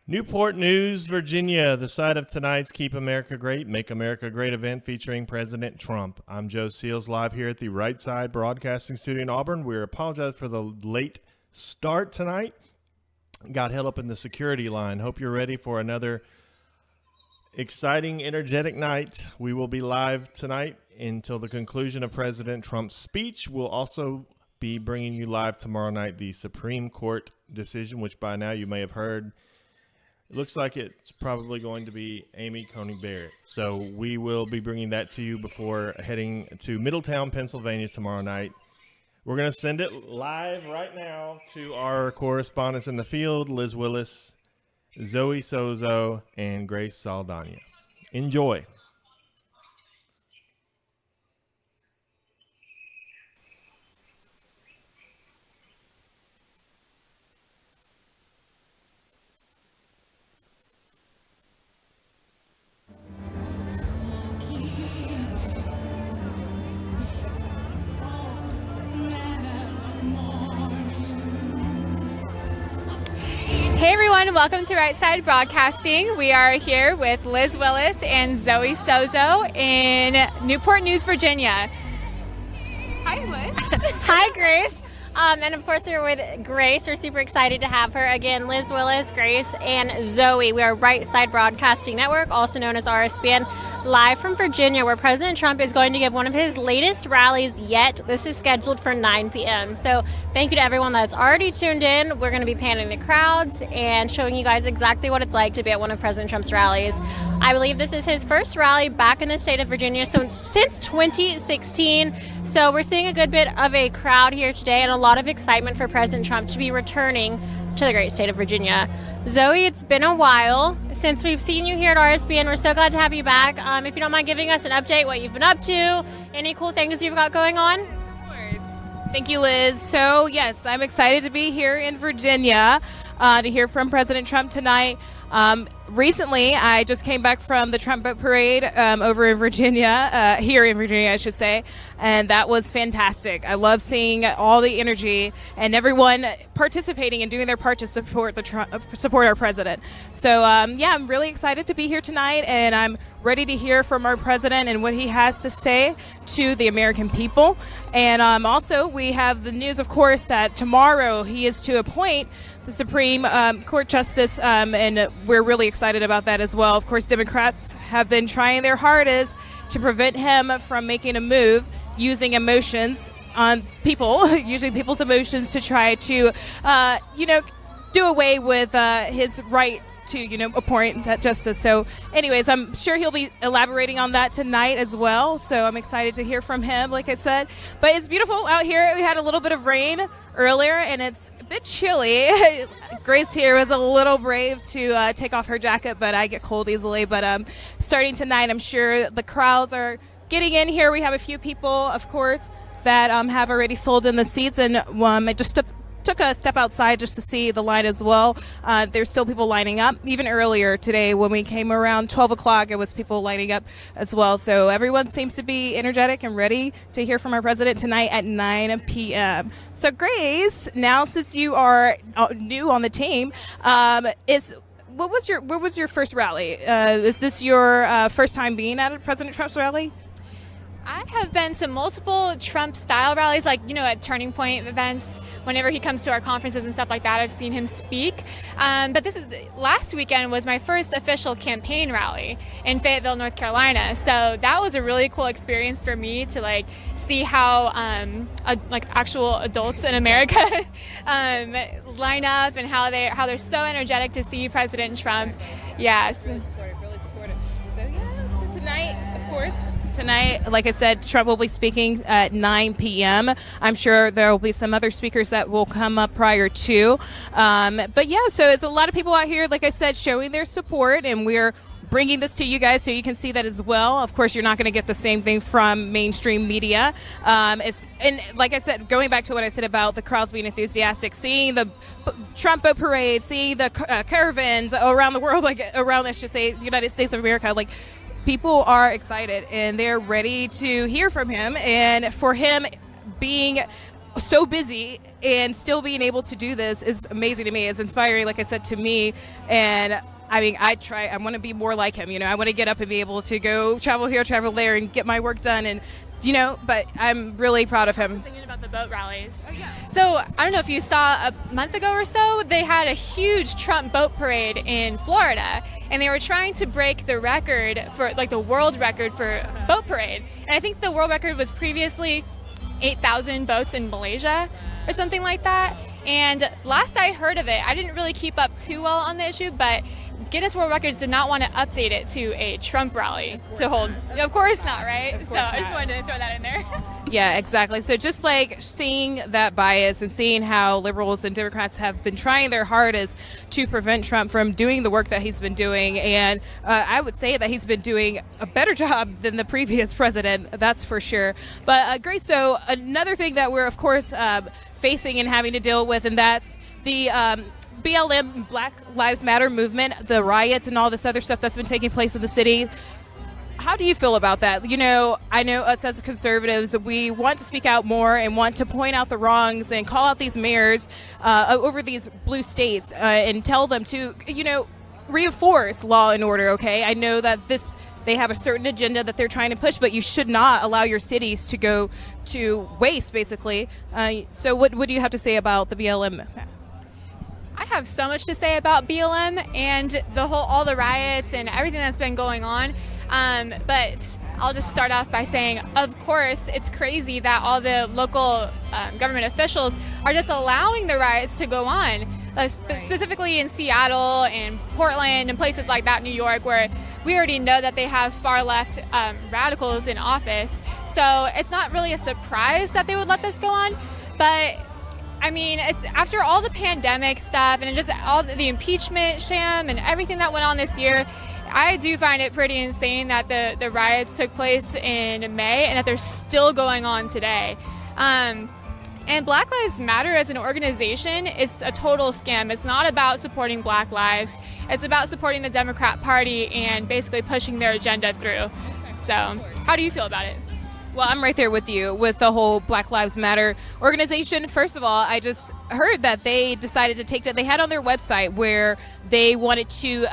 Newport News, Virginia, the site of tonight's Keep America Great, Make America Great event featuring President Trump. I'm Joe Seals, live here at the Right Side Broadcasting Studio in Auburn. We apologize for the late start tonight. Got held up in the security line. Hope you're ready for another exciting, energetic night. We will be live tonight until the conclusion of President Trump's speech. We'll also be bringing you live tomorrow night the Supreme Court decision, which by now you may have heard. It looks like it's probably going to be Amy Coney Barrett. So we will be bringing that to you before heading to Middletown, Pennsylvania tomorrow night. We're going to send it live right now to our correspondents in the field, Liz Willis, Zoe Sozo, and Grace Saldana. Enjoy. Hey everyone, welcome to Right Side Broadcasting. We are here with Liz Willis and Zoe Sozo in Newport News, Virginia. Hi Liz. Hi Grace. And of course we're with Grace. We're super excited to have her. Again, Liz Willis, Grace, and Zoe. We are Right Side Broadcasting Network, also known as RSBN, live from Virginia, where President Trump is going to give one of his latest rallies yet. This is scheduled for 9 p.m. So thank you to everyone that's already tuned in. We're going to be panning the crowds and showing you guys exactly what it's like to be at one of President Trump's rallies. I believe this is his first rally back in the state of Virginia since 2016. So we're seeing a good bit of a crowd here today and a lot of excitement for President Trump to be returning to the great state of Virginia. Zoe, it's been a while since we've seen you here at RSBN. We're so glad to have you back. If you don't mind giving us an update, what you've been up to, any cool things you've got going on? Of course. Thank you, Liz. So, yes, I'm excited to be here in Virginia to hear from President Trump tonight. Recently, I just came back from the Trump Boat Parade over in Virginia, here in Virginia, I should say, and that was fantastic. I love seeing all the energy and everyone participating and doing their part to support support our president. So, yeah, I'm really excited to be here tonight, and I'm ready to hear from our president and what he has to say to the American people. And also, we have the news, of course, that tomorrow he is to appoint the Supreme Court Justice, and we're really excited about that as well. Of course, Democrats have been trying their hardest to prevent him from making a move using emotions on people, using people's emotions to try to, do away with his right to, appoint that justice. So anyways, I'm sure he'll be elaborating on that tonight as well. So I'm excited to hear from him, like I said. But it's beautiful out here. We had a little bit of rain earlier, and it's a bit chilly. Grace here was a little brave to take off her jacket, but I get cold easily. But starting tonight, I'm sure the crowds are getting in here. We have a few people, of course, that have already filled in the seats, and I just took a step outside just to see the line as well. There's still people lining up. Even earlier today when we came around 12 o'clock, it was people lining up as well. So everyone seems to be energetic and ready to hear from our president tonight at 9 p.m. So Grace, now since you are new on the team, what was your first rally? Is this your first time being at a President Trump's rally? I have been to multiple Trump-style rallies, like, at Turning Point events. Whenever he comes to our conferences and stuff like that, I've seen him speak. But last weekend was my first official campaign rally in Fayetteville, North Carolina. So that was a really cool experience for me to see how actual adults in America line up and how they're so energetic to see President Trump. Yes. Really supportive. So yeah, so tonight, of course. Tonight, like I said, Trump will be speaking at 9 p.m. I'm sure there will be some other speakers that will come up prior to. But yeah, so it's a lot of people out here, like I said, showing their support, and we're bringing this to you guys so you can see that as well. Of course, you're not going to get the same thing from mainstream media. And like I said, going back to what I said about the crowds being enthusiastic, seeing the Trump Boat Parade, seeing the caravans around the world, around, let's just say, the United States of America, people are excited and they're ready to hear from him, and for him being so busy and still being able to do this is amazing to me. It's inspiring, like I said, to me. And I mean, I want to be more like him. I want to get up and be able to go travel here, travel there, and get my work done. And but I'm really proud of him. Thinking about the boat rallies. Oh, yeah. So I don't know if you saw a month ago or so, they had a huge Trump boat parade in Florida, and they were trying to break the record for the world record for boat parade. And I think the world record was previously 8,000 boats in Malaysia or something like that. And last I heard of it, I didn't really keep up too well on the issue, but Guinness World Records did not want to update it to a Trump rally to hold. Of course not, right? I just wanted to throw that in there. Yeah, exactly. So just seeing that bias and seeing how liberals and Democrats have been trying their hardest to prevent Trump from doing the work that he's been doing. And I would say that he's been doing a better job than the previous president, that's for sure. But great. So another thing that we're, of course, facing and having to deal with, and that's the BLM, Black Lives Matter movement, the riots and all this other stuff that's been taking place in the city. How do you feel about that? I know us as conservatives, we want to speak out more and want to point out the wrongs and call out these mayors over these blue states and tell them to, reinforce law and order, okay? I know that they have a certain agenda that they're trying to push, but you should not allow your cities to go to waste, basically. So what do you have to say about the BLM? I have so much to say about BLM and all the riots and everything that's been going on. But I'll just start off by saying, of course, it's crazy that all the local government officials are just allowing the riots to go on, specifically in Seattle and Portland and places like that, New York, where we already know that they have far left radicals in office. So it's not really a surprise that they would let this go on. But I mean, after all the pandemic stuff and just all the impeachment sham and everything that went on this year, I do find it pretty insane that the riots took place in May and that they're still going on today. And Black Lives Matter as an organization is a total scam. It's not about supporting Black lives. It's about supporting the Democrat Party and basically pushing their agenda through. So how do you feel about it? Well, I'm right there with you with the whole Black Lives Matter organization. First of all, I just heard that they decided to take they had on their website where they wanted to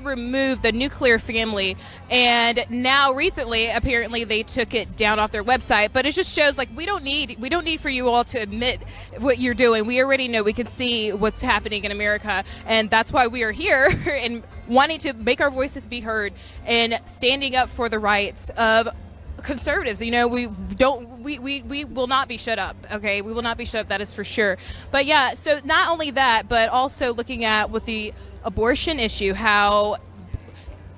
remove the nuclear family, and now recently apparently they took it down off their website. But it just shows we don't need for you all to admit what you're doing. We already know, we can see what's happening in America, and that's why we are here and wanting to make our voices be heard and standing up for the rights of conservatives. We will not be shut up. Okay, we will not be shut up. That is for sure. But yeah, so not only that, but also looking at with the abortion issue, how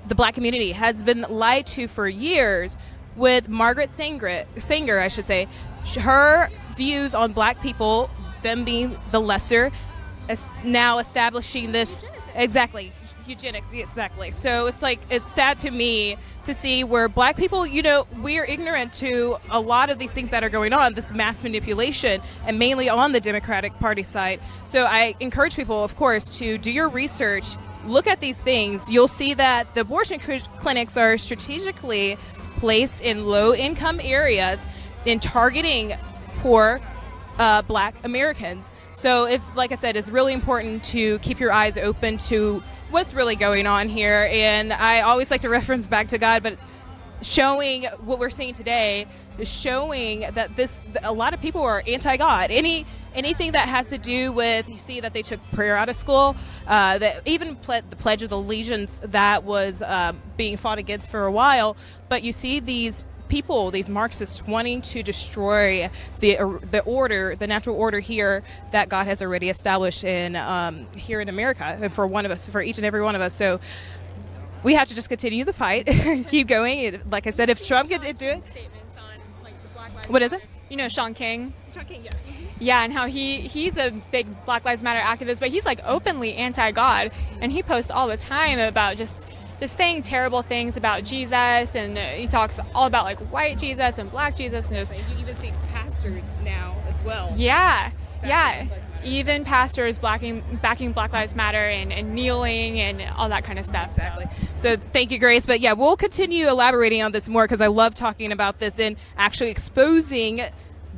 the Black community has been lied to for years with Margaret Sanger, I should say. Her views on Black people, them being the lesser, now establishing this exactly. Eugenics, exactly. So it's sad to me to see where Black people, we are ignorant to a lot of these things that are going on, this mass manipulation, and mainly on the Democratic Party side. So I encourage people, of course, to do your research, look at these things. You'll see that the abortion clinics are strategically placed in low-income areas in targeting poor Black Americans. So it's, like I said, it's really important to keep your eyes open to what's really going on here. And I always like to reference back to God, but showing what we're seeing today is showing that a lot of people are anti-God. Anything that has to do with, you see that they took prayer out of school, that even the Pledge of Allegiance that was being fought against for a while, but you see these people, these Marxists, wanting to destroy the natural order here that God has already established in here in America, and for each and every one of us. So we have to just continue the fight, keep going. Like I said, if Trump could do it. What is it? Shaun King. Shaun King, yes. Yeah, and how he's a big Black Lives Matter activist, but he's openly anti-God, and he posts all the time about just saying terrible things about Jesus, and he talks all about white Jesus and Black Jesus, and just you even see pastors now as well. Yeah, even pastors backing Black Lives Matter and kneeling and all that kind of stuff. Exactly. So thank you, Grace. But yeah, we'll continue elaborating on this more because I love talking about this and actually exposing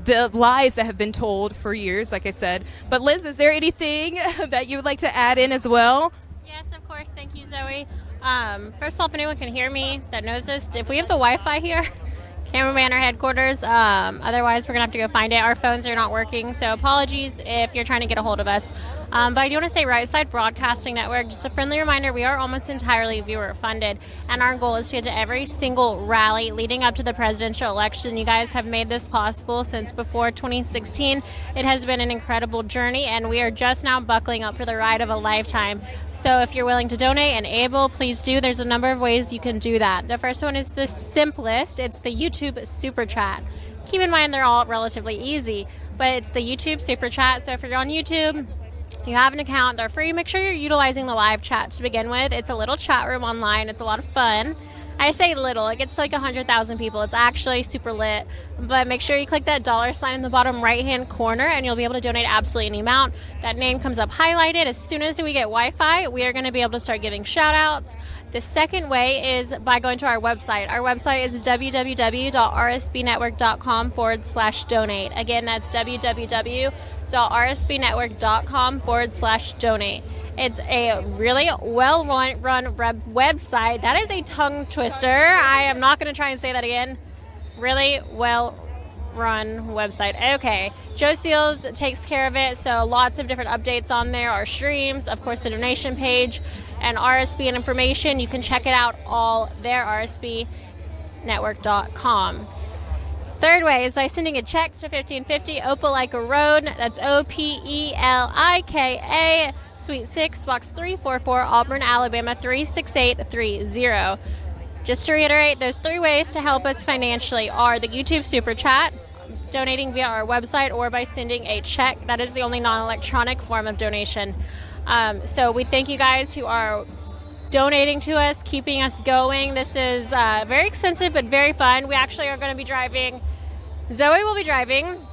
the lies that have been told for years, like I said. But Liz, is there anything that you would like to add in as well? Yes, of course. Thank you, Zoe. First of all, if anyone can hear me that knows this, if we have the Wi-Fi here, cameraman or headquarters, otherwise we're going to have to go find it. Our phones are not working, so apologies if you're trying to get a hold of us. But I do want to say Right Side Broadcasting Network, just a friendly reminder, we are almost entirely viewer funded, and our goal is to get to every single rally leading up to the presidential election. You guys have made this possible since before 2016. It has been an incredible journey, and we are just now buckling up for the ride of a lifetime. So if you're willing to donate and able, please do. There's a number of ways you can do that. The first one is the simplest. It's the YouTube Super Chat. Keep in mind they're all relatively easy, but it's the YouTube Super Chat. So if you're on YouTube, you have an account, they're free. Make sure you're utilizing the live chat to begin with. It's a little chat room online. It's a lot of fun. I say little, it gets to like 100,000 people. It's actually super lit. But make sure you click that $ in the bottom right-hand corner and you'll be able to donate absolutely any amount. That name comes up highlighted. As soon as we get Wi-Fi, we are going to be able to start giving shout-outs. The second way is by going to our website. Our website is www.rsbnetwork.com/donate. Again, that's www.rsbnetwork.com/donate. It's a really well-run website. That is a tongue twister. I am not going to try and say that again. Really well-run website. Okay. Joe Seals takes care of it, so lots of different updates on there. Our streams, of course, the donation page, and RSBN information. You can check it out all there, rsbnetwork.com. Third way is by sending a check to 1550 Opelika Road. That's Opelika, Suite 6, Box 344, Auburn, Alabama 36830. Just to reiterate, those three ways to help us financially are the YouTube Super Chat, donating via our website, or by sending a check. That is the only non-electronic form of donation. So we thank you guys who are donating to us, keeping us going. This is very expensive but very fun. We actually are going to be driving. Zoe will be driving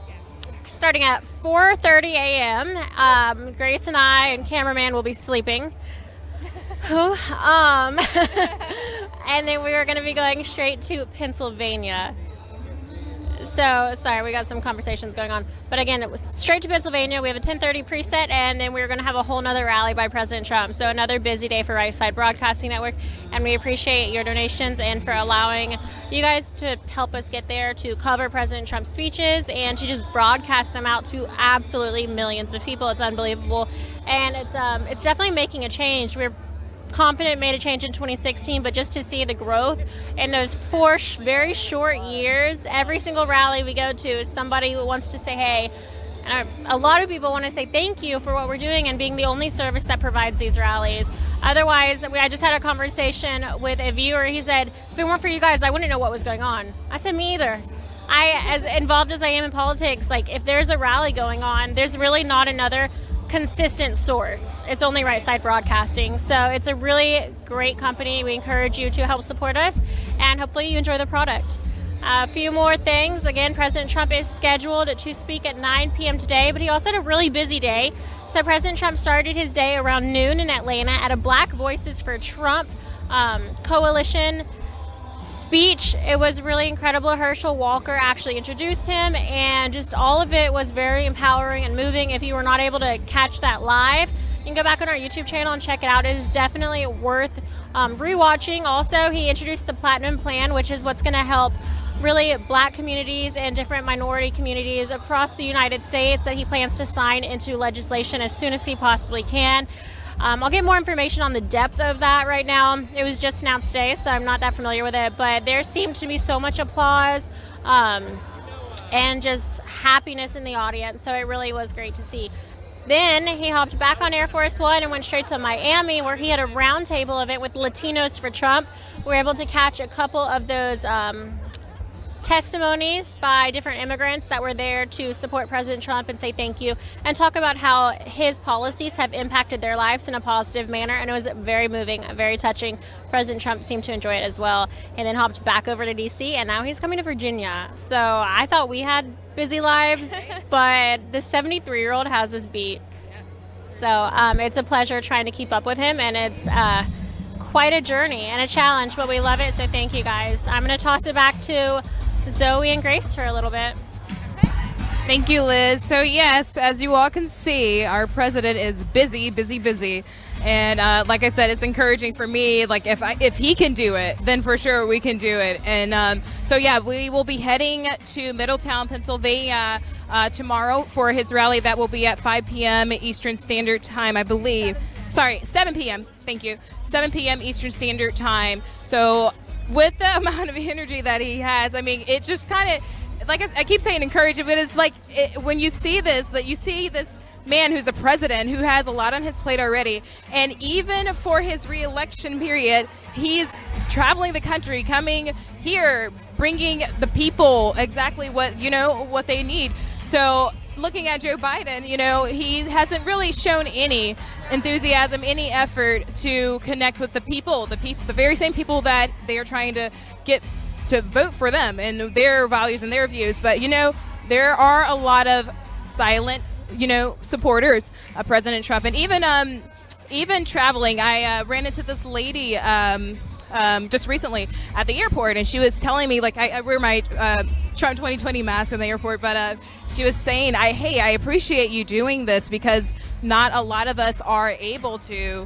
starting at 4:30 a.m. Grace and I and cameraman will be sleeping. And then we are going to be going straight to Pennsylvania. So, sorry, we got some conversations going on. But again, it was straight to Pennsylvania. We have a 10:30 preset, and then we're going to have a whole nother rally by President Trump. So another busy day for Right Side Broadcasting Network. And we appreciate your donations and for allowing you guys to help us get there to cover President Trump's speeches and to just broadcast them out to absolutely millions of people. It's unbelievable. And it's definitely making a change. We're confident it made a change in 2016, but just to see the growth in those 4 very short years, every single rally we go to, somebody who wants to say hey, and a lot of people want to say thank you for what we're doing and being the only service that provides these rallies. Otherwise, I just had a conversation with a viewer. He said, if it weren't for you guys, I wouldn't know what was going on. I said, me either. As involved as I am in politics, like if there's a rally going on, there's really not another consistent source. It's only Right Side Broadcasting. So it's a really great company. We encourage you to help support us, and hopefully you enjoy the product. A few more things. Again, President Trump is scheduled to speak at 9 p.m. today, but he also had a really busy day. So President Trump started his day around noon in Atlanta at a Black Voices for Trump coalition speech. It was really incredible. Herschel Walker actually introduced him, and just all of it was very empowering and moving. If you were not able to catch that live, you can go back on our YouTube channel and check it out. It is definitely worth rewatching. Also, he introduced the Platinum Plan, which is what's going to help really Black communities and different minority communities across the United States that he plans to sign into legislation as soon as he possibly can. I'll get more information on the depth of that right now. It was just announced today, so I'm not that familiar with it, but there seemed to be so much applause and just happiness in the audience, so it really was great to see. Then he hopped back on Air Force One and went straight to Miami, where he had a roundtable event with Latinos for Trump. We were able to catch a couple of those testimonies by different immigrants that were there to support President Trump and say thank you and talk about how his policies have impacted their lives in a positive manner, and it was very moving, very touching. President Trump seemed to enjoy it as well, and then hopped back over to DC, and now he's coming to Virginia. So I thought we had busy lives, but the 73-year-old has us beat. So it's a pleasure trying to keep up with him, and it's quite a journey and a challenge, but we love it, so thank you guys. I'm going to toss it back to Zoe and Grace for a little bit. Thank you, Liz. So yes, as you all can see, our president is busy, busy, busy. And like I said, it's encouraging for me. Like if he can do it, then for sure we can do it. And so yeah, we will be heading to Middletown, Pennsylvania tomorrow for his rally. That will be at 5 p.m. Eastern Standard Time, I believe. Sorry, 7 p.m. Thank you. 7 p.m. Eastern Standard Time. So with the amount of energy that he has, I mean, it just kind of, like I keep saying encouraging, but it's like when you see this, that you see this man who's a president who has a lot on his plate already, and even for his re-election period, he's traveling the country, coming here, bringing the people exactly what they need. So looking at Joe Biden, he hasn't really shown any enthusiasm, any effort to connect with the people, the very same people that they are trying to get to vote for them and their values and their views. But there are a lot of silent supporters of President Trump. And even traveling, I ran into this lady just recently at the airport, and she was telling me, like, I wear my Trump 2020 mask in the airport, but she was saying, hey, I appreciate you doing this because not a lot of us are able to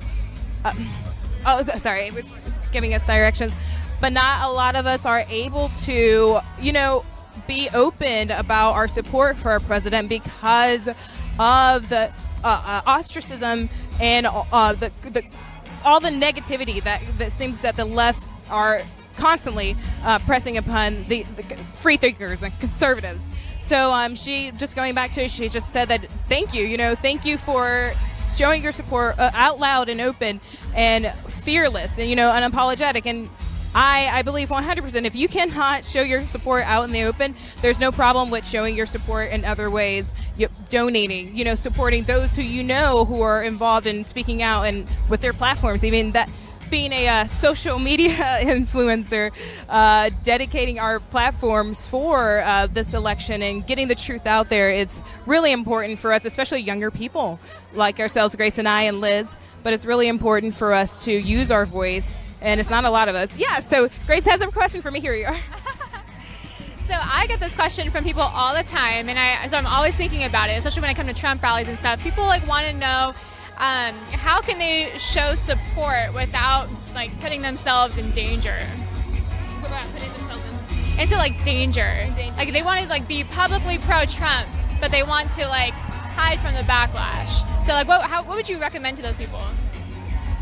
sorry, we're just giving us directions, but not a lot of us are able to be open about our support for our president because of the ostracism and all the negativity that seems that the left are constantly pressing upon the free thinkers and conservatives. So she just going back to, she just said that thank you for showing your support out loud and open and fearless and unapologetic. And I believe 100% if you cannot show your support out in the open, there's no problem with showing your support in other ways, donating, supporting those who who are involved in speaking out and with their platforms, even that being a social media influencer, dedicating our platforms for this election and getting the truth out there. It's really important for us, especially younger people like ourselves, Grace and I and Liz, but it's really important for us to use our voice. And it's not a lot of us. Yeah, so Grace has a question for me. Here you are. So I get this question from people all the time, and so I'm always thinking about it, especially when I come to Trump rallies and stuff. People want to know how can they show support without putting themselves in danger? Without putting themselves into danger. Like they want to be publicly pro-Trump, but they want to hide from the backlash. So what would you recommend to those people?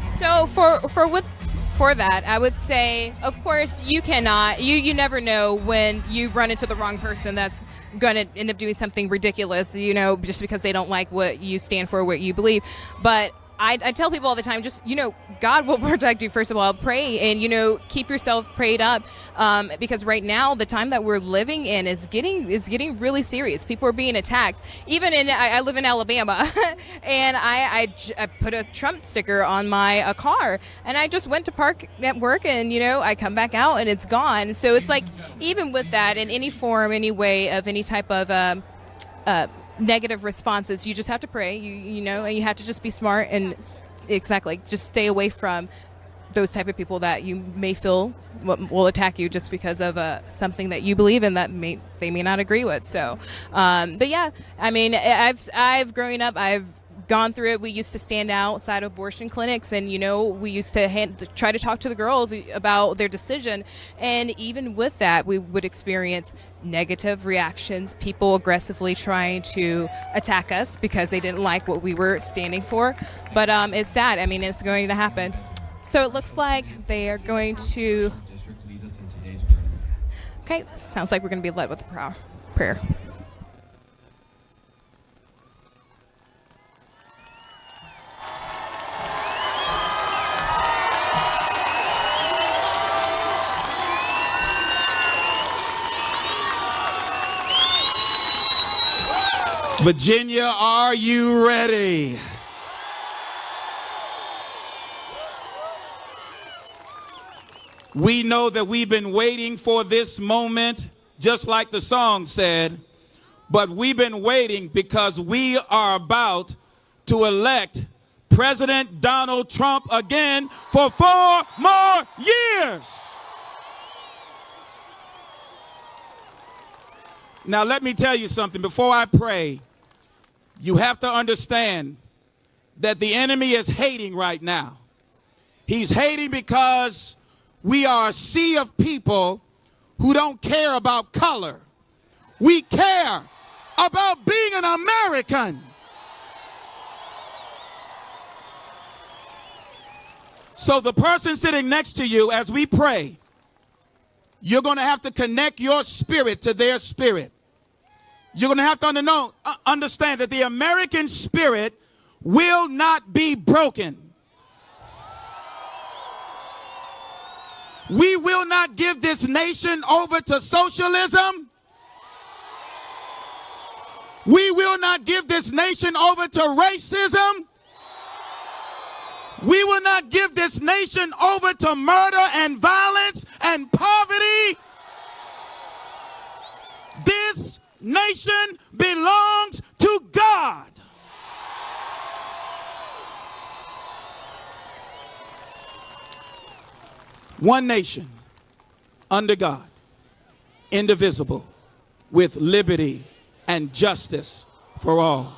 So for that, I would say, of course, you cannot, you never know when you run into the wrong person that's going to end up doing something ridiculous, just because they don't like what you stand for, what you believe. But I tell people all the time, just, God will protect you, first of all. Pray and, keep yourself prayed up because right now, the time that we're living in is getting really serious. People are being attacked. Even I live in Alabama and I put a Trump sticker on my car and I just went to park at work and, I come back out and it's gone. So it's even with that, in any form, any way of any type of negative responses, you just have to pray, and you have to just be smart and exactly just stay away from those type of people that you may feel will attack you just because of something that you believe in that they may not agree with. So but yeah, I mean, I've growing up, I've gone through it. We used to stand outside abortion clinics and we used to try to talk to the girls about their decision, and even with that we would experience negative reactions, people aggressively trying to attack us because they didn't like what we were standing for. But it's sad. I mean, it's going to happen. So it looks like they are going to, okay, sounds like we're going to be led with a prayer. Virginia, are you ready? We know that we've been waiting for this moment, just like the song said, but we've been waiting because we are about to elect President Donald Trump again for 4 more years. Now, let me tell you something. Before I pray, you have to understand that the enemy is hating right now. He's hating because we are a sea of people who don't care about color. We care about being an American. So the person sitting next to you, as we pray, you're going to have to connect your spirit to their spirit. You're going to have to understand that the American spirit will not be broken. We will not give this nation over to socialism. We will not give this nation over to racism. We will not give this nation over to murder and violence and poverty. This nation belongs to God. One nation under God, indivisible, with liberty and justice for all.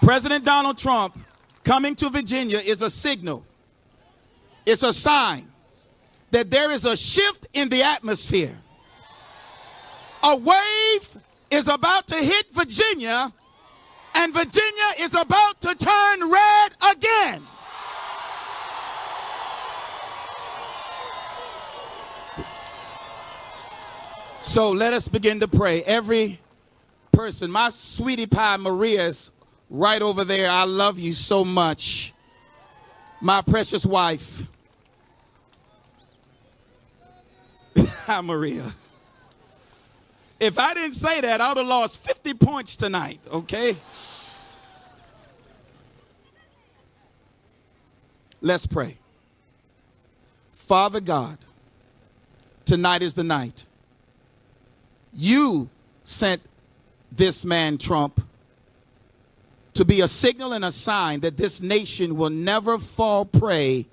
President Donald Trump coming to Virginia is a signal. It's a sign that there is a shift in the atmosphere. A wave is about to hit Virginia, and Virginia is about to turn red again. So let us begin to pray. Every person, my sweetie pie Maria is right over there. I love you so much. My precious wife. Hi, Maria. If I didn't say that, I would have lost 50 points tonight, okay? Let's pray. Father God, tonight is the night. You sent this man, Trump, to be a signal and a sign that this nation will never fall prey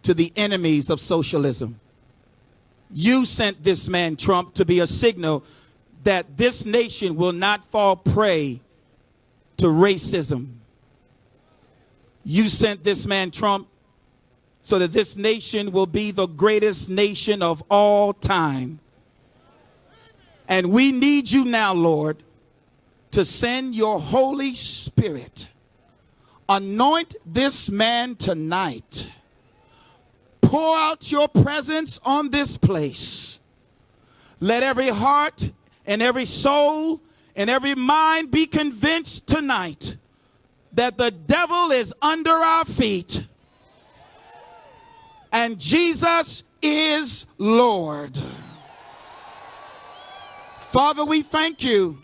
to the enemies of socialism. You sent this man, Trump, to be a signal that this nation will not fall prey to racism. You sent this man, Trump, so that this nation will be the greatest nation of all time. And we need you now, Lord, to send your Holy Spirit. Anoint this man tonight. Pour out your presence on this place. Let every heart and every soul and every mind be convinced tonight that the devil is under our feet and Jesus is Lord. Father, we thank you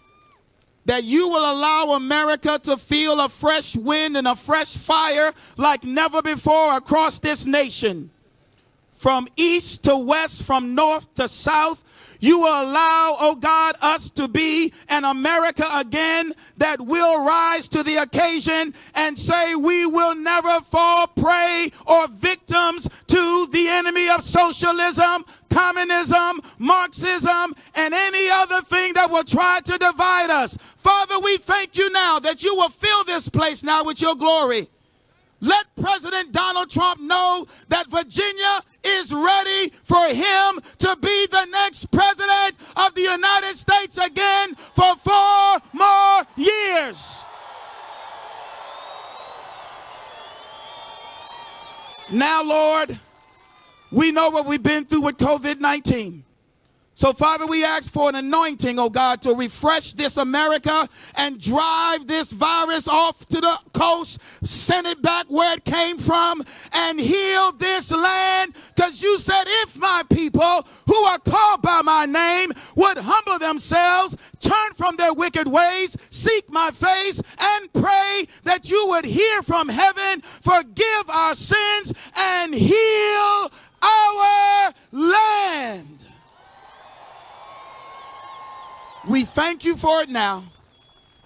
that you will allow America to feel a fresh wind and a fresh fire like never before across this nation. From east to west, from north to south, you will allow, oh God, us to be an America again that will rise to the occasion and say we will never fall prey or victims to the enemy of socialism, communism, Marxism, and any other thing that will try to divide us. Father, we thank you now that you will fill this place now with your glory. Let President Donald Trump know that Virginia is ready for him to be the next president of the United States again for 4 more years. Now, Lord, we know what we've been through with COVID-19. So, Father, we ask for an anointing, oh God, to refresh this America and drive this virus off to the coast, send it back where it came from, and heal this land. Because you said, if my people who are called by my name would humble themselves, turn from their wicked ways, seek my face, and pray that you would hear from heaven, forgive our sins, and heal our land. We thank you for it now.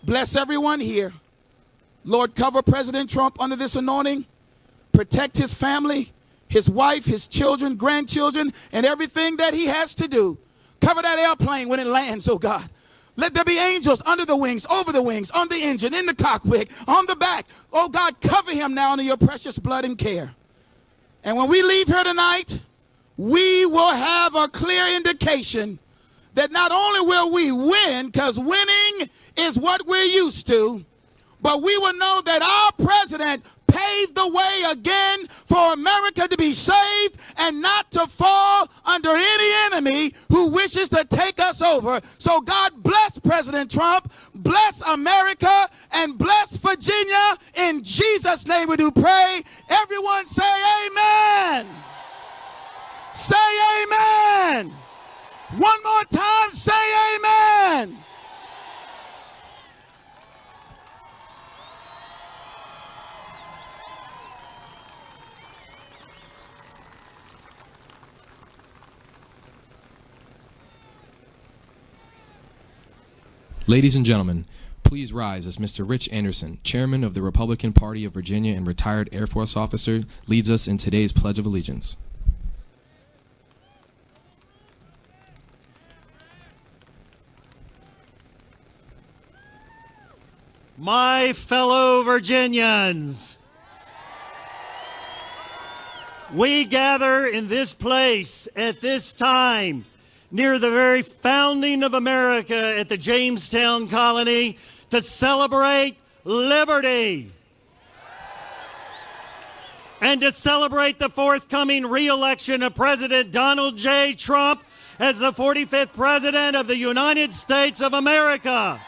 Bless everyone here. Lord, cover President Trump under this anointing. Protect his family. his wife, his children, grandchildren, and everything that he has to do. Cover that airplane when it lands, oh God. Let there be angels under the wings, over the wings, on the engine, in the cockpit, on the back. Oh God, cover him now under your precious blood and care. And when we leave here tonight, we will have a clear indication that not only will we win, because winning is what we're used to, but we will know that our president paved the way again for America to be saved and not to fall under any enemy who wishes to take us over. So God bless President Trump, bless America, and bless Virginia. In Jesus' name we do pray. Everyone say amen. Say amen. One more time, say amen. Ladies and gentlemen, please rise as Mr. Rich Anderson, Chairman of the Republican Party of Virginia and retired Air Force officer, leads us in today's Pledge of Allegiance. My fellow Virginians, we gather in this place at this time near the very founding of America at the Jamestown colony to celebrate liberty and to celebrate the forthcoming re-election of President Donald J. Trump as the 45th President of the United States of America.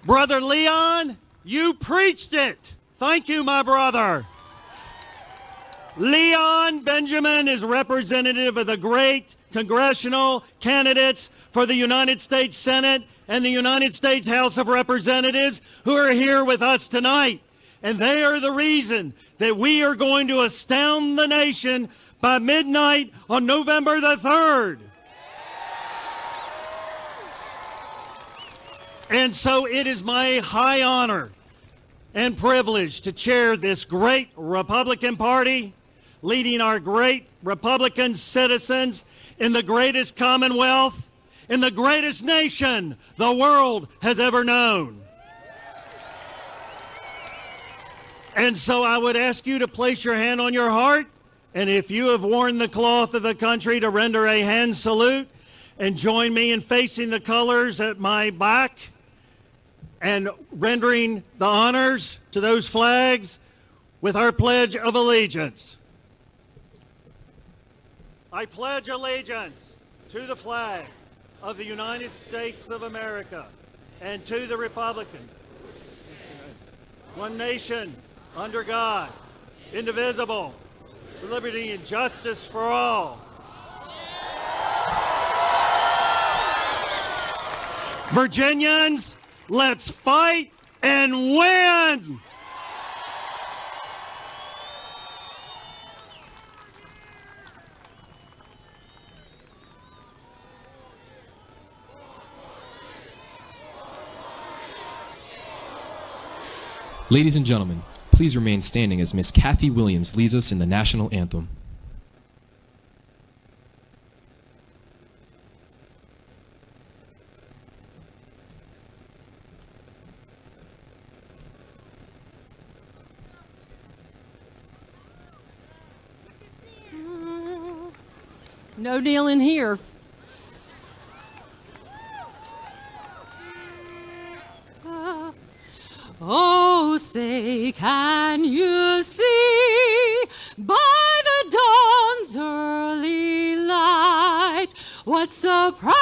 Brother Leon, you preached it. Thank you, my brother. Leon Benjamin is representative of the great congressional candidates for the United States Senate and the United States House of Representatives who are here with us tonight. And they are the reason that we are going to astound the nation by midnight on November the 3rd. And so it is my high honor and privilege to chair this great Republican Party, leading our great Republican citizens in the greatest commonwealth, in the greatest nation the world has ever known. And so I would ask you to place your hand on your heart, and if you have worn the cloth of the country, to render a hand salute and join me in facing the colors at my back and rendering the honors to those flags with our Pledge of Allegiance. I pledge allegiance to the flag of the United States of America and to the republic, one nation, under God, indivisible, with liberty and justice for all. Virginians, let's fight and win! Ladies and gentlemen, please remain standing as Miss Kathy Williams leads us in the national anthem. No kneeling here. Oh, say, can you see by the dawn's early light what so proudly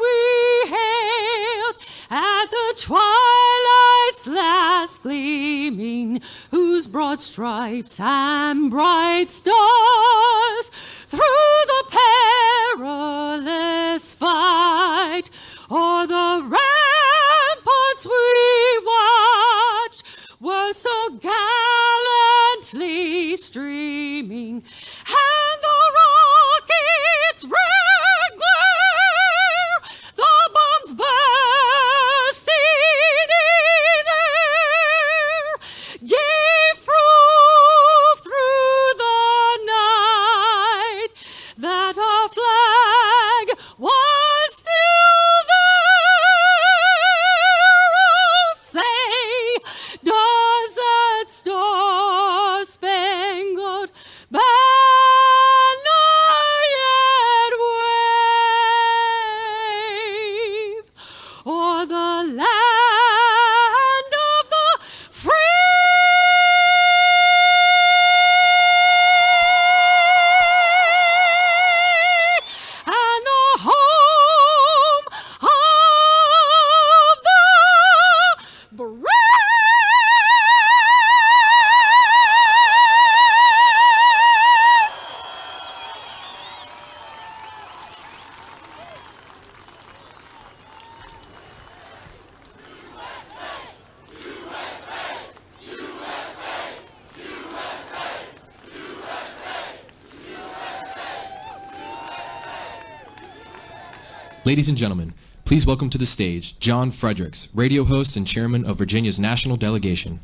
we hailed at the twilight's last gleaming, whose broad stripes and bright stars through the perilous fight o'er the ramparts we watched were so gallantly streaming, and the rockets' red glare, the bombs bursting in air, Ladies and gentlemen, please welcome to the stage John Fredericks, radio host and chairman of Virginia's national delegation.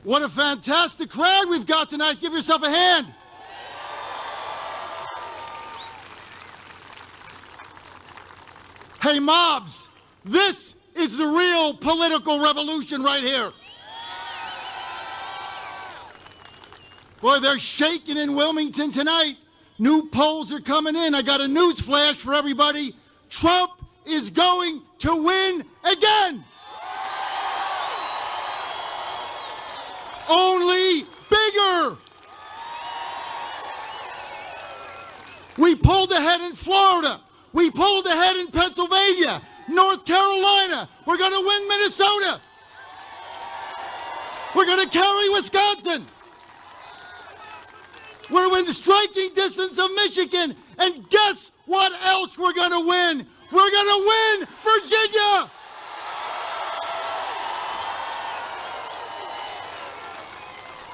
What a fantastic crowd we've got tonight. Give yourself a hand. Hey, mobs, this is the real political revolution right here. Boy, they're shaking in Wilmington tonight. New polls are coming in. I got a news flash for everybody. Trump is going to win again. Only bigger. We pulled ahead in Florida. We pulled ahead in Pennsylvania, North Carolina. We're going to win Minnesota. We're going to carry Wisconsin. We're within striking distance of Michigan. And guess what else we're going to win? We're going to win Virginia.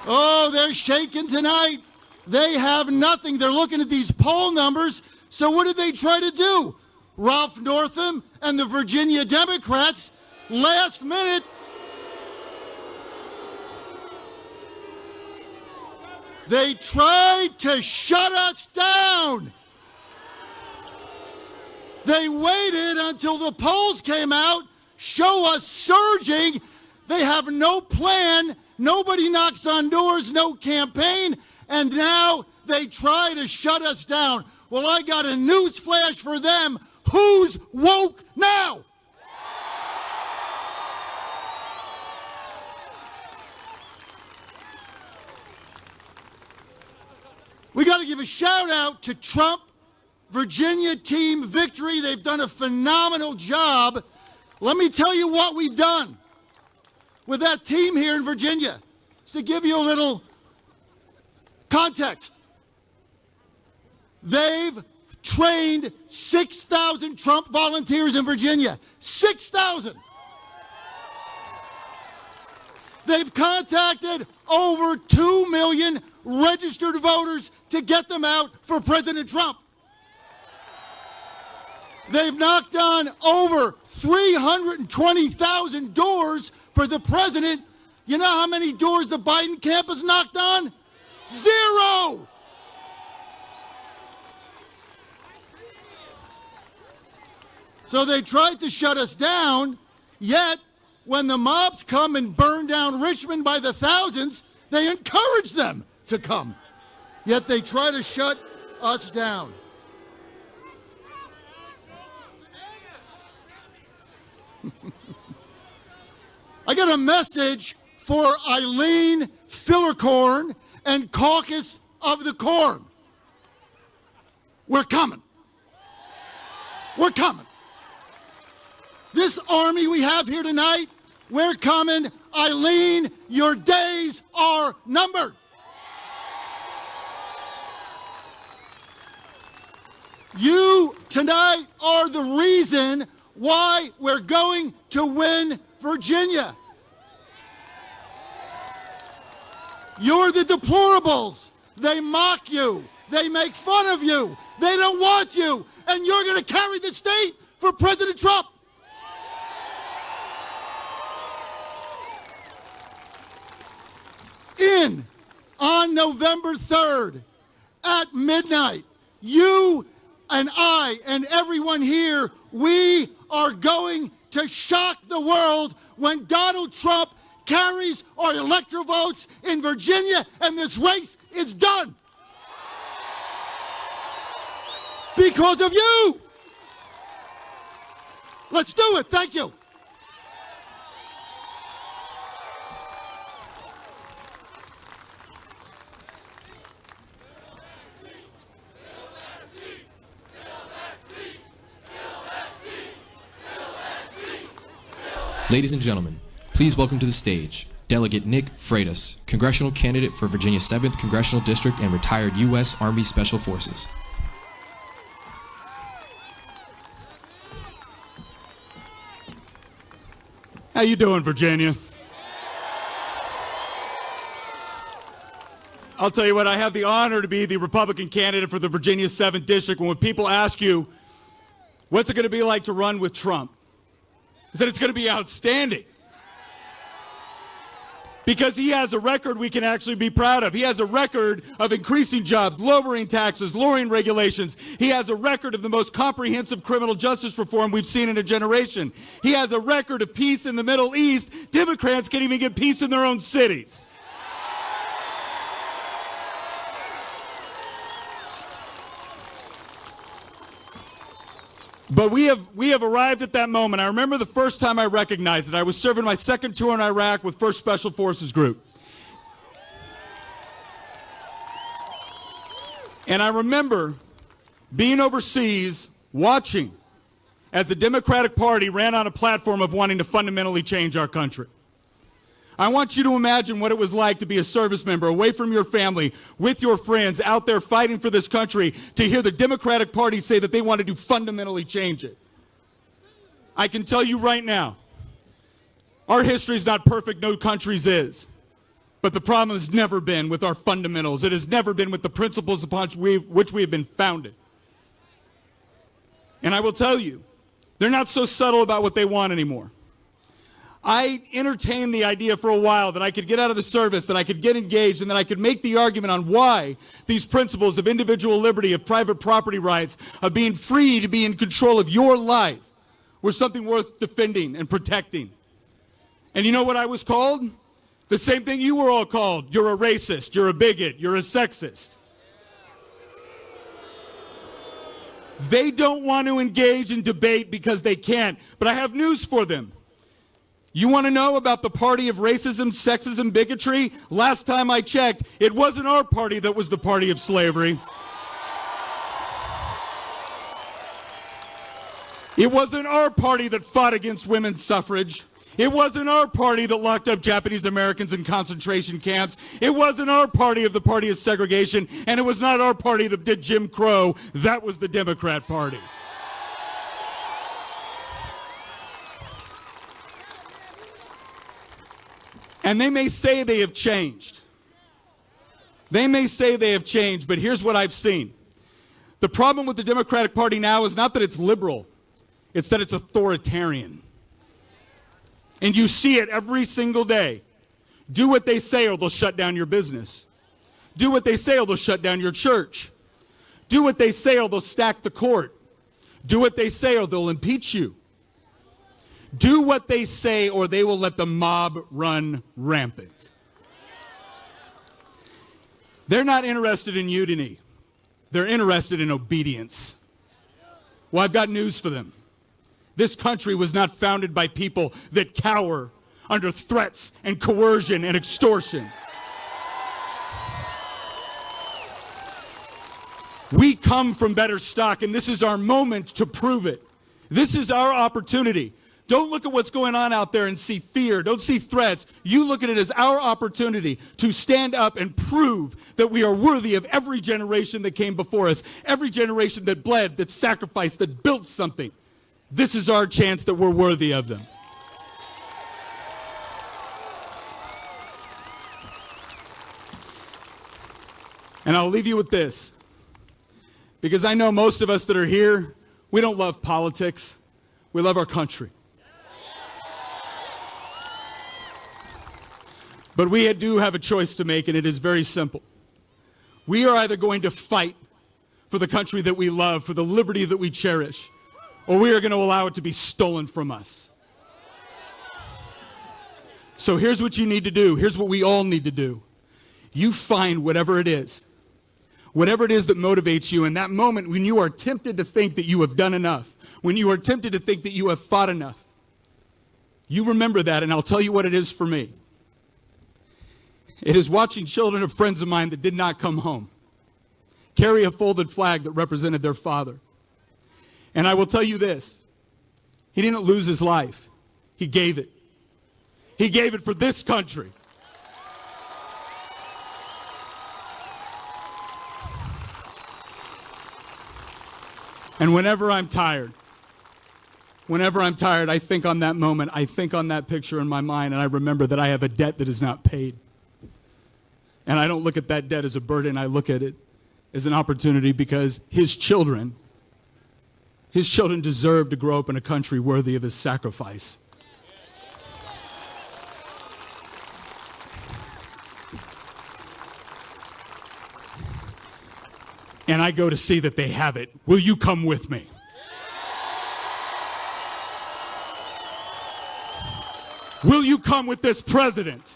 Oh, they're shaking tonight. They have nothing. They're looking at these poll numbers. So what did they try to do? Ralph Northam and the Virginia Democrats, last minute, they tried to shut us down. They waited until the polls came out, show us surging. They have no plan. Nobody knocks on doors, no campaign, and now they try to shut us down. Well, I got a news flash for them. Who's woke now? We got to give a shout out to Trump, Virginia Team Victory. They've done a phenomenal job. Let me tell you what we've done with that team here in Virginia, just to give you a little context. They've trained 6,000 Trump volunteers in Virginia. 6,000. They've contacted over 2 million registered voters to get them out for President Trump. They've knocked on over 320,000 doors for the president. You know how many doors the Biden camp has knocked on? 0! So they tried to shut us down, yet when the mobs come and burn down Richmond by the thousands, they encourage them to come. Yet they try to shut us down. I got a message for Eileen Fillercorn and Caucus of the Corn. We're coming. We're coming. This army we have here tonight, we're coming. Eileen, your days are numbered. You tonight are the reason why we're going to win Virginia. You're the deplorables. They mock you. They make fun of you. They don't want you. And you're going to carry the state for President Trump. On November 3rd at midnight, you and I and everyone here, we are going to shock the world when Donald Trump carries our electoral votes in Virginia, and this race is done. Because of you. Let's do it. Thank you. Ladies and gentlemen, please welcome to the stage Delegate Nick Freitas, congressional candidate for Virginia's 7th Congressional District and retired U.S. Army Special Forces. How you doing, Virginia? I'll tell you what, I have the honor to be the Republican candidate for the Virginia 7th District. And when people ask you, what's it going to be like to run with Trump? I said it's going to be outstanding. Because he has a record we can actually be proud of. He has a record of increasing jobs, lowering taxes, lowering regulations. He has a record of the most comprehensive criminal justice reform we've seen in a generation. He has a record of peace in the Middle East. Democrats can't even get peace in their own cities. But we have arrived at that moment. I remember the first time I recognized it. I was serving my second tour in Iraq with 1st Special Forces Group. And I remember being overseas, watching as the Democratic Party ran on a platform of wanting to fundamentally change our country. I want you to imagine what it was like to be a service member, away from your family, with your friends, out there fighting for this country, to hear the Democratic Party say that they wanted to fundamentally change it. I can tell you right now, our history is not perfect, no country's is. But the problem has never been with our fundamentals. It has never been with the principles upon which we have been founded. And I will tell you, they're not so subtle about what they want anymore. I entertained the idea for a while that I could get out of the service, that I could get engaged, and that I could make the argument on why these principles of individual liberty, of private property rights, of being free to be in control of your life were something worth defending and protecting. And you know what I was called? The same thing you were all called. You're a racist, you're a bigot, you're a sexist. They don't want to engage in debate because they can't, but I have news for them. You want to know about the party of racism, sexism, bigotry? Last time I checked, it wasn't our party that was the party of slavery. It wasn't our party that fought against women's suffrage. It wasn't our party that locked up Japanese Americans in concentration camps. It wasn't our party of the party of segregation, and it was not our party that did Jim Crow. That was the Democrat Party. And they may say they have changed. They may say they have changed, but here's what I've seen. The problem with the Democratic Party now is not that it's liberal, it's that it's authoritarian. And you see it every single day. Do what they say or they'll shut down your business. Do what they say or they'll shut down your church. Do what they say or they'll stack the court. Do what they say or they'll impeach you. Do what they say or they will let the mob run rampant. They're not interested in unity. They're interested in obedience. Well, I've got news for them. This country was not founded by people that cower under threats and coercion and extortion. We come from better stock, and this is our moment to prove it. This is our opportunity. Don't look at what's going on out there and see fear. Don't see threats. You look at it as our opportunity to stand up and prove that we are worthy of every generation that came before us, every generation that bled, that sacrificed, that built something. This is our chance that we're worthy of them. And I'll leave you with this, because I know most of us that are here, we don't love politics. We love our country. But we do have a choice to make, and it is very simple. We are either going to fight for the country that we love, for the liberty that we cherish, or we are going to allow it to be stolen from us. So here's what you need to do. Here's what we all need to do. You find whatever it is that motivates you in that moment when you are tempted to think that you have done enough, when you are tempted to think that you have fought enough. You remember that, and I'll tell you what it is for me. It is watching children of friends of mine that did not come home carry a folded flag that represented their father. And I will tell you this, he didn't lose his life. He gave it. He gave it for this country. And whenever I'm tired, I think on that moment, I think on that picture in my mind, and I remember that I have a debt that is not paid. And I don't look at that debt as a burden. I look at it as an opportunity because his children deserve to grow up in a country worthy of his sacrifice. And I go to see that they have it. Will you come with me? Will you come with this president?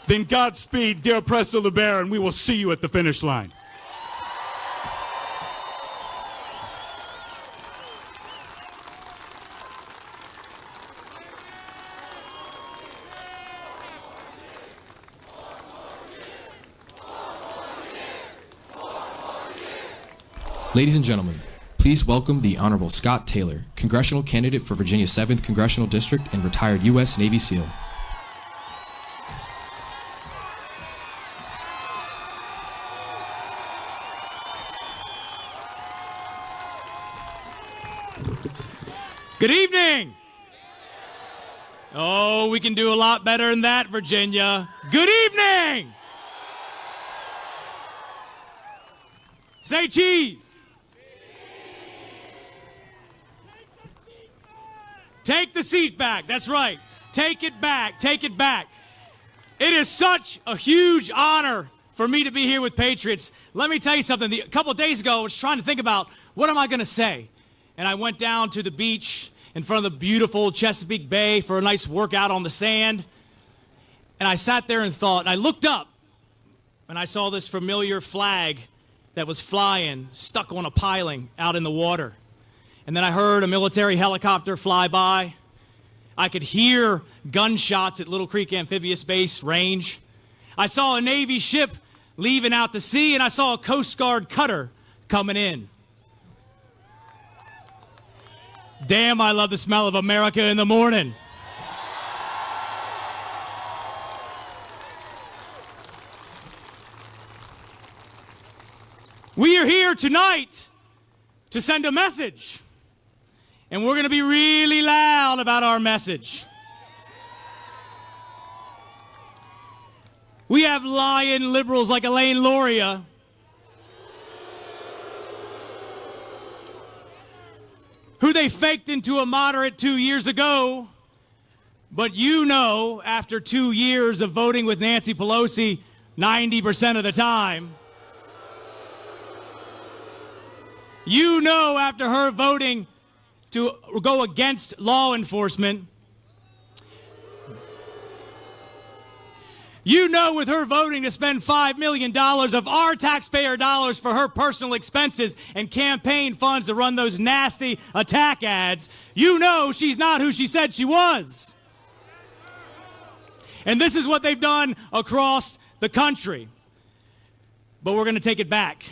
Then Godspeed, dear President LeBaron, and we will see you at the finish line. Ladies and gentlemen, please welcome the Honorable Scott Taylor, Congressional candidate for Virginia's 7th Congressional District and retired U.S. Navy SEAL. Good evening. Oh, we can do a lot better than that, Virginia. Good evening. Say cheese. Take the seat back. That's right. Take it back. Take it back. It is such a huge honor for me to be here with Patriots. Let me tell you something. A couple of days ago, I was trying to think about what am I going to say. And I went down to the beach in front of the beautiful Chesapeake Bay for a nice workout on the sand. And I sat there and thought, and I looked up, and I saw this familiar flag that was flying, stuck on a piling out in the water. And then I heard a military helicopter fly by. I could hear gunshots at Little Creek Amphibious Base range. I saw a Navy ship leaving out to sea, and I saw a Coast Guard cutter coming in. Damn, I love the smell of America in the morning. We are here tonight to send a message. And we're going to be really loud about our message. We have lying liberals like Elaine Loria who they faked into a moderate 2 years ago. But you know, after 2 years of voting with Nancy Pelosi 90% of the time, you know, after her voting to go against law enforcement, you know, with her voting to spend $5 million of our taxpayer dollars for her personal expenses and campaign funds to run those nasty attack ads, you know she's not who she said she was. And this is what they've done across the country. But we're going to take it back.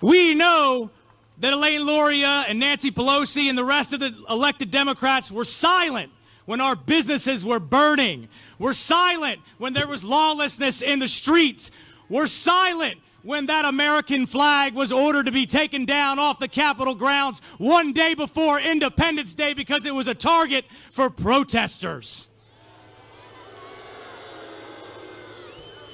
We know that Elaine Loria and Nancy Pelosi and the rest of the elected Democrats were silent when our businesses were burning. We're silent when there was lawlessness in the streets. We're silent when that American flag was ordered to be taken down off the Capitol grounds one day before Independence Day because it was a target for protesters.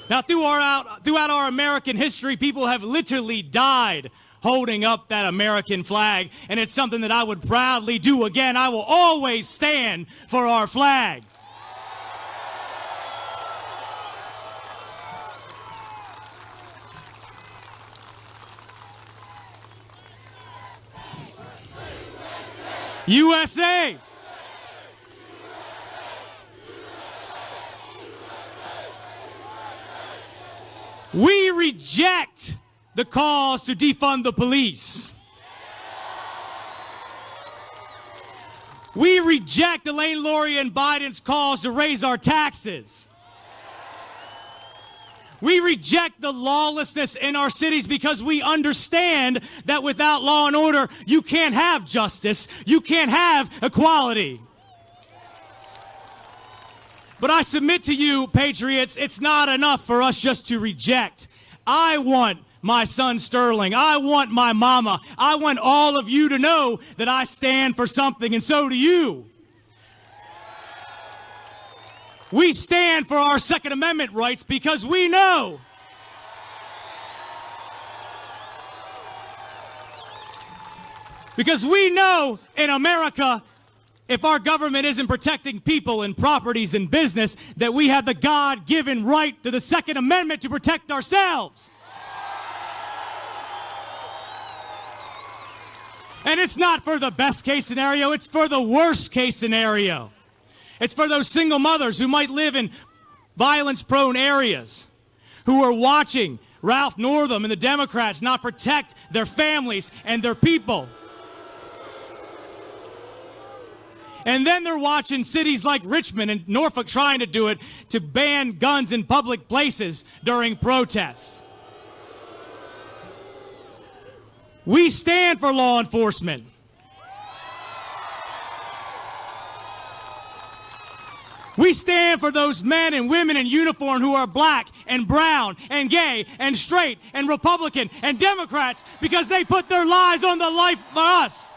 Now, throughout our American history, people have literally died holding up that American flag, and it's something that I would proudly do again. I will always stand for our flag. USA! We reject the calls to defund the police. We reject Elaine Loria and Biden's calls to raise our taxes. We reject the lawlessness in our cities because we understand that without law and order, you can't have justice, you can't have equality. But I submit to you, Patriots, it's not enough for us just to reject. I want my son Sterling. I want my mama. I want all of you to know that I stand for something, and so do you. We stand for our Second Amendment rights because we know in America, if our government isn't protecting people and properties and business, that we have the God-given right to the Second Amendment to protect ourselves. And it's not for the best case scenario, it's for the worst case scenario. It's for those single mothers who might live in violence-prone areas, who are watching Ralph Northam and the Democrats not protect their families and their people. And then they're watching cities like Richmond and Norfolk trying to do it to ban guns in public places during protests. We stand for law enforcement. We stand for those men and women in uniform who are black and brown and gay and straight and Republican and Democrats because they put their lives on the line for us.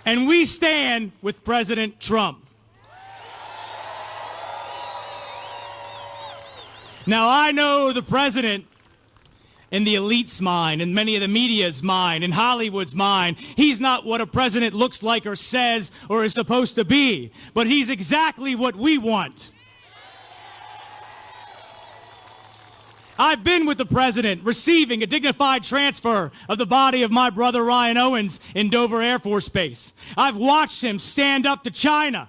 And we stand with President Trump. Now, I know the president, in the elite's mind, in many of the media's mind, in Hollywood's mind, he's not what a president looks like or says or is supposed to be, but he's exactly what we want. I've been with the president receiving a dignified transfer of the body of my brother Ryan Owens in Dover Air Force Base. I've watched him stand up to China.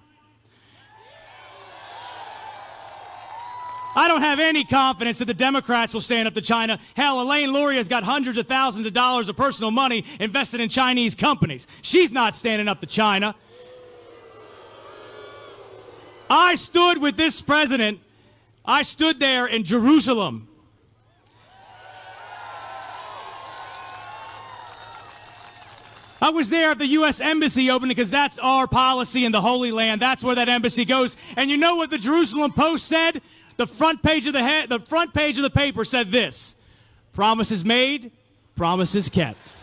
I don't have any confidence that the Democrats will stand up to China. Hell, Elaine Luria's got hundreds of thousands of dollars of personal money invested in Chinese companies. She's not standing up to China. I stood with this president. I stood there in Jerusalem. I was there at the U.S. Embassy opening because that's our policy in the Holy Land. That's where that embassy goes. And you know what the Jerusalem Post said? The front page of the paper said this: promises made, promises kept.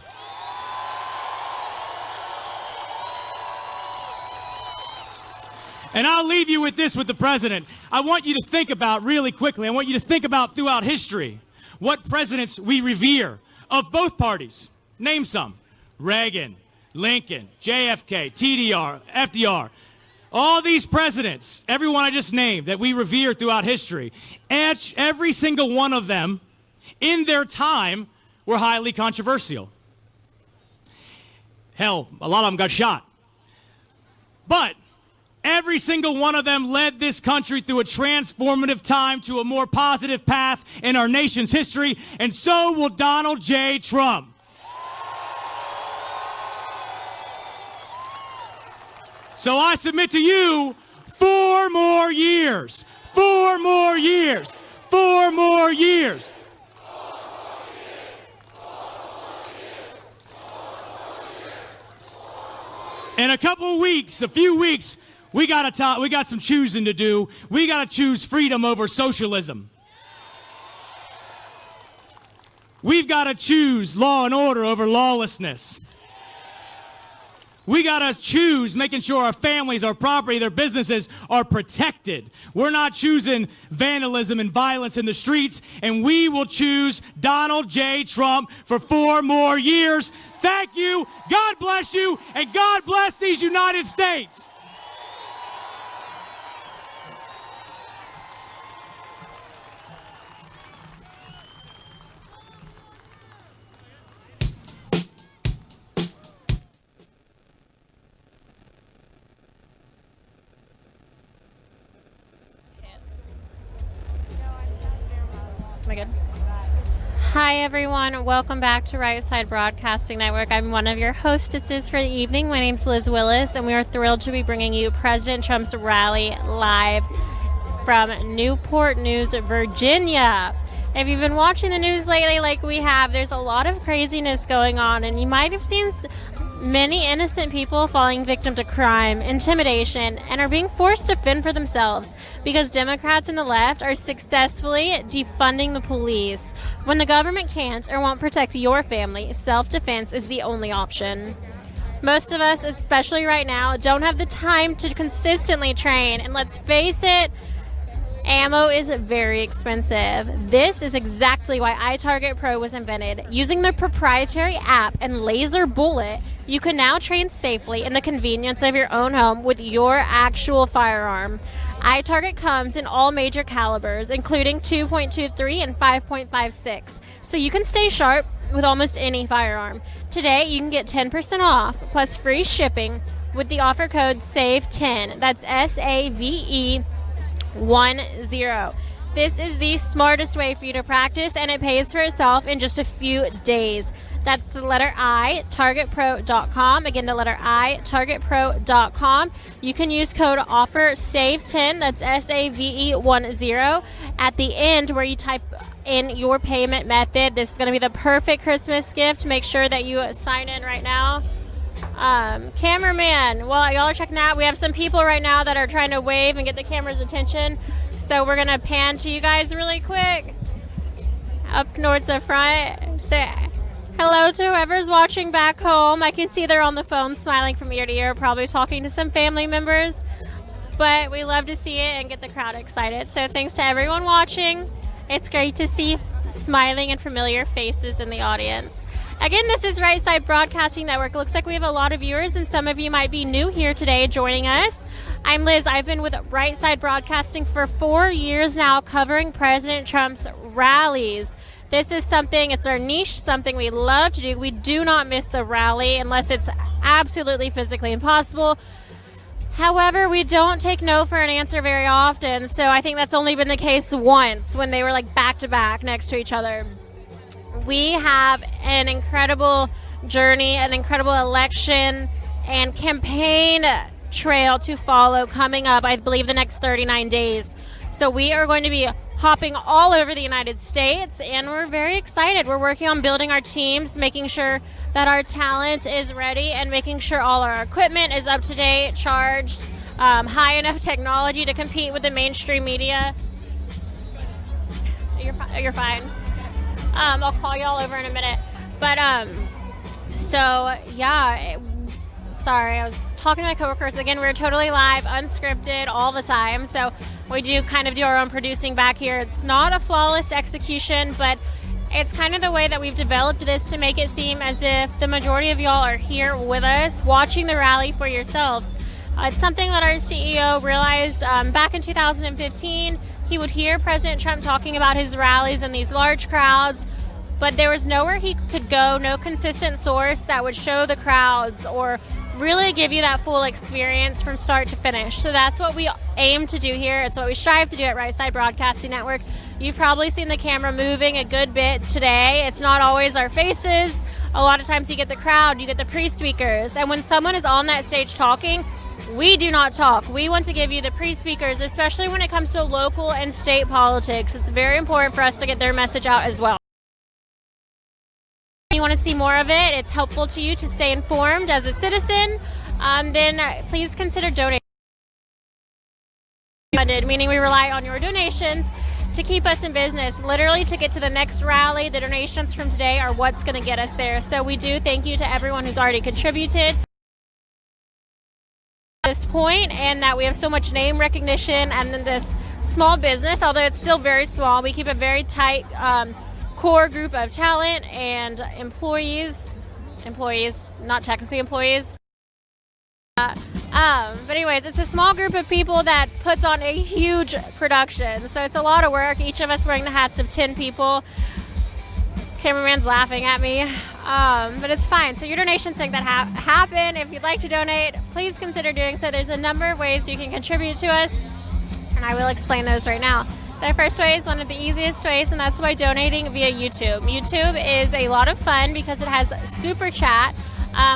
And I'll leave you with this with the president. I want you to think about really quickly, I want you to think about throughout history what presidents we revere of both parties. Name some. Reagan, Lincoln, JFK, TDR, FDR. All these presidents, everyone I just named, that we revere throughout history, every single one of them, in their time, were highly controversial. Hell, a lot of them got shot. But every single one of them led this country through a transformative time to a more positive path in our nation's history, and so will Donald J. Trump. So I submit to you 4 more years, 4 more years, 4 more years. In a couple of weeks, a few weeks, we got some choosing to do. We got to choose freedom over socialism. We've got to choose law and order over lawlessness. We got to choose making sure our families, our property, their businesses are protected. We're not choosing vandalism and violence in the streets, and we will choose Donald J. Trump for 4 more years. Thank you, God bless you, and God bless these United States. Hi everyone, welcome back to Right Side Broadcasting Network. I'm one of your hostesses for the evening. My name's Liz Willis, and we are thrilled to be bringing you President Trump's rally live from Newport News, Virginia. If you've been watching the news lately like we have, there's a lot of craziness going on, and you might have seen Many innocent people falling victim to crime, intimidation, and are being forced to fend for themselves because Democrats and the left are successfully defunding the police. When the government can't or won't protect your family, self-defense is the only option. Most of us, especially right now, don't have the time to consistently train, and let's face it, ammo is very expensive. This is exactly why iTarget Pro was invented. Using their proprietary app and laser bullet, you can now train safely in the convenience of your own home with your actual firearm. iTarget comes in all major calibers, including 2.23 and 5.56, so you can stay sharp with almost any firearm. Today, you can get 10% off plus free shipping with the offer code SAVE10. That's SAVE10. This is the smartest way for you to practice, and it pays for itself in just a few days. That's the letter I, targetpro.com. Again, the letter I, targetpro.com. You can use code offer SAVE10, that's SAVE10, at the end where you type in your payment method. This is going to be the perfect Christmas gift. Make sure that you sign in right now. Cameraman, while y'all are checking out, we have some people right now that are trying to wave and get the camera's attention. So we're going to pan to you guys really quick. Up towards the front. Say hello to whoever's watching back home. I can see they're on the phone smiling from ear to ear, probably talking to some family members. But we love to see it and get the crowd excited. So thanks to everyone watching. It's great to see smiling and familiar faces in the audience. Again, this is Right Side Broadcasting Network. Looks like we have a lot of viewers, and some of you might be new here today joining us. I'm Liz. I've been with Right Side Broadcasting for 4 years now, covering President Trump's rallies. This is something, it's our niche, something we love to do. We do not miss a rally unless it's absolutely physically impossible. However, we don't take no for an answer very often, so I think that's only been the case once when they were like back to back next to each other. We have an incredible journey, an incredible election and campaign trail to follow coming up, I believe, the next 39 days. So we are going to be hopping all over the United States, and we're very excited. We're working on building our teams, making sure that our talent is ready, and making sure all our equipment is up to date, charged, high enough technology to compete with the mainstream media. You're fine. I'll call y'all over in a minute. But, so, yeah, sorry, I was talking to my coworkers. Again, we're totally live, unscripted all the time. So we do kind of do our own producing back here. It's not a flawless execution, but it's kind of the way that we've developed this to make it seem as if the majority of y'all are here with us, watching the rally for yourselves. It's something that our CEO realized back in 2015. He would hear President Trump talking about his rallies and these large crowds, but there was nowhere he could go, no consistent source that would show the crowds or really give you that full experience from start to finish. So that's what we aim to do here. It's what we strive to do at Right Side Broadcasting Network. You've probably seen the camera moving a good bit today. It's not always our faces. A lot of times you get the crowd, you get the pre-speakers, and when someone is on that stage talking, we do not talk. We want to give you the pre-speakers, especially when it comes to local and state politics. It's very important for us to get their message out as well. If you want to see more of it, it's helpful to you to stay informed as a citizen, then please consider donating. Meaning we rely on your donations to keep us in business. Literally, to get to the next rally, the donations from today are what's going to get us there. So we do thank you to everyone who's already contributed this point, and that we have so much name recognition, and then this small business, although it's still very small, we keep a very tight core group of talent and employees, not technically employees. But anyways, it's a small group of people that puts on a huge production, so it's a lot of work, each of us wearing the hats of 10 people. Cameraman's laughing at me, but it's fine. So your donations make that happen. If you'd like to donate, please consider doing so. There's a number of ways you can contribute to us, and I will explain those right now. The first way is one of the easiest ways, and that's by donating via YouTube. YouTube is a lot of fun because it has Super Chat,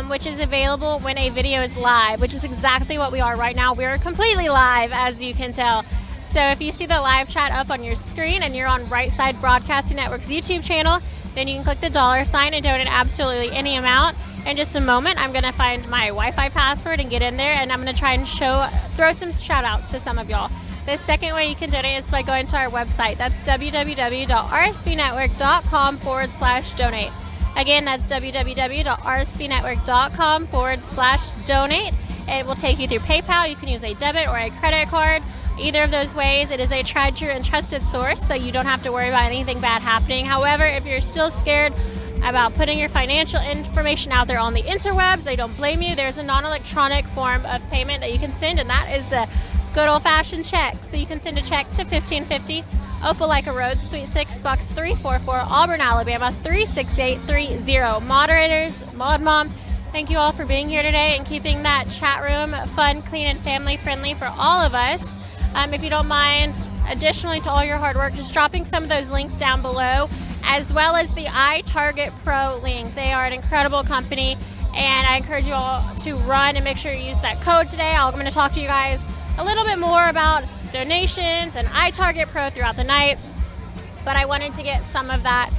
which is available when a video is live, which is exactly what we are right now. We are completely live, as you can tell. So if you see the live chat up on your screen and you're on Right Side Broadcasting Network's YouTube channel, then you can click the $ sign and donate absolutely any amount. In just a moment, I'm going to find my Wi-Fi password and get in there, and I'm going to try and throw some shout outs to some of y'all. The second way you can donate is by going to our website. That's www.rsbnetwork.com/donate. Again, that's www.rsbnetwork.com/donate. It will take you through PayPal. You can use a debit or a credit card. Either of those ways, it is a tried, true, and trusted source, so you don't have to worry about anything bad happening. However, if you're still scared about putting your financial information out there on the interwebs, I don't blame you. There's a non-electronic form of payment that you can send, and that is the good old-fashioned check. So you can send a check to 1550 Opelika Road, Suite 6, Box 344, Auburn, Alabama 36830. Moderators, Mod Mom, thank you all for being here today and keeping that chat room fun, clean, and family-friendly for all of us. If you don't mind, additionally to all your hard work, just dropping some of those links down below, as well as the iTarget Pro link. They are an incredible company, and I encourage you all to run and make sure you use that code today. I'm going to talk to you guys a little bit more about donations and iTarget Pro throughout the night, but I wanted to get some of that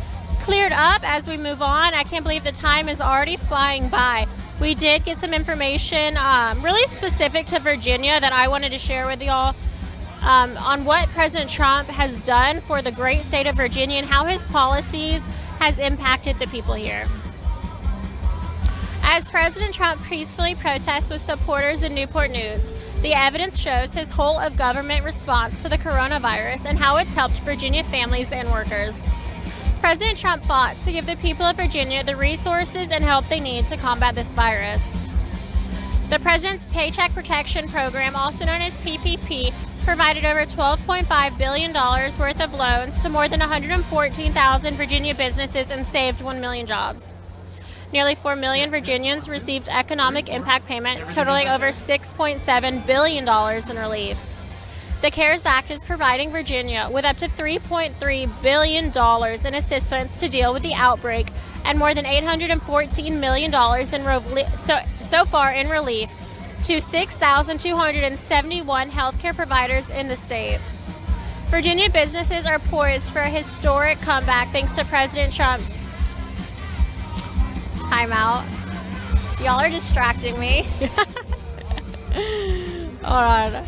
cleared up as we move on. I can't believe the time is already flying by. We did get some information really specific to Virginia that I wanted to share with y'all on what President Trump has done for the great state of Virginia and how his policies has impacted the people here. As President Trump peacefully protests with supporters in Newport News, the evidence shows his whole of government response to the coronavirus and how it's helped Virginia families and workers. President Trump fought to give the people of Virginia the resources and help they need to combat this virus. The President's Paycheck Protection Program, also known as PPP, provided over $12.5 billion worth of loans to more than 114,000 Virginia businesses and saved 1 million jobs. Nearly 4 million Virginians received economic impact payments totaling over $6.7 billion in relief. The CARES Act is providing Virginia with up to $3.3 billion in assistance to deal with the outbreak and more than $814 million so far in relief to 6,271 healthcare providers in the state. Virginia businesses are poised for a historic comeback thanks to President Trump's timeout. Y'all are distracting me. Hold on.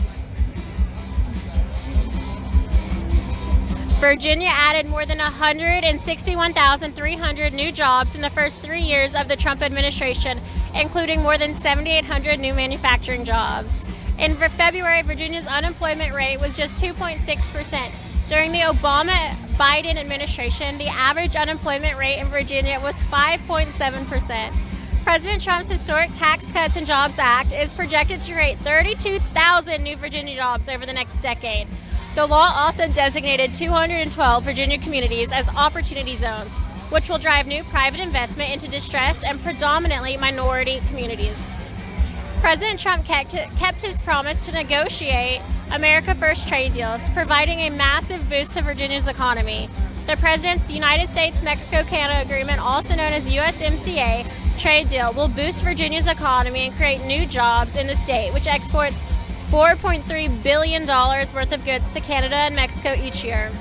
Virginia added more than 161,300 new jobs in the first 3 years of the Trump administration, including more than 7,800 new manufacturing jobs. In February, Virginia's unemployment rate was just 2.6%. During the Obama-Biden administration, the average unemployment rate in Virginia was 5.7%. President Trump's historic Tax Cuts and Jobs Act is projected to create 32,000 new Virginia jobs over the next decade. The law also designated 212 Virginia communities as opportunity zones, which will drive new private investment into distressed and predominantly minority communities. President Trump kept his promise to negotiate America First trade deals, providing a massive boost to Virginia's economy. The President's United States-Mexico-Canada agreement, also known as USMCA trade deal, will boost Virginia's economy and create new jobs in the state, which exports $4.3 billion worth of goods to Canada and Mexico each year.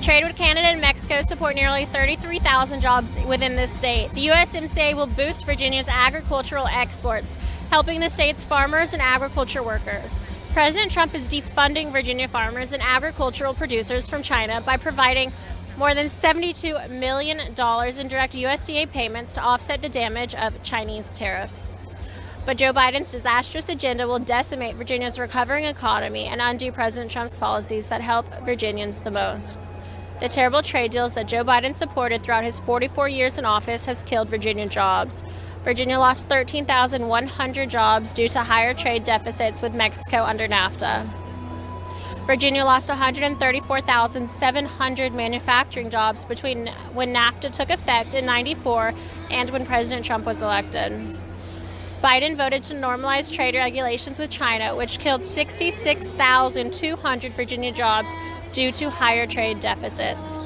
Trade with Canada and Mexico support nearly 33,000 jobs within this state. The USMCA will boost Virginia's agricultural exports, helping the state's farmers and agriculture workers. President Trump is defunding Virginia farmers and agricultural producers from China by providing more than $72 million in direct USDA payments to offset the damage of Chinese tariffs. But Joe Biden's disastrous agenda will decimate Virginia's recovering economy and undo President Trump's policies that help Virginians the most. The terrible trade deals that Joe Biden supported throughout his 44 years in office has killed Virginia jobs. Virginia lost 13,100 jobs due to higher trade deficits with Mexico under NAFTA. Virginia lost 134,700 manufacturing jobs between when NAFTA took effect in '94 and when President Trump was elected. Biden voted to normalize trade regulations with China, which killed 66,200 Virginia jobs due to higher trade deficits.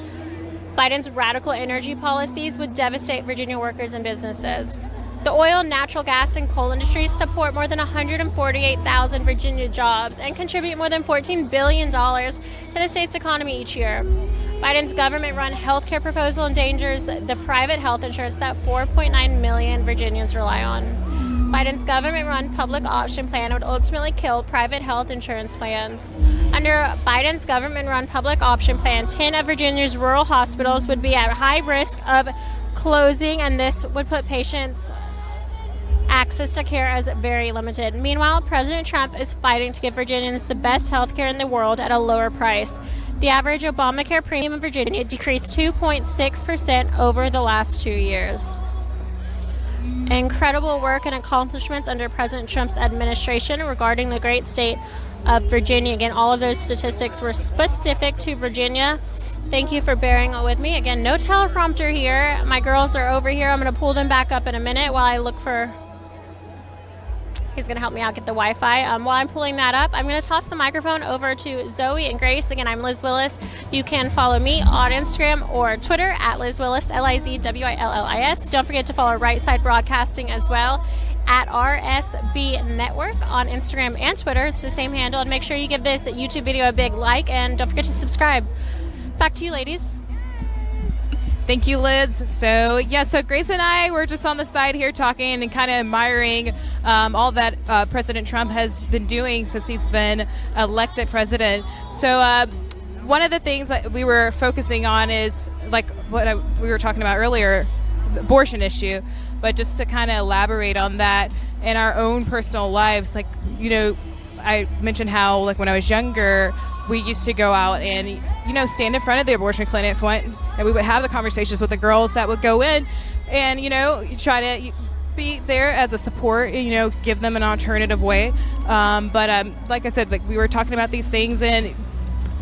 Biden's radical energy policies would devastate Virginia workers and businesses. The oil, natural gas, and coal industries support more than 148,000 Virginia jobs and contribute more than $14 billion to the state's economy each year. Biden's government-run healthcare proposal endangers the private health insurance that 4.9 million Virginians rely on. Biden's government-run public option plan would ultimately kill private health insurance plans. Under Biden's government-run public option plan, 10 of Virginia's rural hospitals would be at high risk of closing, and this would put patients' access to care as very limited. Meanwhile, President Trump is fighting to give Virginians the best health care in the world at a lower price. The average Obamacare premium in Virginia decreased 2.6% over the last 2 years. Incredible work and accomplishments under President Trump's administration regarding the great state of Virginia. Again, all of those statistics were specific to Virginia. Thank you for bearing with me. Again, no teleprompter here. My girls are over here. I'm going to pull them back up in a minute while I look for... He's going to help me out get the Wi-Fi. While I'm pulling that up, I'm going to toss the microphone over to Zoe and Grace. Again, I'm Liz Willis. You can follow me on Instagram or Twitter at Liz Willis, LizWillis. Don't forget to follow Right Side Broadcasting as well at RSB Network on Instagram and Twitter. It's the same handle. And make sure you give this YouTube video a big like, and don't forget to subscribe. Back to you, ladies. Thank you, Liz. So Grace and I were just on the side here talking and kind of admiring all that President Trump has been doing since he's been elected president. So one of the things that we were focusing on is like what we were talking about earlier, the abortion issue, but just to kind of elaborate on that in our own personal lives. Like, you know, I mentioned how like when I was younger, we used to go out and, you know, stand in front of the abortion clinics, and we would have the conversations with the girls that would go in and, you know, try to be there as a support, you know, give them an alternative way. But like I said, like we were talking about these things, and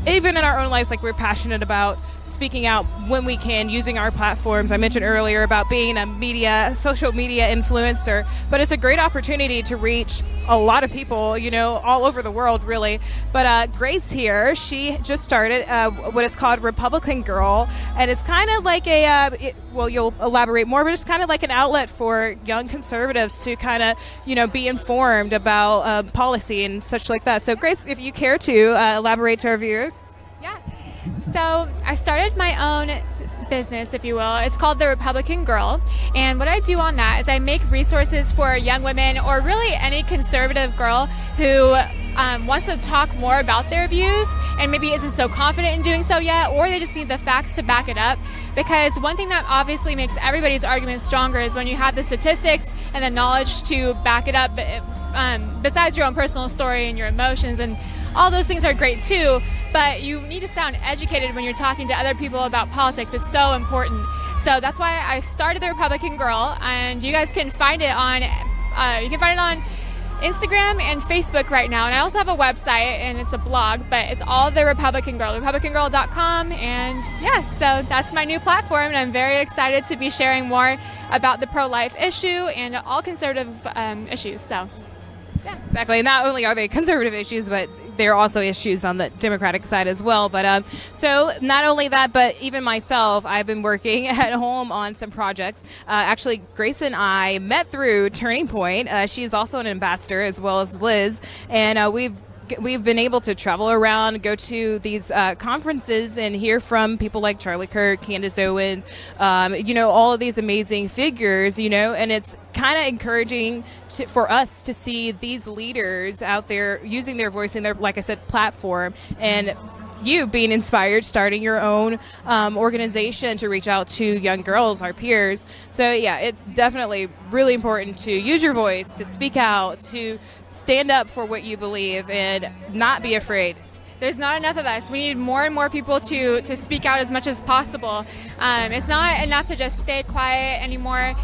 even in our own lives, like we're passionate about speaking out when we can, using our platforms. I mentioned earlier about being a social media influencer, but it's a great opportunity to reach a lot of people, you know, all over the world, really. But Grace here, she just started what is called Republican Girl, and it's kind of like you'll elaborate more, but it's kind of like an outlet for young conservatives to kind of, you know, be informed about policy and such like that. So Grace, if you care to elaborate to our viewers. Yeah. So I started my own business, if you will. It's called The Republican Girl. And what I do on that is I make resources for young women, or really any conservative girl who wants to talk more about their views and maybe isn't so confident in doing so yet, or they just need the facts to back it up. Because one thing that obviously makes everybody's argument stronger is when you have the statistics and the knowledge to back it up, besides your own personal story and your emotions, and all those things are great too, but you need to sound educated when you're talking to other people about politics. It's so important. So that's why I started The Republican Girl, and you guys can find it on Instagram and Facebook right now. And I also have a website, and it's a blog, but it's all The Republican Girl, republicangirl.com. And yeah, so that's my new platform, and I'm very excited to be sharing more about the pro-life issue and all conservative issues. So. Yeah. Exactly. Not only are they conservative issues, but there are also issues on the Democratic side as well. But so not only that, but even myself, I've been working at home on some projects. Actually, Grace and I met through Turning Point. She's also an ambassador as well as Liz, and we've been able to travel around, go to these conferences, and hear from people like Charlie Kirk, Candace Owens, you know, all of these amazing figures, you know, and it's kind of encouraging for us to see these leaders out there using their voice and their, like I said, platform, and you being inspired, starting your own organization to reach out to young girls, our peers. So yeah, it's definitely really important to use your voice, to speak out, to stand up for what you believe, and not be afraid. There's not enough of us. We need more and more people to speak out as much as possible. It's not enough to just stay quiet anymore.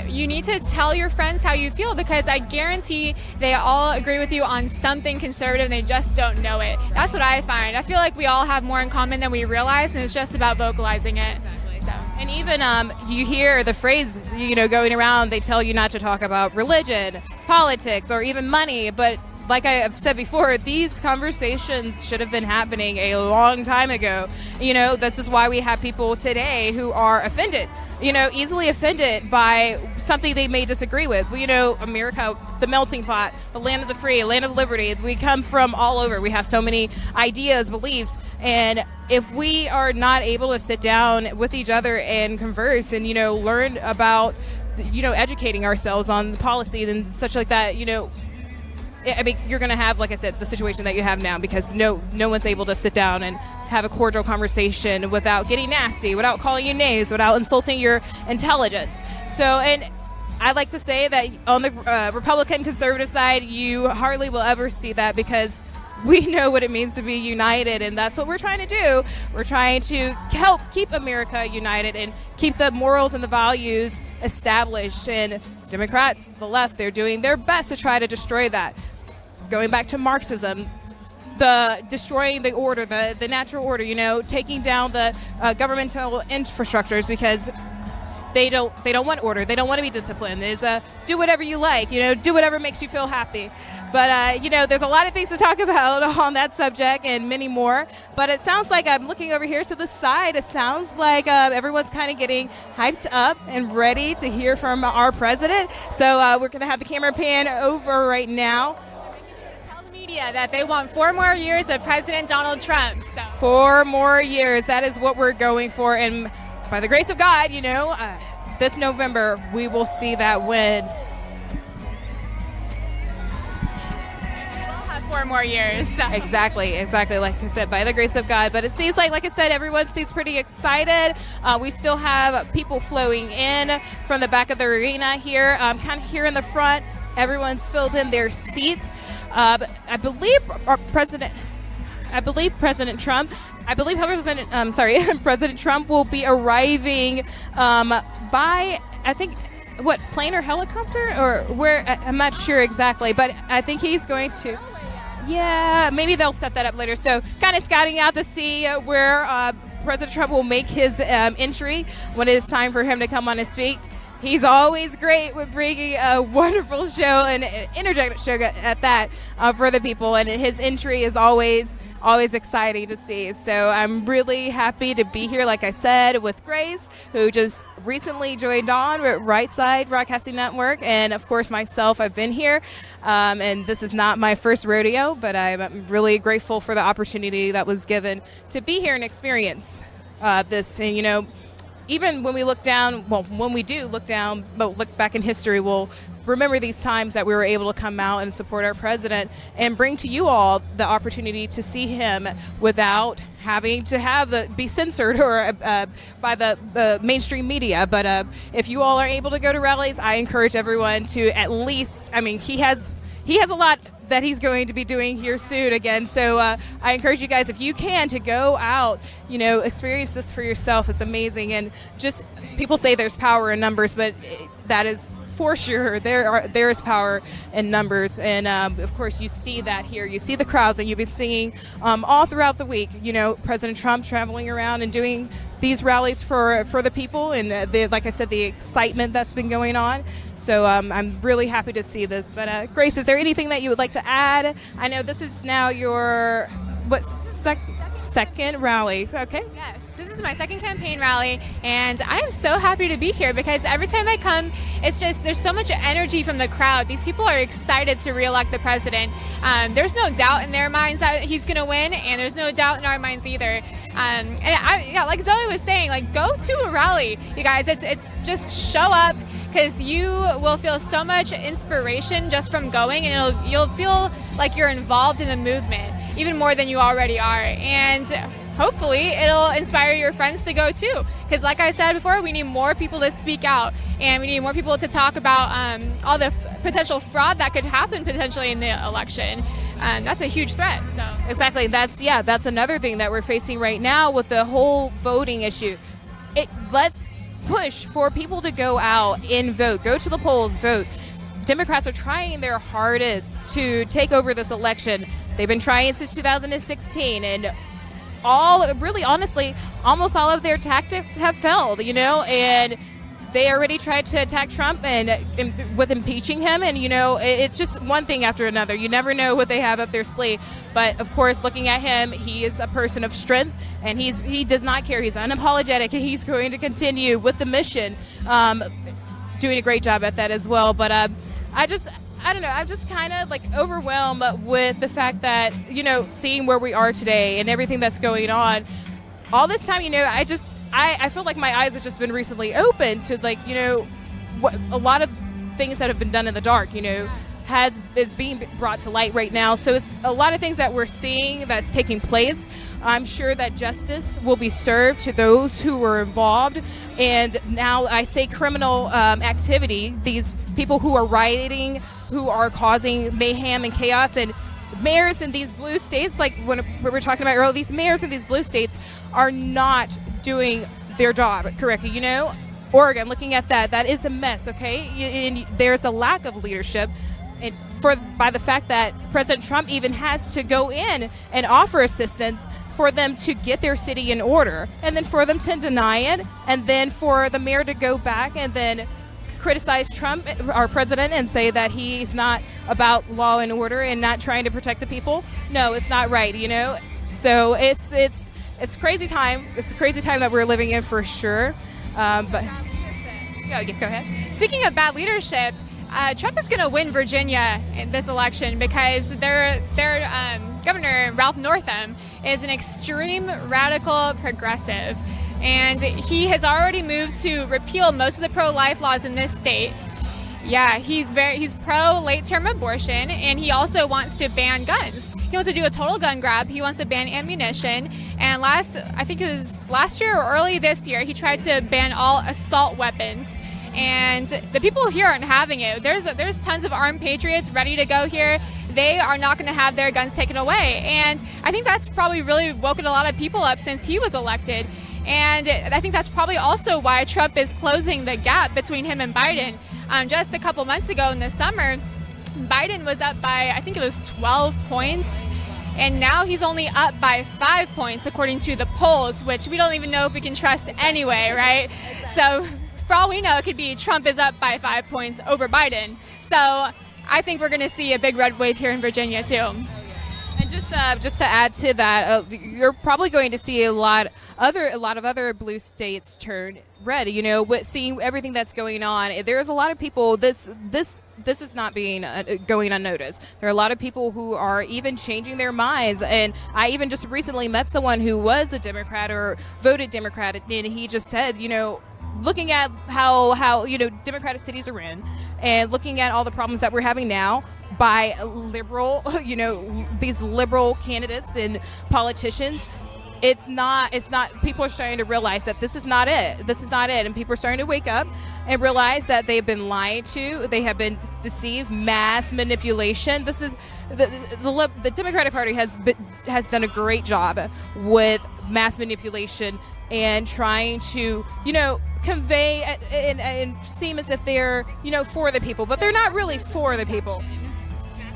You need to tell your friends how you feel, because I guarantee they all agree with you on something conservative and they just don't know it. That's what I find. I feel like we all have more in common than we realize, and it's just about vocalizing it. So. And even you hear the phrase, you know, going around, they tell you not to talk about religion, politics, or even money, but like I have said before, these conversations should have been happening a long time ago. You know, this is why we have people today who are offended easily offended by something they may disagree with. America, the melting pot, the land of the free, land of liberty. We come from all over. We have so many ideas, beliefs, and if we are not able to sit down with each other and converse and, learn about, educating ourselves on the policies and such like that, you're going to have, like I said, the situation that you have now because no one's able to sit down and have a cordial conversation without getting nasty, without calling you names, without insulting your intelligence. So, and I'd like to say that on the Republican conservative side, you hardly will ever see that because we know what it means to be united, and that's what we're trying to do. We're trying to help keep America united and keep the morals and the values established. And Democrats, the left, they're doing their best to try to destroy that. Going back to Marxism, the destroying the order, the natural order, taking down the governmental infrastructures because they don't want order. They don't want to be disciplined. It's do whatever you like, do whatever makes you feel happy. But, there's a lot of things to talk about on that subject and many more. But it sounds like I'm looking over here to the side. It sounds like everyone's kind of getting hyped up and ready to hear from our president. So we're going to have the camera pan over right now. Tell the media that they want 4 more years of President Donald Trump. So. 4 more years. That is what we're going for. And by the grace of God, this November, we will see that win. 4 more years. So. Exactly. Like I said, by the grace of God. But it seems like I said, everyone seems pretty excited. We still have people flowing in from the back of the arena here. Kind of here in the front, everyone's filled in their seats. I believe President Trump will be arriving by, I think, plane or helicopter or where? I'm not sure exactly, but I think he's going to. Yeah, maybe they'll set that up later. So kind of scouting out to see where President Trump will make his entry when it is time for him to come on and speak. He's always great with bringing a wonderful show and an energetic show at that for the people. And his entry is always exciting to see. So I'm really happy to be here, like I said, with Grace, who just recently joined on with Right Side Broadcasting Network. And of course, myself, I've been here. And this is not my first rodeo, but I'm really grateful for the opportunity that was given to be here and experience this. And, even when we look back in history, we'll remember these times that we were able to come out and support our president and bring to you all the opportunity to see him without having to be censored or by the mainstream media. But if you all are able to go to rallies, I encourage everyone to at least, he has a lot that he's going to be doing here soon again. So I encourage you guys, if you can, to go out, experience this for yourself. It's amazing. And just people say there's power in numbers, but that is for sure. There is power in numbers. And of course, you see that here. You see the crowds that you've been seeing all throughout the week. President Trump traveling around and doing these rallies for the people, and like I said, the excitement that's been going on. So I'm really happy to see this. But Grace, is there anything that you would like to add? I know this is now your second rally. Okay. Yes, this is my second campaign rally, and I am so happy to be here because every time I come, it's just there's so much energy from the crowd. These people are excited to reelect the president. There's no doubt in their minds that he's going to win, and there's no doubt in our minds either. Like Zoe was saying, go to a rally, you guys. It's just show up, because you will feel so much inspiration just from going, and you'll feel like you're involved in the movement even more than you already are. And hopefully it'll inspire your friends to go too, because like I said before, we need more people to speak out, and we need more people to talk about all the potential fraud that could happen potentially in the election. That's a huge threat. So exactly, that's another thing that we're facing right now with the whole voting issue. Let's push for people to go out and vote, go to the polls, vote. Democrats are trying their hardest to take over this election. They've been trying since 2016, and honestly, almost all of their tactics have failed, and they already tried to attack Trump and with impeaching him, and it's just one thing after another. You never know what they have up their sleeve. But of course, looking at him, he is a person of strength, and he does not care. He's unapologetic, and he's going to continue with the mission, doing a great job at that as well. But I don't know. I'm just kind of like overwhelmed with the fact that, seeing where we are today and everything that's going on. All this time, I feel like my eyes have just been recently opened to what a lot of things that have been done in the dark, is being brought to light right now. So it's a lot of things that we're seeing that's taking place. I'm sure that justice will be served to those who were involved. And now I say criminal activity, these people who are rioting, who are causing mayhem and chaos, and mayors in these blue states, like when we were talking about earlier, these mayors in these blue states are not doing their job correctly. Oregon, looking at that is a mess, okay? And there's a lack of leadership. And by the fact that President Trump even has to go in and offer assistance for them to get their city in order, and then for them to deny it, and then for the mayor to go back and then criticize Trump, our president, and say that he's not about law and order and not trying to protect the people. No, it's not right, So it's crazy time. It's a crazy time that we're living in for sure. But yeah, go ahead. Speaking of bad leadership, Trump is going to win Virginia in this election because their governor, Ralph Northam, is an extreme radical progressive. And he has already moved to repeal most of the pro-life laws in this state. Yeah, he's pro late-term abortion, and he also wants to ban guns. He wants to do a total gun grab. He wants to ban ammunition. And I think it was last year or early this year, he tried to ban all assault weapons. And the people here aren't having it. There's tons of armed patriots ready to go here. They are not going to have their guns taken away. And I think that's probably really woken a lot of people up since he was elected. And I think that's probably also why Trump is closing the gap between him and Biden. Just a couple months ago in the summer, Biden was up by, I think it was 12 points. And now he's only up by 5 points, according to the polls, which we don't even know if we can trust anyway, right? So for all we know, it could be Trump is up by 5 points over Biden. So I think we're going to see a big red wave here in Virginia, too. And just to add to that, you're probably going to see a lot of other blue states turn red. With seeing everything that's going on, there's a lot of people. This is not being going unnoticed. There are a lot of people who are even changing their minds. And I even just recently met someone who was a Democrat or voted Democrat, and he just said, looking at how Democratic cities are ran, and looking at all the problems that we're having now by liberal, these liberal candidates and politicians, it's not, people are starting to realize that this is not it, and people are starting to wake up and realize that they've been lied to, they have been deceived, mass manipulation. This is, the Democratic Party has done a great job with mass manipulation and trying to, convey and seem as if they're, for the people, but they're not really for the people.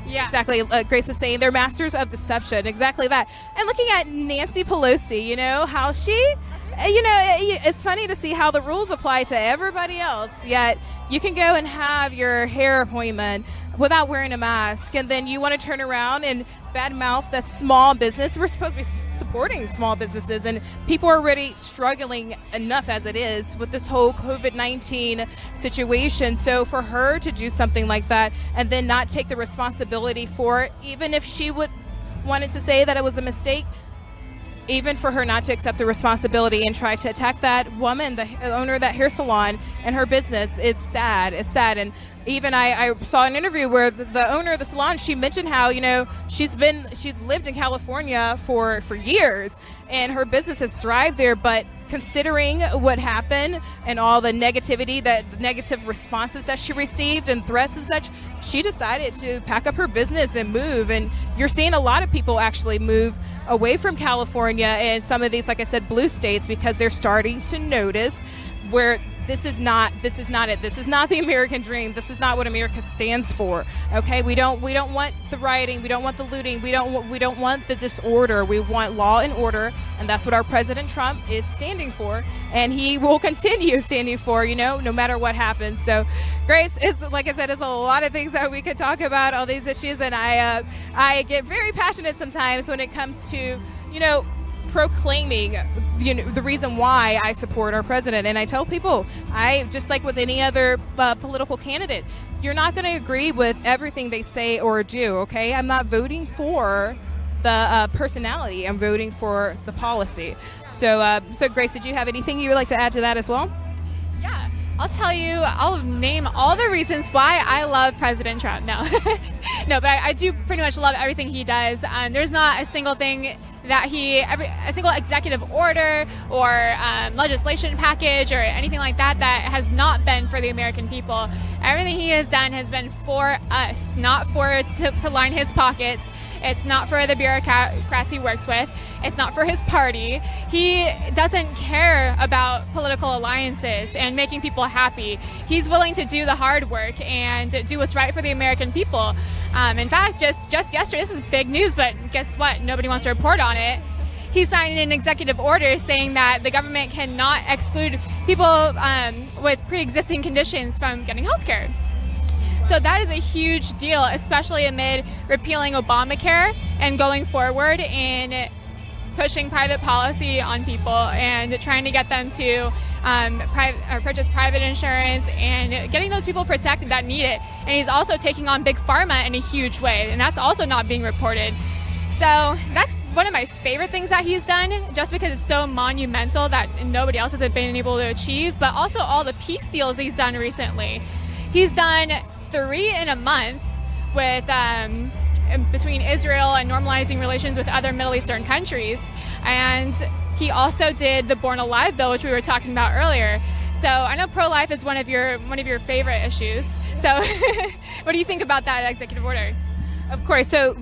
Yeah, exactly. Grace was saying they're masters of deception. Exactly that. And looking at Nancy Pelosi, how she, it's funny to see how the rules apply to everybody else. Yet you can go and have your hair appointment without wearing a mask, and then you want to turn around and badmouth that small business. We're supposed to be supporting small businesses, and people are already struggling enough as it is with this whole COVID-19 situation. So for her to do something like that and then not take the responsibility for it, even if she wanted to say that it was a mistake, even for her not to accept the responsibility and try to attack that woman, the owner of that hair salon and her business, is sad. It's sad. And even I saw an interview where the owner of the salon, she mentioned how, she'd lived in California for years and her business has thrived there, but considering what happened and all the negativity, the negative responses that she received and threats and such, she decided to pack up her business and move. And you're seeing a lot of people actually move away from California and some of these, like I said, blue states, because they're starting to notice where this is not it. This is not the American dream. This is not what America stands for. Okay, we don't want the rioting. We don't want the looting. We don't want the disorder. We want law and order, and that's what our President Trump is standing for, and he will continue standing for. No matter what happens. So, Grace, is like I said, there's a lot of things that we could talk about, all these issues, and I get very passionate sometimes when it comes to proclaiming the reason why I support our president. And I tell people, I just like with any other political candidate, you're not going to agree with everything they say or do. Okay, I'm not voting for the personality. I'm voting for the policy. So Grace, did you have anything you would like to add to that as well? Yeah, I'll name all the reasons why I love President Trump. No, but I do pretty much love everything he does. There's not a single thing that a single executive order or legislation package or anything like that has not been for the American people. Everything he has done has been for us, not to line his pockets. It's not for the bureaucrats he works with. It's not for his party. He doesn't care about political alliances and making people happy. He's willing to do the hard work and do what's right for the American people. In fact, just yesterday, this is big news, but guess what? Nobody wants to report on it. He signed an executive order saying that the government cannot exclude people with pre-existing conditions from getting health care. So that is a huge deal, especially amid repealing Obamacare and going forward in pushing private policy on people and trying to get them to purchase private insurance and getting those people protected that need it. And he's also taking on big pharma in a huge way, and that's also not being reported. So that's one of my favorite things that he's done, just because it's so monumental that nobody else has been able to achieve, but also all the peace deals he's done recently. He's done 3 in a month with between Israel and normalizing relations with other Middle Eastern countries. And he also did the Born Alive bill, which we were talking about earlier. So I know pro-life is one of your favorite issues. So what do you think about that executive order? Of course. So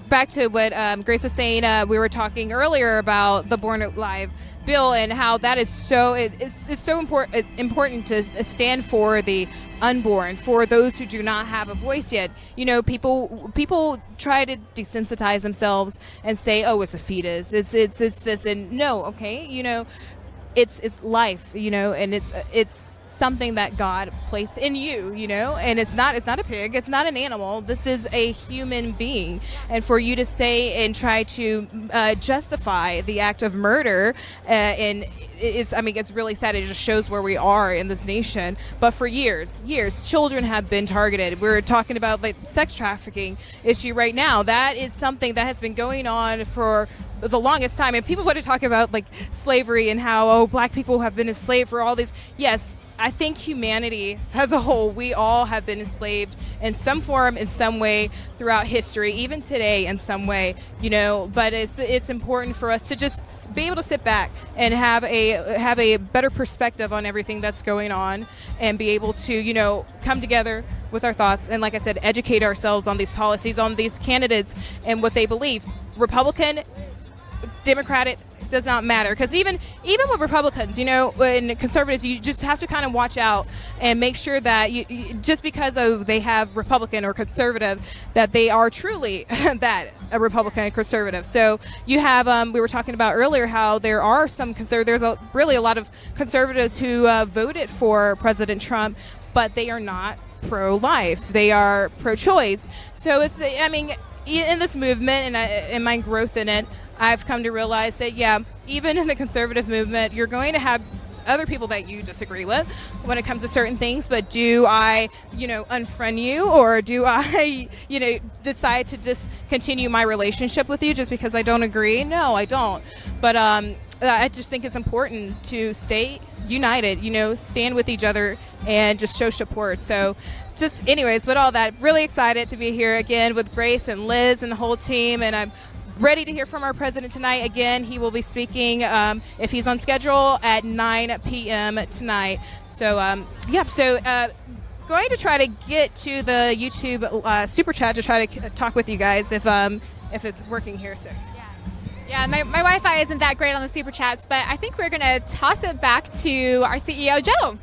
back to what Grace was saying, we were talking earlier about the Born Alive bill and how that is it's so important to stand for the unborn, for those who do not have a voice yet. People try to desensitize themselves and say, oh, it's a fetus, it's this, and no, okay, it's life, and it's something that God placed in you, and it's not a pig, it's not an animal. This is a human being, and for you to say and try to justify the act of murder, and it's really sad. It just shows where we are in this nation. But for years, children have been targeted. We're talking about the sex trafficking issue right now. That is something that has been going on for the longest time. And people want to talk about like slavery and how, black people have been enslaved for all these. Yes, I think humanity as a whole, we all have been enslaved in some form, in some way throughout history, even today in some way, but it's important for us to just be able to sit back and have a better perspective on everything that's going on and be able to, come together with our thoughts and, like I said, educate ourselves on these policies, on these candidates and what they believe. Republican, Democratic, does not matter, because even with Republicans, and conservatives, you just have to kind of watch out and make sure that just because they have Republican or conservative, that they are truly that a Republican and conservative. So you have we were talking about earlier how there are some there's really a lot of conservatives who voted for President Trump, but they are not pro-life, they are pro-choice. So it's, in this movement and in my growth in it, I've come to realize that, even in the conservative movement, you're going to have other people that you disagree with when it comes to certain things. But do I, unfriend you, or do I, decide to just continue my relationship with you just because I don't agree? No, I don't. But I just think it's important to stay united, stand with each other and just show support. So anyways, with all that, really excited to be here again with Grace and Liz and the whole team. And I'm ready to hear from our president tonight. Again, he will be speaking, if he's on schedule, at 9 p.m. tonight. So, going to try to get to the YouTube super chat to try to talk with you guys if it's working here. So. Yeah, my Wi-Fi isn't that great on the super chats, but I think we're going to toss it back to our CEO, Joe.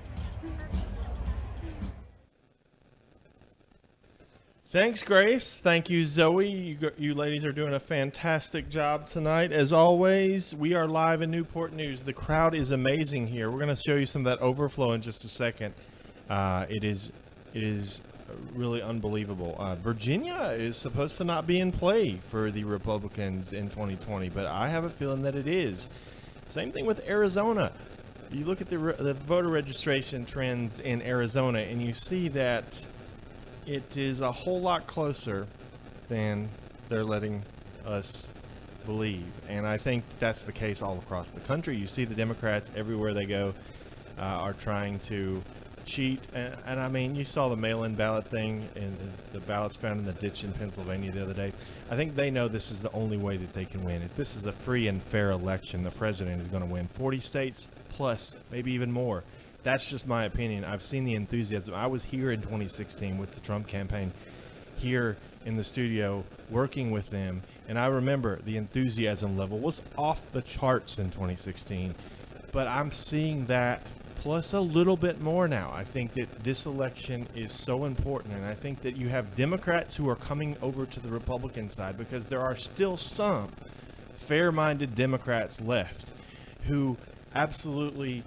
Thanks, Grace. Thank you, Zoe. You ladies are doing a fantastic job tonight. As always, we are live in Newport News. The crowd is amazing here. We're going to show you some of that overflow in just a second. It is really unbelievable. Virginia is supposed to not be in play for the Republicans in 2020, but I have a feeling that it is. Same thing with Arizona. You look at the voter registration trends in Arizona, and you see that it is a whole lot closer than they're letting us believe. And I think that's the case all across the country. You see the Democrats everywhere they go are trying to cheat. And I mean, you saw the mail-in ballot thing and the ballots found in the ditch in Pennsylvania the other day. I think they know this is the only way that they can win. If this is a free and fair election, the president is going to win 40 states plus, maybe even more. That's just my opinion. I've seen the enthusiasm. I was here in 2016 with the Trump campaign, here in the studio, working with them. And I remember the enthusiasm level was off the charts in 2016. But I'm seeing that plus a little bit more now. I think that this election is so important. And I think that you have Democrats who are coming over to the Republican side because there are still some fair-minded Democrats left who absolutely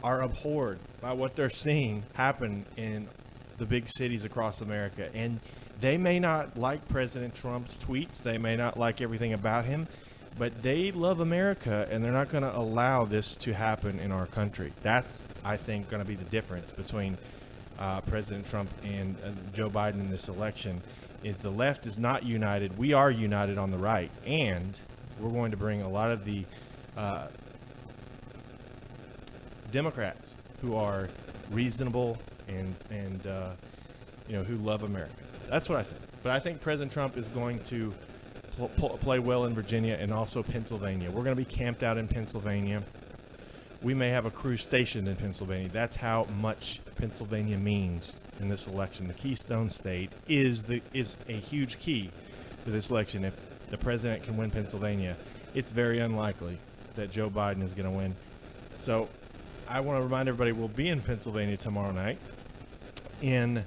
are abhorred by what they're seeing happen in the big cities across America. And they may not like President Trump's tweets. They may not like everything about him, but they love America, and they're not going to allow this to happen in our country. That's, I think, going to be the difference between President Trump and Joe Biden in this election, is the left is not united. We are united on the right, and we're going to bring a lot of the Democrats who are reasonable and who love America. That's what I think. But I think President Trump is going to play well in Virginia and also Pennsylvania. We're going to be camped out in Pennsylvania. We may have a crew stationed in Pennsylvania. That's how much Pennsylvania means in this election. The Keystone State is a huge key to this election. If the president can win Pennsylvania, it's very unlikely that Joe Biden is going to win. So I want to remind everybody we'll be in Pennsylvania tomorrow night in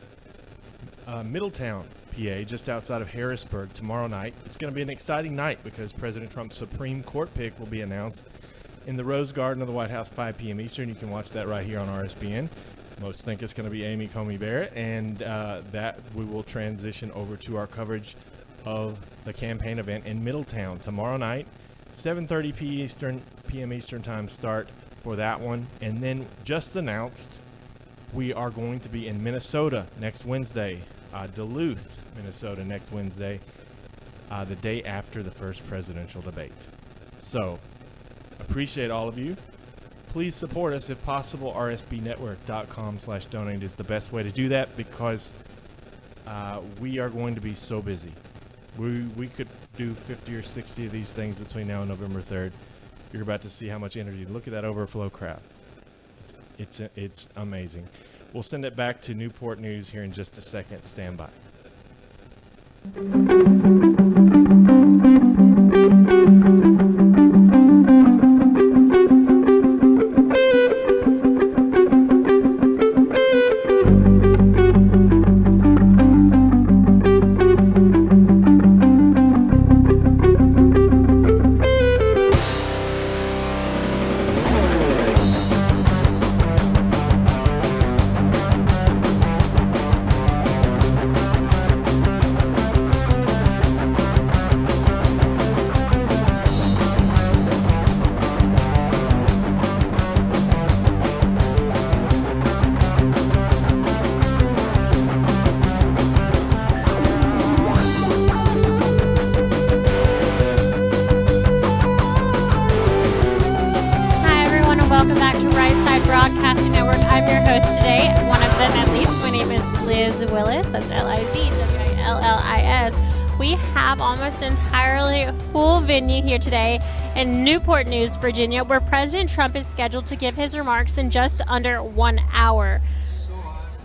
Middletown, PA, just outside of Harrisburg tomorrow night. It's going to be an exciting night because President Trump's Supreme Court pick will be announced in the Rose Garden of the White House, 5 p.m. Eastern. You can watch that right here on RSBN. Most think it's going to be Amy Coney Barrett, and that we will transition over to our coverage of the campaign event in Middletown tomorrow night, 7:30 p.m. Eastern time start for that one. And then just announced we are going to be in Minnesota next Wednesday, Duluth, Minnesota next Wednesday, the day after the first presidential debate. So appreciate all of you. Please support us if possible. rsbnetwork.com/donate is the best way to do that because we are going to be so busy. We could do 50 or 60 of these things between now and November 3rd. You're about to see how much energy. Look at that overflow crowd. It's amazing. We'll send it back to Newport News here in just a second. Stand by. Broadcasting Network. I'm your host today, one of them at least. My name is Liz Willis. That's Lizwillis. We have almost entirely full venue here today in Newport News, Virginia, where President Trump is scheduled to give his remarks in just under 1 hour.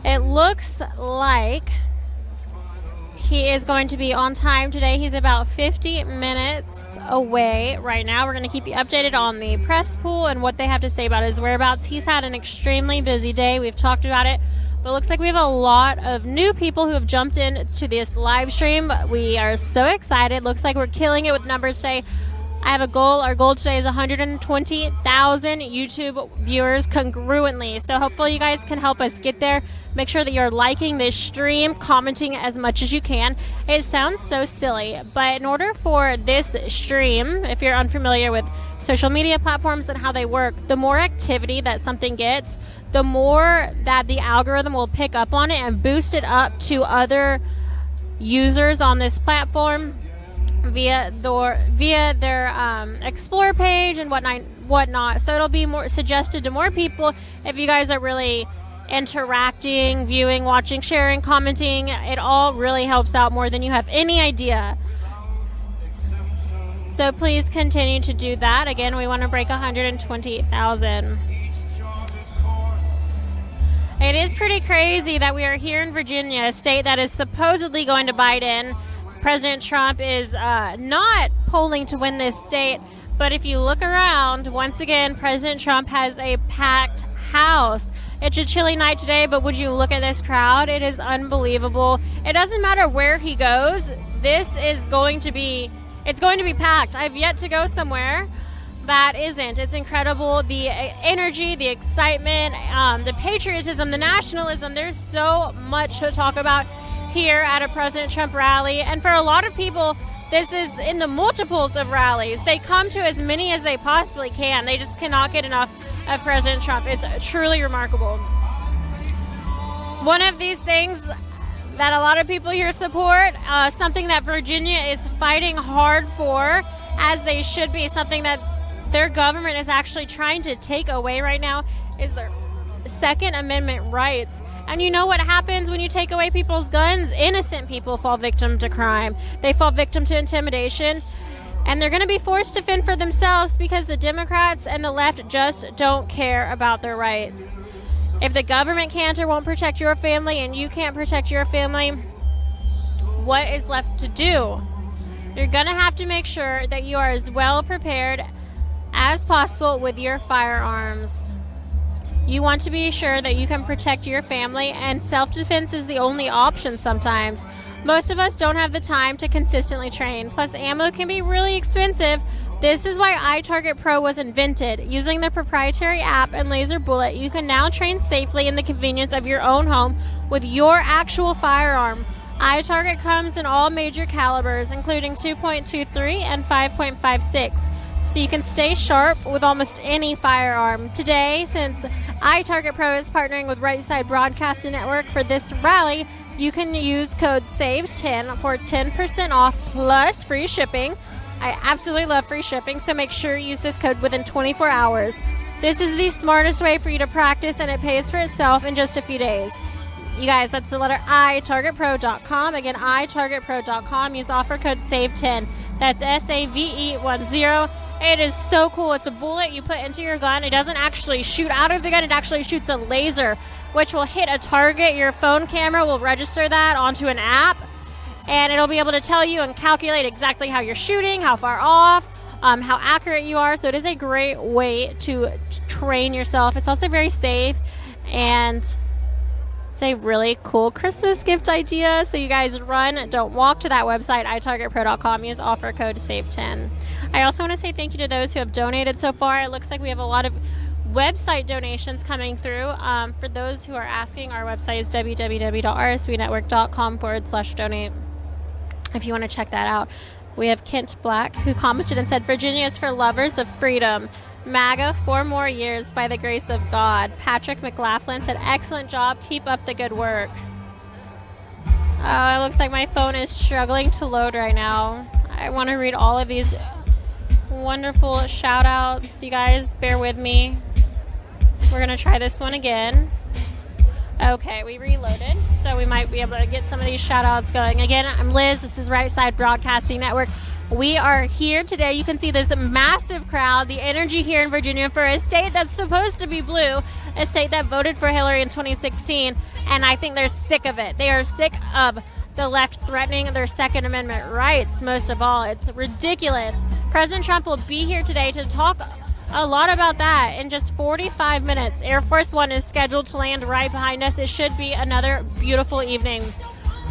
It looks like he is going to be on time today. He's about 50 minutes away right now. We're going to keep you updated on the press pool and what they have to say about his whereabouts. He's had an extremely busy day. We've talked about it But it looks like we have a lot of new people who have jumped in to this live stream. We are so excited. Looks like we're killing it with numbers today. I have a goal. Our goal today is 120,000 YouTube viewers congruently. So hopefully you guys can help us get there. Make sure that you're liking this stream, commenting as much as you can. It sounds so silly, but in order for this stream, if you're unfamiliar with social media platforms and how they work, the more activity that something gets, the more that the algorithm will pick up on it and boost it up to other users on this platform via their Explore page and whatnot. So it'll be more suggested to more people if you guys are really interacting, viewing, watching, sharing, commenting. It all really helps out more than you have any idea. So please continue to do that. Again, we want to break 120,000. It is pretty crazy that we are here in Virginia, a state that is supposedly going to Biden. President Trump is not polling to win this state, but if you look around, once again, President Trump has a packed house. It's a chilly night today, but would you look at this crowd? It is unbelievable. It doesn't matter where he goes. This is going to be packed. I've yet to go somewhere that isn't. It's incredible. The energy, the excitement, the patriotism, the nationalism. There's so much to talk about here at a President Trump rally. And for a lot of people, this is in the multiples of rallies. They come to as many as they possibly can. They just cannot get enough of President Trump. It's truly remarkable. One of these things that a lot of people here support, something that Virginia is fighting hard for, as they should be, something that their government is actually trying to take away right now, is their Second Amendment rights. And you know what happens when you take away people's guns? Innocent people fall victim to crime. They fall victim to intimidation. And they're going to be forced to fend for themselves because the Democrats and the left just don't care about their rights. If the government can't or won't protect your family and you can't protect your family, what is left to do? You're going to have to make sure that you are as well prepared as possible with your firearms. You want to be sure that you can protect your family, and self-defense is the only option sometimes. Most of us don't have the time to consistently train, plus ammo can be really expensive. This is why iTarget Pro was invented. Using the proprietary app and laser bullet, you can now train safely in the convenience of your own home with your actual firearm. iTarget comes in all major calibers, including 2.23 and 5.56. So you can stay sharp with almost any firearm. Today, since iTarget Pro is partnering with Right Side Broadcasting Network for this rally, you can use code SAVE10 for 10% off plus free shipping. I absolutely love free shipping, so make sure you use this code within 24 hours. This is the smartest way for you to practice, and it pays for itself in just a few days. You guys, that's the letter I, targetpro.com. Again, itargetpro.com. Use offer code SAVE10. That's SAVE10. It is so cool. It's a bullet you put into your gun. It doesn't actually shoot out of the gun. It actually shoots a laser, which will hit a target. Your phone camera will register that onto an app, and it'll be able to tell you and calculate exactly how you're shooting, how far off, how accurate you are. So it is a great way to train yourself. It's also very safe, and it's a really cool Christmas gift idea. So you guys run, don't walk to that website, itargetpro.com. Use offer code SAVE10. I also want to say thank you to those who have donated so far. It looks like we have a lot of website donations coming through. For those who are asking, our website is www.rsbnetwork.com/donate. If you want to check that out. We have Kent Black, who commented and said, Virginia is for lovers of freedom. MAGA, 4 more years by the grace of God. Patrick McLaughlin said, excellent job. Keep up the good work. Oh, it looks like my phone is struggling to load right now. I want to read all of these wonderful shout outs. You guys, bear with me. We're going to try this one again. Okay, we reloaded, so we might be able to get some of these shout outs going. Again, I'm Liz. This is Right Side Broadcasting Network. We are here today. You can see this massive crowd, the energy here in Virginia for a state that's supposed to be blue, a state that voted for Hillary in 2016, and I think they're sick of it. They are sick of the left threatening their Second Amendment rights, most of all. It's ridiculous. President Trump will be here today to talk A lot about that in just 45 minutes. Air Force One is scheduled to land right behind us. It should be another beautiful evening.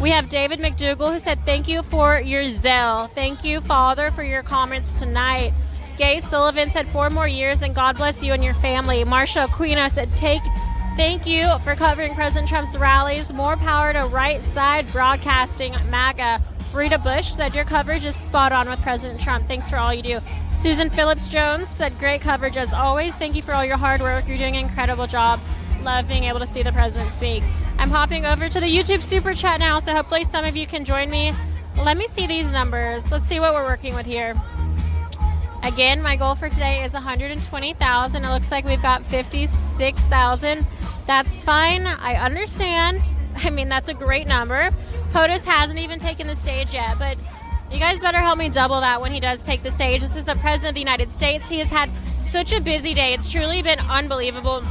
We have David McDougall who said, thank you for your zeal. Thank you, Father, for your comments tonight. Gay Sullivan said 4 more years and God bless you and your family. Marsha Aquino said, thank you for covering President Trump's rallies. More power to Right Side Broadcasting, MAGA. Rita Bush said your coverage is spot on with President Trump. Thanks for all you do. Susan Phillips-Jones said great coverage as always. Thank you for all your hard work. You're doing an incredible job. Love being able to see the president speak. I'm hopping over to the YouTube Super Chat now, so hopefully some of you can join me. Let me see these numbers. Let's see what we're working with here. Again, my goal for today is 120,000. It looks like we've got 56,000. That's fine. I understand. I mean, that's a great number. POTUS hasn't even taken the stage yet, but you guys better help me double that when he does take the stage. This is the President of the United States. He has had such a busy day. It's truly been unbelievable.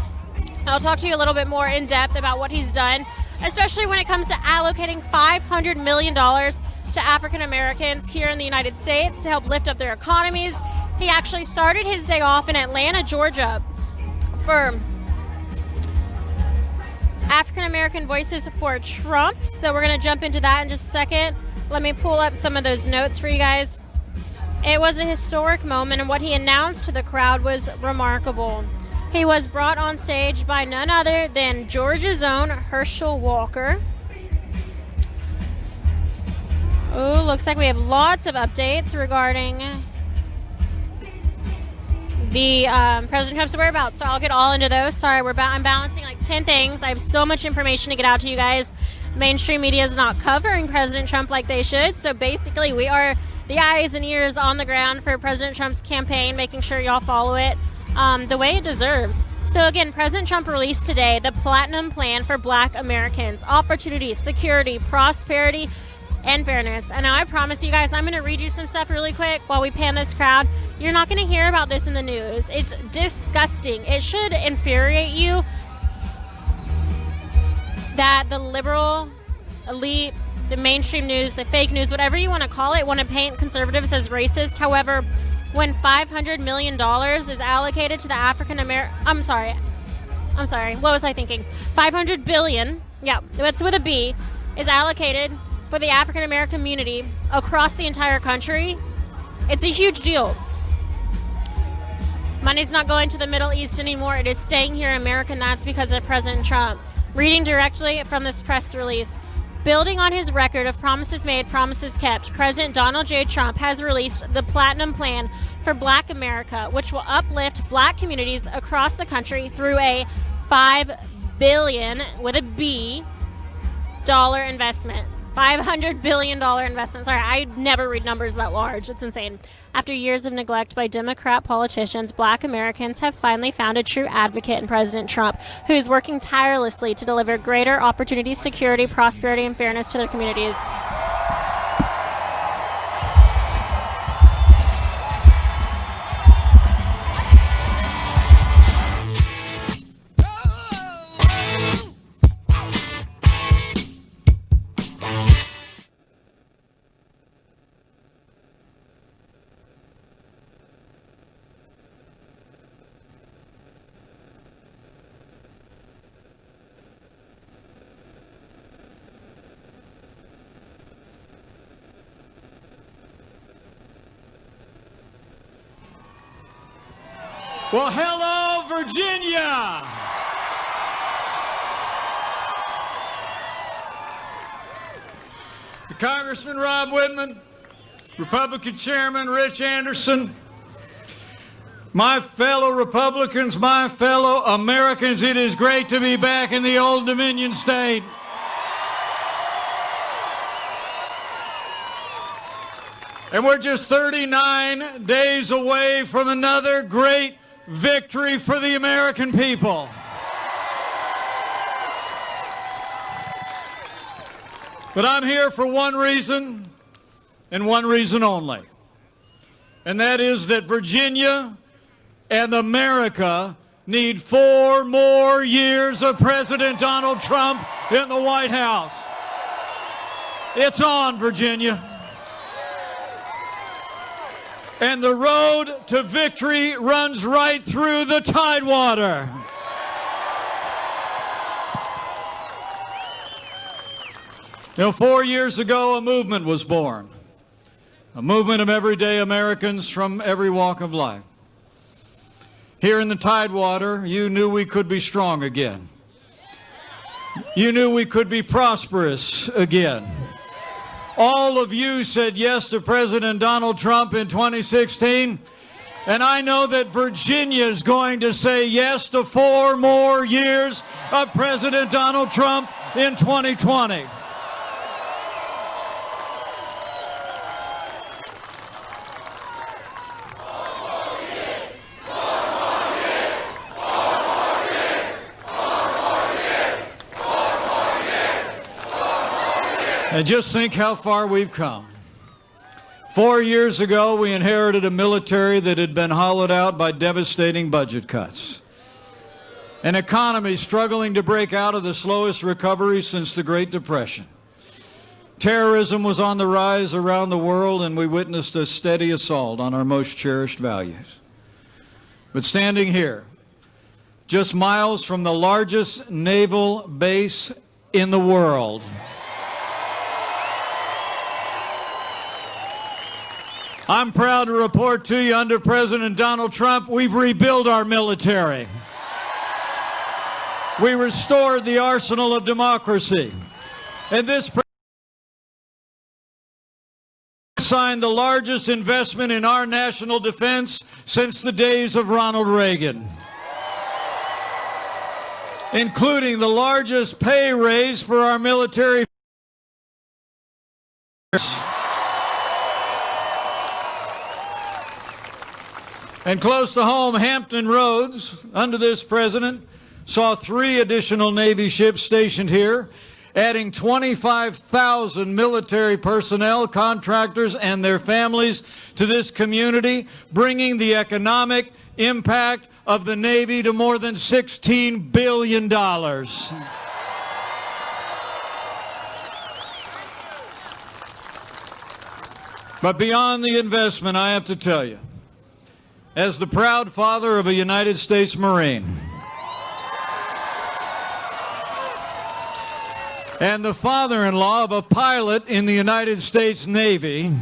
I'll talk to you a little bit more in depth about what he's done, especially when it comes to allocating $500 million to African Americans here in the United States to help lift up their economies. He actually started his day off in Atlanta, Georgia for African American Voices for Trump. So we're going to jump into that in just a second. Let me pull up some of those notes for you guys. It was a historic moment, and what he announced to the crowd was remarkable. He was brought on stage by none other than Georgia's own Herschel Walker. Oh, looks like we have lots of updates regarding the President Trump's whereabouts, so I'll get all into those. Sorry, I'm balancing like 10 things. I have so much information to get out to you guys. Mainstream media is not covering President Trump like they should, so basically we are the eyes and ears on the ground for President Trump's campaign, making sure y'all follow it the way it deserves. So again, President Trump released today the Platinum Plan for Black Americans: opportunity, security, prosperity, and fairness. And now I promise you guys, I'm going to read you some stuff really quick while we pan this crowd. You're not going to hear about this in the news. It's disgusting. It should infuriate you that the liberal elite, the mainstream news, the fake news, whatever you want to call it, want to paint conservatives as racist. However, when $500 million is allocated to the African American, I'm sorry, what was I thinking? 500 billion, yeah, that's with a B, is allocated for the African American community across the entire country. It's a huge deal. Money's not going to the Middle East anymore. It is staying here in America, and that's because of President Trump. Reading directly from this press release. Building on his record of promises made, promises kept, President Donald J. Trump has released the Platinum Plan for Black America, which will uplift Black communities across the country through a $5 billion, with a B, dollar investment. $500 billion investment. Sorry, I never read numbers that large. It's insane. After years of neglect by Democrat politicians, Black Americans have finally found a true advocate in President Trump, who is working tirelessly to deliver greater opportunity, security, prosperity, and fairness to their communities. Well, hello, Virginia! Congressman Rob Whitman, Republican Chairman Rich Anderson, my fellow Republicans, my fellow Americans, it is great to be back in the Old Dominion state. And we're just 39 days away from another great victory for the American people. But I'm here for one reason, and one reason only. And that is that Virginia and America need 4 more years of President Donald Trump in the White House. It's on, Virginia. And the road to victory runs right through the Tidewater. You know, 4 years ago, a movement was born. A movement of everyday Americans from every walk of life. Here in the Tidewater, you knew we could be strong again. You knew we could be prosperous again. All of you said yes to President Donald Trump in 2016, and I know that Virginia is going to say yes to 4 more years of President Donald Trump in 2020. And just think how far we've come. 4 years ago, we inherited a military that had been hollowed out by devastating budget cuts. An economy struggling to break out of the slowest recovery since the Great Depression. Terrorism was on the rise around the world, and we witnessed a steady assault on our most cherished values. But standing here, just miles from the largest naval base in the world, I'm proud to report to you, under President Donald Trump, we've rebuilt our military. We restored the arsenal of democracy. And this president signed the largest investment in our national defense since the days of Ronald Reagan, including the largest pay raise for our military. And close to home, Hampton Roads, under this president, saw 3 additional Navy ships stationed here, adding 25,000 military personnel, contractors, and their families to this community, bringing the economic impact of the Navy to more than $16 billion. But beyond the investment, I have to tell you, as the proud father of a United States Marine and the father-in-law of a pilot in the United States Navy,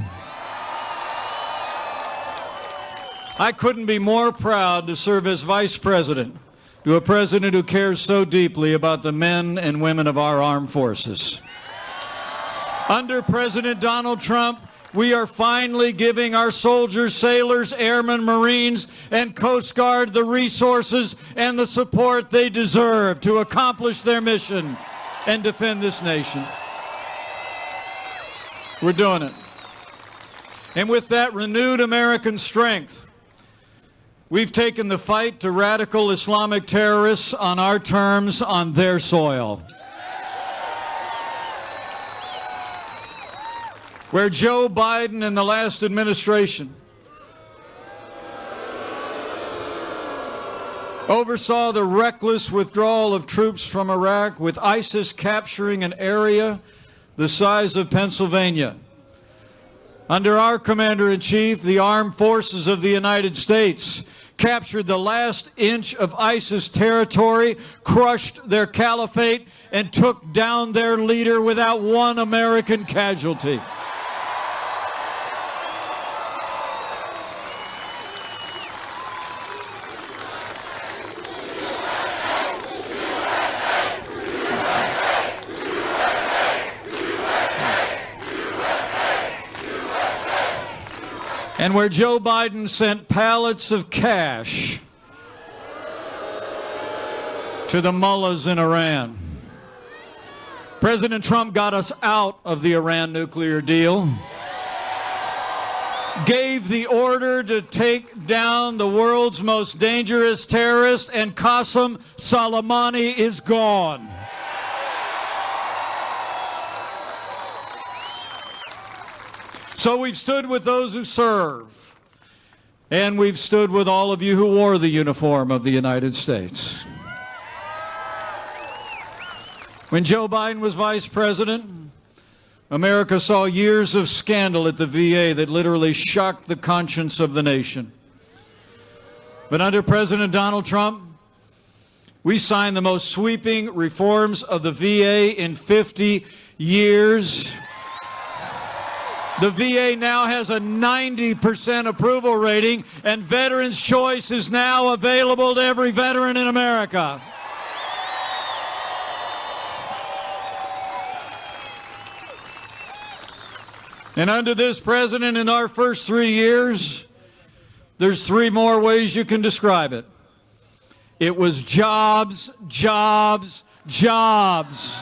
I couldn't be more proud to serve as vice president to a president who cares so deeply about the men and women of our armed forces. Under President Donald Trump, we are finally giving our soldiers, sailors, airmen, Marines, and Coast Guard the resources and the support they deserve to accomplish their mission and defend this nation. We're doing it. And with that renewed American strength, we've taken the fight to radical Islamic terrorists on our terms, on their soil. Where Joe Biden and the last administration oversaw the reckless withdrawal of troops from Iraq, with ISIS capturing an area the size of Pennsylvania. Under our Commander-in-Chief, the armed forces of the United States captured the last inch of ISIS territory, crushed their caliphate, and took down their leader without one American casualty. And where Joe Biden sent pallets of cash to the mullahs in Iran, President Trump got us out of the Iran nuclear deal, gave the order to take down the world's most dangerous terrorist, and Qasem Soleimani is gone. So we've stood with those who serve, and we've stood with all of you who wore the uniform of the United States. When Joe Biden was vice president, America saw years of scandal at the VA that literally shocked the conscience of the nation. But under President Donald Trump, we signed the most sweeping reforms of the VA in 50 years. The VA now has a 90% approval rating, and Veterans Choice is now available to every veteran in America. And under this president, in our first 3 years, there's 3 more ways you can describe it. It was jobs, jobs, jobs.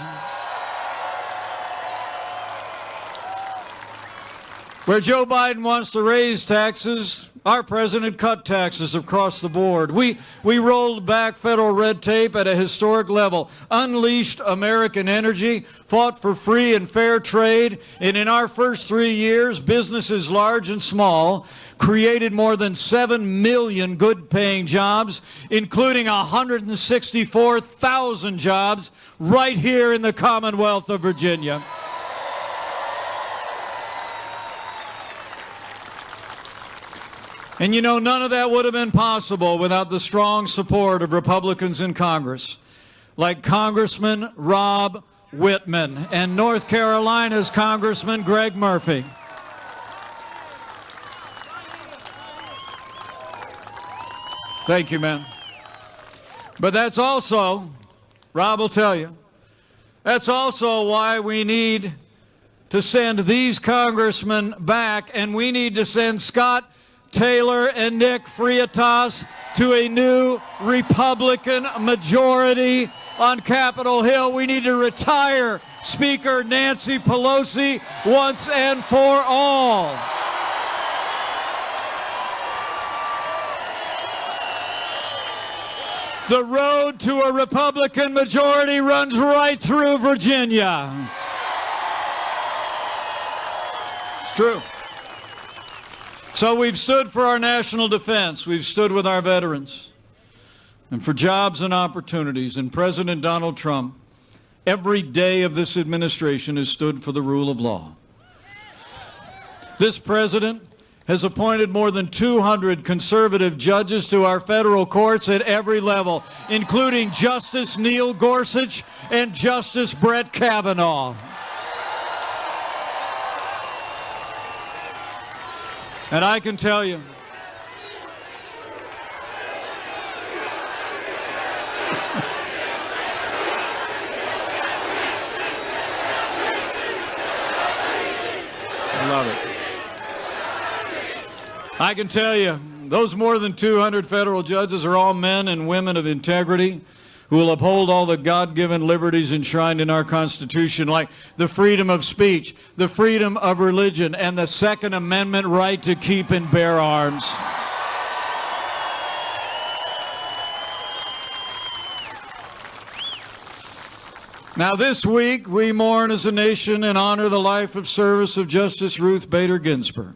Where Joe Biden wants to raise taxes, our president cut taxes across the board. We rolled back federal red tape at a historic level, unleashed American energy, fought for free and fair trade, and in our first 3 years, businesses large and small created more than 7 million good-paying jobs, including 164,000 jobs right here in the Commonwealth of Virginia. And you know, none of that would have been possible without the strong support of Republicans in Congress, like Congressman Rob Whitman and North Carolina's Congressman Greg Murphy. Thank you, man. But that's also, Rob will tell you, that's also why we need to send these congressmen back, and we need to send Scott Taylor and Nick Friatas to a new Republican majority on Capitol Hill. We need to retire Speaker Nancy Pelosi once and for all. The road to a Republican majority runs right through Virginia. It's true. So we've stood for our national defense. We've stood with our veterans and for jobs and opportunities. And President Donald Trump, every day of this administration, has stood for the rule of law. This president has appointed more than 200 conservative judges to our federal courts at every level, including Justice Neil Gorsuch and Justice Brett Kavanaugh. And I can tell you, I love it. I can tell you, those more than 200 federal judges are all men and women of integrity who will uphold all the God-given liberties enshrined in our Constitution, like the freedom of speech, the freedom of religion, and the Second Amendment right to keep and bear arms. Now, this week, we mourn as a nation and honor the life of service of Justice Ruth Bader Ginsburg.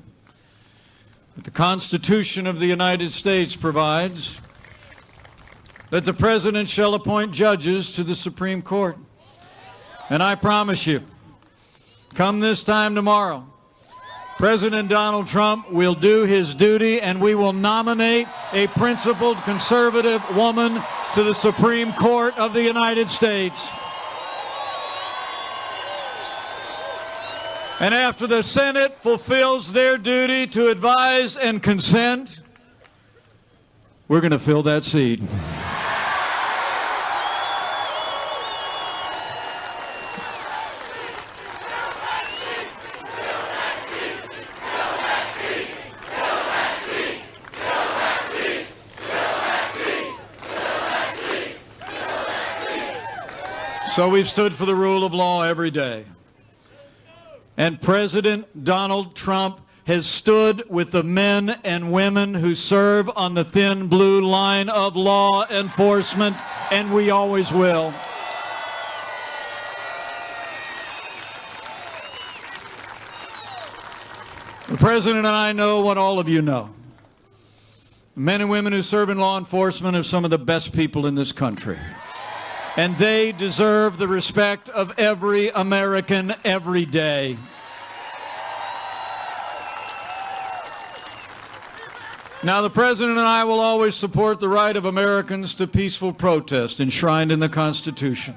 But the Constitution of the United States provides that the President shall appoint judges to the Supreme Court. And I promise you, come this time tomorrow, President Donald Trump will do his duty, and we will nominate a principled conservative woman to the Supreme Court of the United States. And after the Senate fulfills their duty to advise and consent, we're going to fill that seat. So we've stood for the rule of law every day. And President Donald Trump has stood with the men and women who serve on the thin blue line of law enforcement, and we always will. The President and I know what all of you know. The men and women who serve in law enforcement are some of the best people in this country. And they deserve the respect of every American every day. Now, the President and I will always support the right of Americans to peaceful protest enshrined in the Constitution.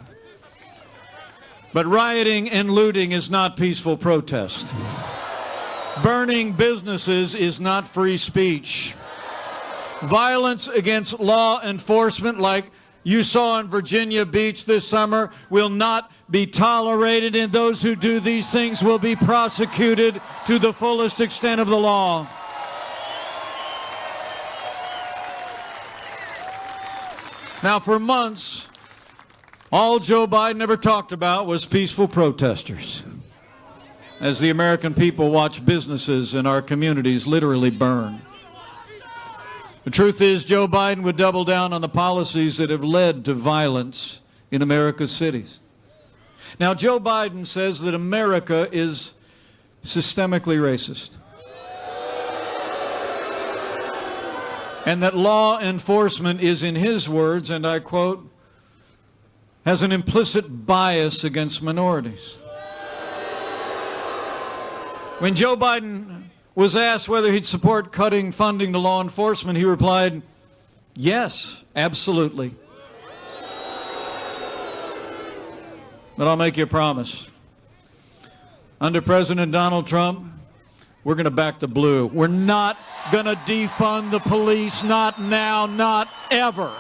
But rioting and looting is not peaceful protest. Burning businesses is not free speech. Violence against law enforcement, like you saw in Virginia Beach this summer, will not be tolerated, and those who do these things will be prosecuted to the fullest extent of the law. Now, for months, all Joe Biden ever talked about was peaceful protesters, as the American people watch businesses in our communities literally burn. The truth is, Joe Biden would double down on the policies that have led to violence in America's cities. Now, Joe Biden says that America is systemically racist, and that law enforcement is, in his words, and I quote, has an implicit bias against minorities. When Joe Biden was asked whether he'd support cutting funding to law enforcement, he replied, yes, absolutely. But I'll make you a promise. Under President Donald Trump, we're going to back the blue. We're not going to defund the police, not now, not ever.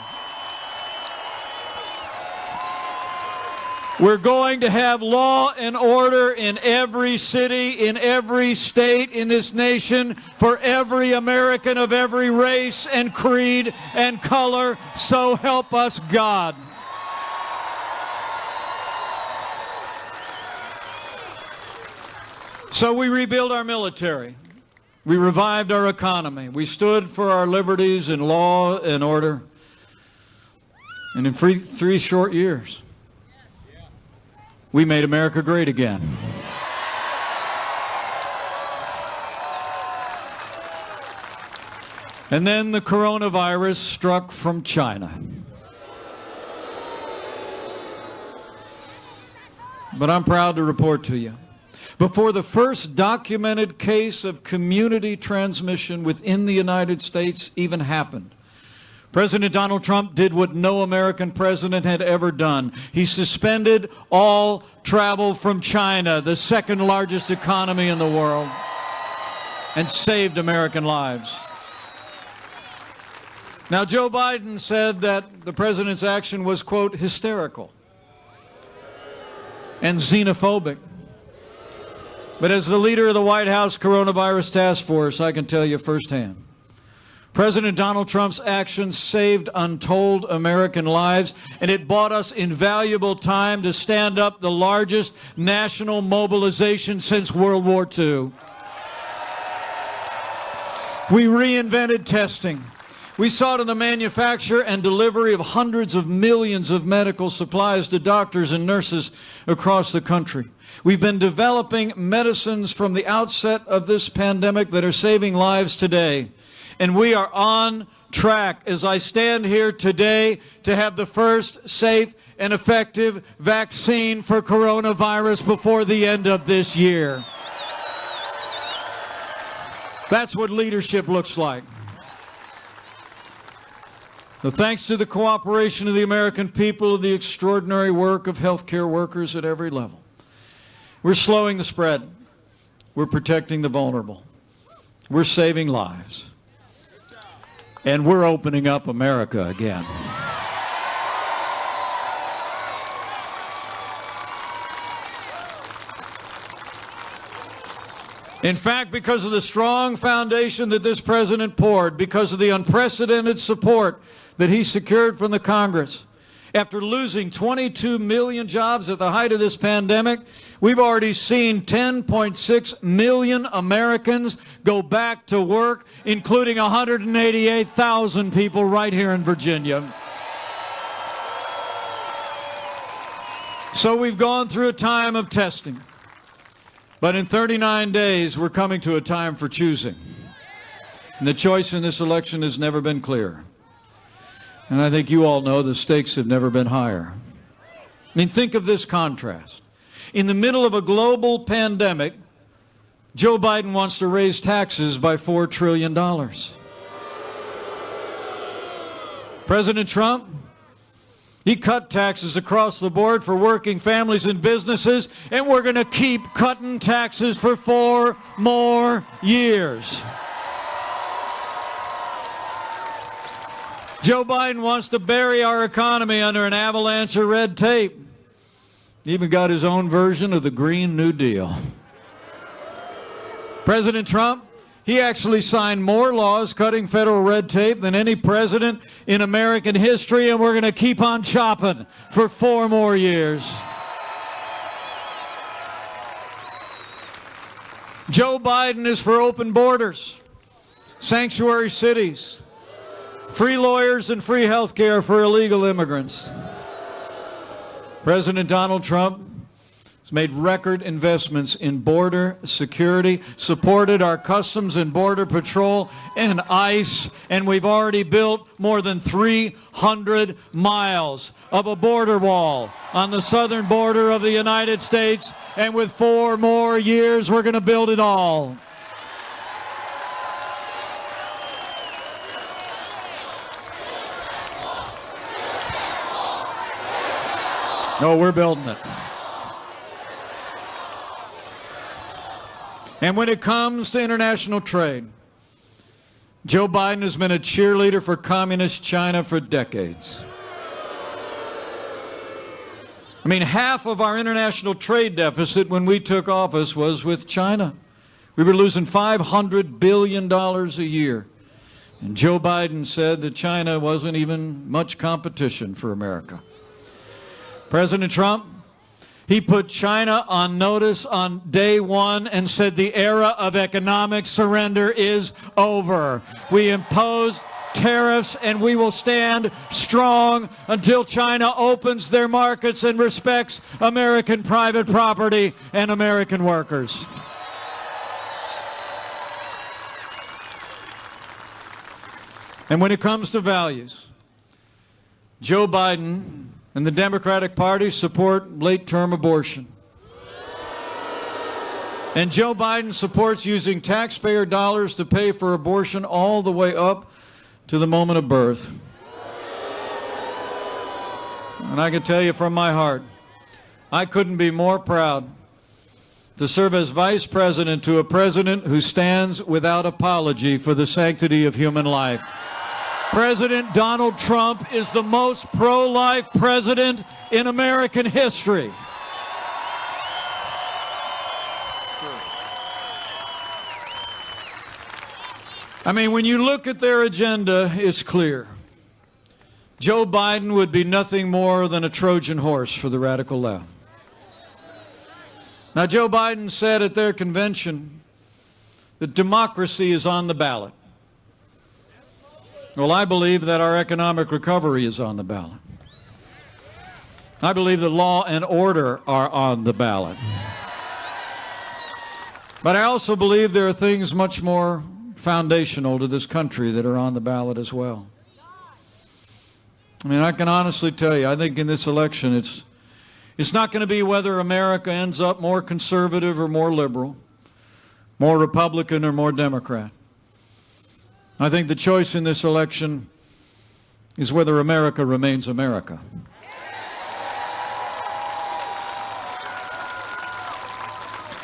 We're going to have law and order in every city, in every state in this nation, for every American of every race and creed and color, so help us God. So we rebuilt our military. We revived our economy. We stood for our liberties in law and order. And in 3 short years, we made America great again. And then the coronavirus struck from China. But I'm proud to report to you, before the first documented case of community transmission within the United States even happened, President Donald Trump did what no American president had ever done. He suspended all travel from China, the second largest economy in the world, and saved American lives. Now, Joe Biden said that the president's action was, quote, hysterical and xenophobic. But as the leader of the White House Coronavirus Task Force, I can tell you firsthand, President Donald Trump's actions saved untold American lives, and it bought us invaluable time to stand up the largest national mobilization since World War II. We reinvented testing. We saw to the manufacture and delivery of hundreds of millions of medical supplies to doctors and nurses across the country. We've been developing medicines from the outset of this pandemic that are saving lives today. And we are on track, as I stand here today, to have the first safe and effective vaccine for coronavirus before the end of this year. That's what leadership looks like. So thanks to the cooperation of the American people, the extraordinary work of healthcare workers at every level, we're slowing the spread. We're protecting the vulnerable. We're saving lives. And we're opening up America again. In fact, because of the strong foundation that this president poured, because of the unprecedented support that he secured from the Congress, after losing 22 million jobs at the height of this pandemic, we've already seen 10.6 million Americans go back to work, including 188,000 people right here in Virginia. So we've gone through a time of testing. But in 39 days, we're coming to a time for choosing. And the choice in this election has never been clearer. And I think you all know the stakes have never been higher. I mean, think of this contrast. In the middle of a global pandemic, Joe Biden wants to raise taxes by $4 trillion. President Trump, he cut taxes across the board for working families and businesses, and we're going to keep cutting taxes for 4 more years. Joe Biden wants to bury our economy under an avalanche of red tape. He even got his own version of the Green New Deal. President Trump, he actually signed more laws cutting federal red tape than any president in American history, and we're going to keep on chopping for 4 more years. Joe Biden is for open borders, sanctuary cities, free lawyers and free health care for illegal immigrants. President Donald Trump has made record investments in border security, supported our Customs and Border Patrol and ICE, and we've already built more than 300 miles of a border wall on the southern border of the United States, and with 4 more years, we're going to build it all. No, we're building it. And when it comes to international trade, Joe Biden has been a cheerleader for communist China for decades. I mean, half of our international trade deficit when we took office was with China. We were losing $500 billion a year. And Joe Biden said that China wasn't even much competition for America. President Trump, he put China on notice on day one and said the era of economic surrender is over. We imposed tariffs and we will stand strong until China opens their markets and respects American private property and American workers. And when it comes to values, Joe Biden and the Democratic Party support late-term abortion. And Joe Biden supports using taxpayer dollars to pay for abortion all the way up to the moment of birth. And I can tell you from my heart, I couldn't be more proud to serve as vice president to a president who stands without apology for the sanctity of human life. President Donald Trump is the most pro-life president in American history. I mean, when you look at their agenda, it's clear. Joe Biden would be nothing more than a Trojan horse for the radical left. Now, Joe Biden said at their convention that democracy is on the ballot. Well, I believe that our economic recovery is on the ballot. I believe that law and order are on the ballot. But I also believe there are things much more foundational to this country that are on the ballot as well. I mean, I can honestly tell you, I think in this election, it's not going to be whether America ends up more conservative or more liberal, more Republican or more Democrat. I think the choice in this election is whether America remains America.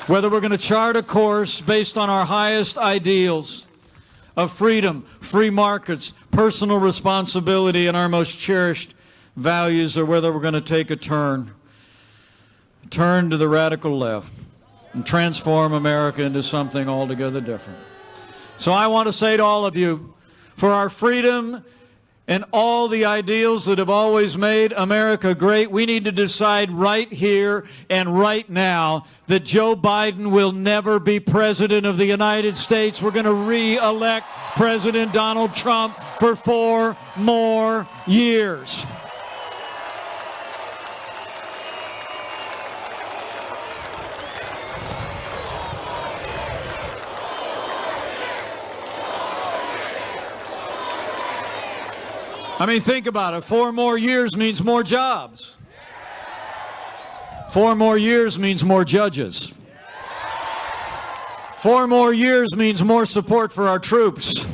Whether we're going to chart a course based on our highest ideals of freedom, free markets, personal responsibility, and our most cherished values, or whether we're going to take a turn to the radical left and transform America into something altogether different. So I want to say to all of you, for our freedom and all the ideals that have always made America great, we need to decide right here and right now that Joe Biden will never be president of the United States. We're going to re-elect President Donald Trump for 4 more years. I mean, think about it. 4 more years means more jobs. 4 more years means more judges. 4 more years means more support for our troops.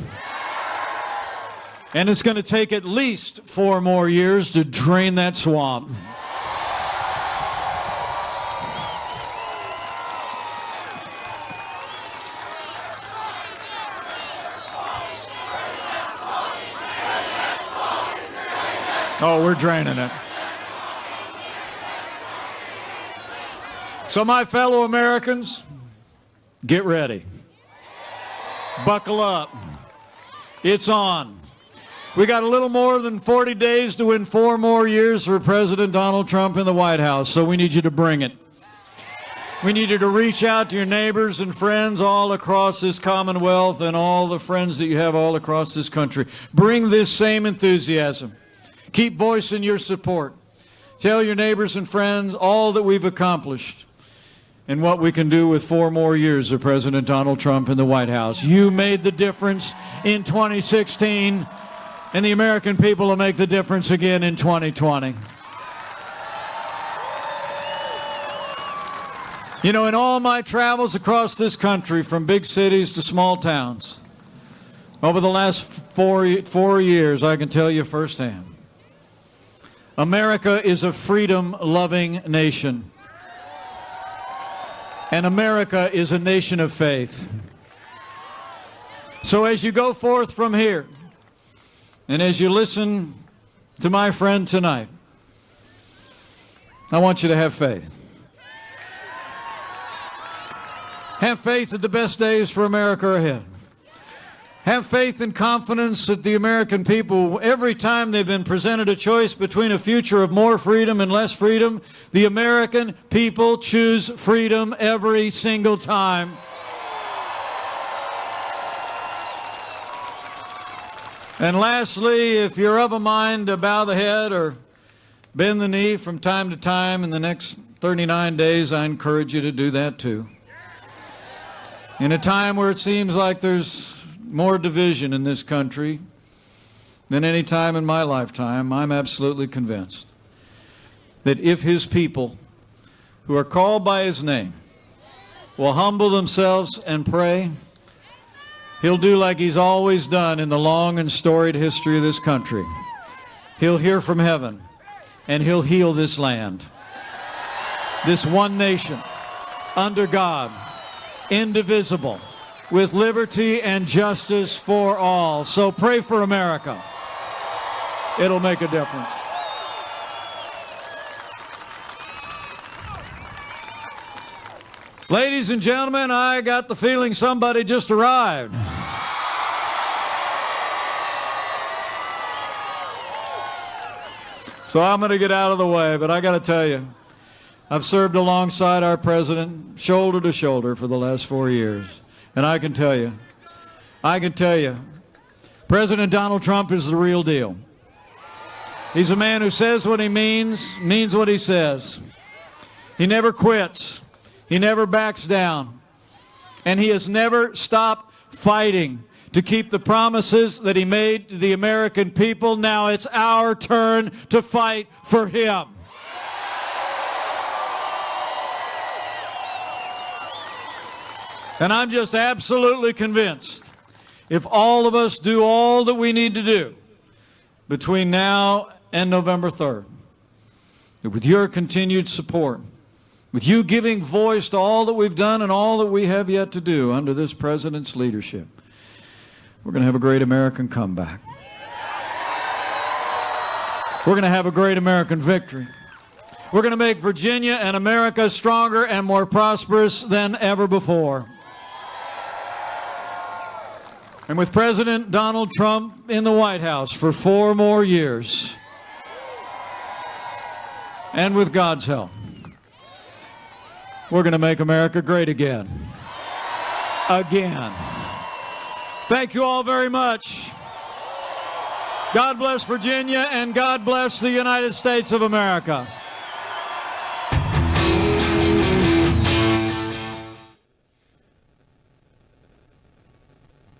And it's going to take at least 4 more years to drain that swamp. Oh, we're draining it. So my fellow Americans, get ready. Buckle up. It's on. We got a little more than 40 days to win 4 more years for President Donald Trump in the White House, so we need you to bring it. We need you to reach out to your neighbors and friends all across this Commonwealth and all the friends that you have all across this country. Bring this same enthusiasm. Keep voicing your support. Tell your neighbors and friends all that we've accomplished and what we can do with 4 more years of President Donald Trump in the White House. You made the difference in 2016, and the American people will make the difference again in 2020. You know, in all my travels across this country, from big cities to small towns, over the last 4 years, I can tell you firsthand, America is a freedom-loving nation. And America is a nation of faith. So as you go forth from here, and as you listen to my friend tonight, I want you to have faith. Have faith that the best days for America are ahead. Have faith and confidence that the American people, every time they've been presented a choice between a future of more freedom and less freedom, the American people choose freedom every single time. And lastly, if you're of a mind to bow the head or bend the knee from time to time in the next 39 days, I encourage you to do that too. In a time where it seems like there's more division in this country than any time in my lifetime, I'm absolutely convinced that if his people who are called by his name will humble themselves and pray, he'll do like he's always done in the long and storied history of this country. He'll hear from heaven and he'll heal this land. This one nation under God, indivisible, with liberty and justice for all. So pray for America. It'll make a difference. Ladies and gentlemen, I got the feeling somebody just arrived. So I'm going to get out of the way, but I got to tell you, I've served alongside our president, shoulder to shoulder, for the last 4 years. And I can tell you, President Donald Trump is the real deal. He's a man who says what he means what he says. He never quits. He never backs down. And he has never stopped fighting to keep the promises that he made to the American people. Now it's our turn to fight for him. And I'm just absolutely convinced, if all of us do all that we need to do between now and November 3rd, that with your continued support, with you giving voice to all that we've done and all that we have yet to do under this president's leadership, we're going to have a great American comeback. We're going to have a great American victory. We're going to make Virginia and America stronger and more prosperous than ever before. And with President Donald Trump in the White House for 4 more years, and with God's help, we're going to make America great again. Again. Thank you all very much. God bless Virginia, and God bless the United States of America.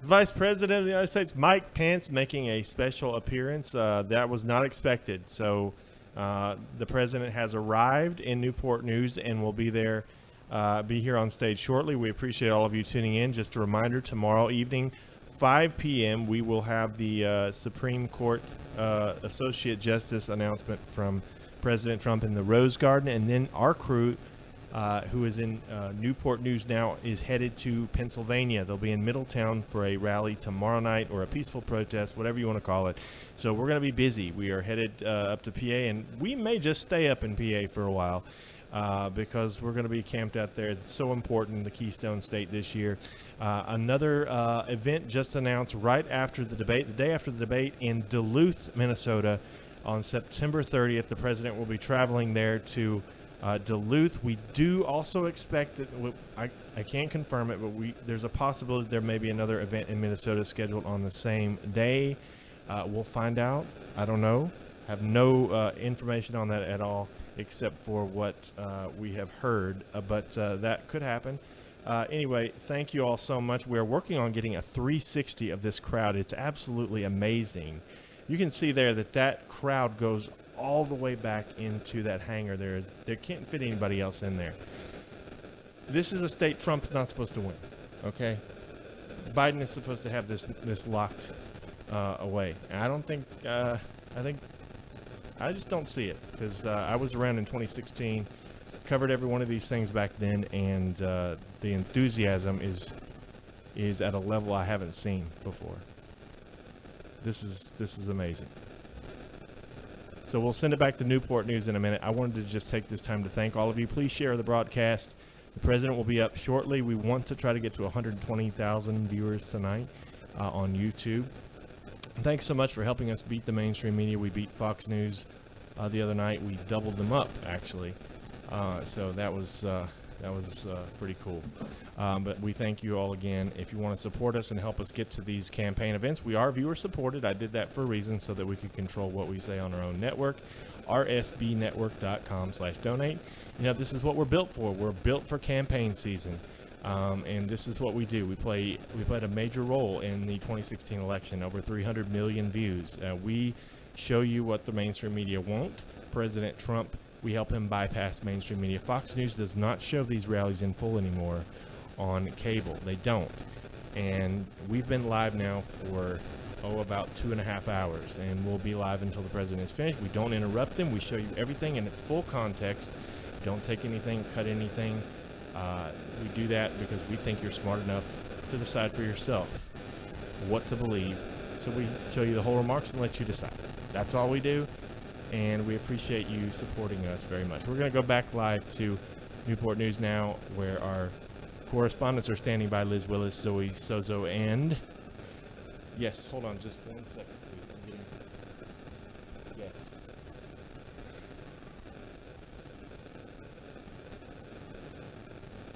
Vice President of the United States, Mike Pence, making a special appearance. That was not expected. So The president has arrived in Newport News and will be here on stage shortly. We appreciate all of you tuning in. Just a reminder, tomorrow evening, 5 p.m., we will have the Supreme Court Associate Justice announcement from President Trump in the Rose Garden, and then our crew, who is in Newport News now, is headed to Pennsylvania. They'll be in Middletown for a rally tomorrow night, or a peaceful protest, whatever you want to call it. So we're going to be busy. We are headed up to PA, and we may just stay up in PA for a while because we're going to be camped out there. It's so important, the Keystone State this year. Another event just announced right after the debate, the day after the debate, in Duluth, Minnesota. On September 30th, the president will be traveling there to Duluth. We do also expect that, I can't confirm it, but there's a possibility there may be another event in Minnesota scheduled on the same day. We'll find out. I don't know. Have no information on that at all, except for what we have heard, but that could happen. Anyway, thank you all so much. We're working on getting a 360 of this crowd. It's absolutely amazing. You can see there that crowd goes all the way back into that hangar. There can't fit anybody else in there. This is a state Trump's not supposed to win, okay? Biden is supposed to have this locked away. And I just don't see it, because I was around in 2016, covered every one of these things back then, and the enthusiasm is at a level I haven't seen before. This is amazing. So we'll send it back to Newport News in a minute. I wanted to just take this time to thank all of you. Please share the broadcast. The president will be up shortly. We want to try to get to 120,000 viewers tonight on YouTube. Thanks so much for helping us beat the mainstream media. We beat Fox News the other night. We doubled them up, actually. So that was pretty cool. But we thank you all again. If you want to support us and help us get to these campaign events, we are viewer supported. I did that for a reason, so that we could control what we say on our own network. rsbnetwork.com/donate. You know, this is what we're built for. We're built for campaign season. And this is what we do. We played a major role in the 2016 election, over 300 million views. We show you what the mainstream media won't. President Trump, we help him bypass mainstream media. Fox News does not show these rallies in full anymore on cable. They don't. And we've been live now for, about 2.5 hours, and we'll be live until the president is finished. We don't interrupt him. We show you everything in its full context. Don't take anything, cut anything. We do that because we think you're smart enough to decide for yourself what to believe. So we show you the whole remarks and let you decide. That's all we do, and we appreciate you supporting us very much. We're going to go back live to Newport News now, where our correspondents are standing by. Liz Willis, Zoe Sozo, and... Yes, hold on just 1 second, please. Yes.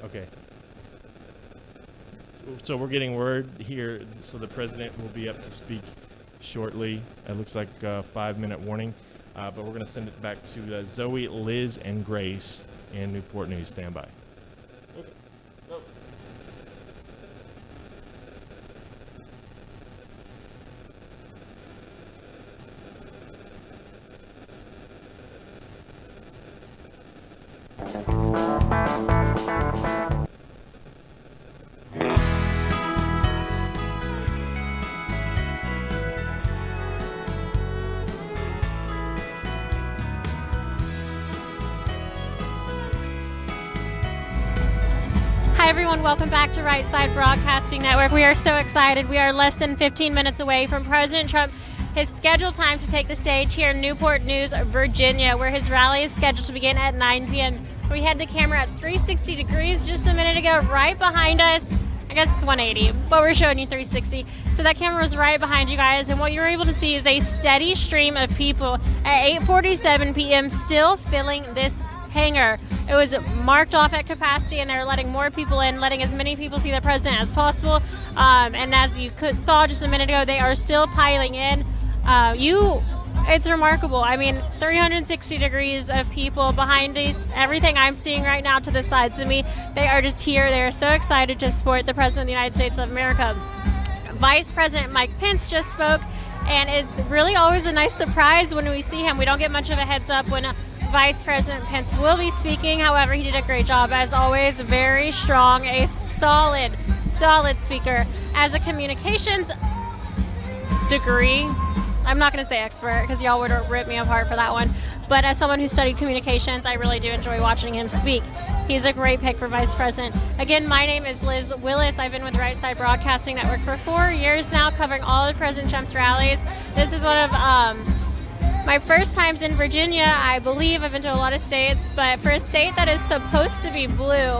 Okay. So we're getting word here, so the president will be up to speak shortly. It looks like a 5-minute warning, but we're going to send it back to Zoe, Liz, and Grace in Newport News. Stand by. Okay. Go. Hi, everyone. Welcome back to Right Side Broadcasting Network. We are so excited. We are less than 15 minutes away from President Trump, his scheduled time to take the stage here in Newport News, Virginia, where his rally is scheduled to begin at 9 p.m. We had the camera at 360 degrees just a minute ago, right behind us. I guess it's 180, but we're showing you 360. So that camera was right behind you guys, and what you're able to see is a steady stream of people at 8:47 p.m. still filling this hangar. It was marked off at capacity, and they're letting more people in, letting as many people see the president as possible. And as you saw just a minute ago, they are still piling in. It's remarkable. I mean, 360 degrees of people behind us. Everything I'm seeing right now to the sides of me, they are just here. They are so excited to support the President of the United States of America. Vice President Mike Pence just spoke, And it's really always a nice surprise when we see him. We don't get much of a heads up when Vice President Pence will be speaking. However, he did a great job, as always, very strong, a solid speaker. As a communications degree, I'm not going to say expert because y'all would rip me apart for that one, but as someone who studied communications, I really do enjoy watching him speak. He's a great pick for Vice President. Again, my name is Liz Willis. I've been with Right Side Broadcasting Network for 4 years now, covering all of President Trump's rallies. This is one of my first times in Virginia. I believe I've been to a lot of states, but for a state that is supposed to be blue,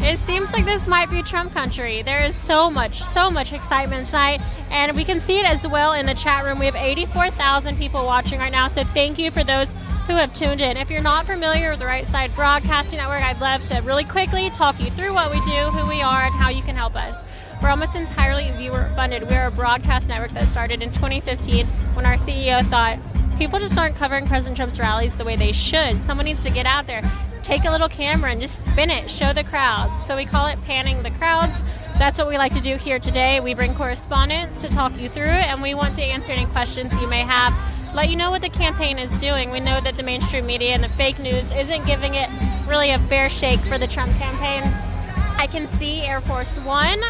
it seems like this might be Trump country. There is so much excitement tonight, and we can see it as well in the chat room. We have 84,000 people watching right now, so thank you for those who have tuned in. If you're not familiar with the Right Side Broadcasting Network, I'd love to really quickly talk you through what we do, who we are, and how you can help us. We're almost entirely viewer funded. We are a broadcast network that started in 2015 when our CEO thought people just aren't covering President Trump's rallies the way they should. Someone needs to get out there, take a little camera and just spin it, show the crowds. So we call it panning the crowds. That's what we like to do here today. We bring correspondents to talk you through it, and we want to answer any questions you may have, let you know what the campaign is doing. We know that the mainstream media and the fake news isn't giving it really a fair shake for the Trump campaign. I can see Air Force One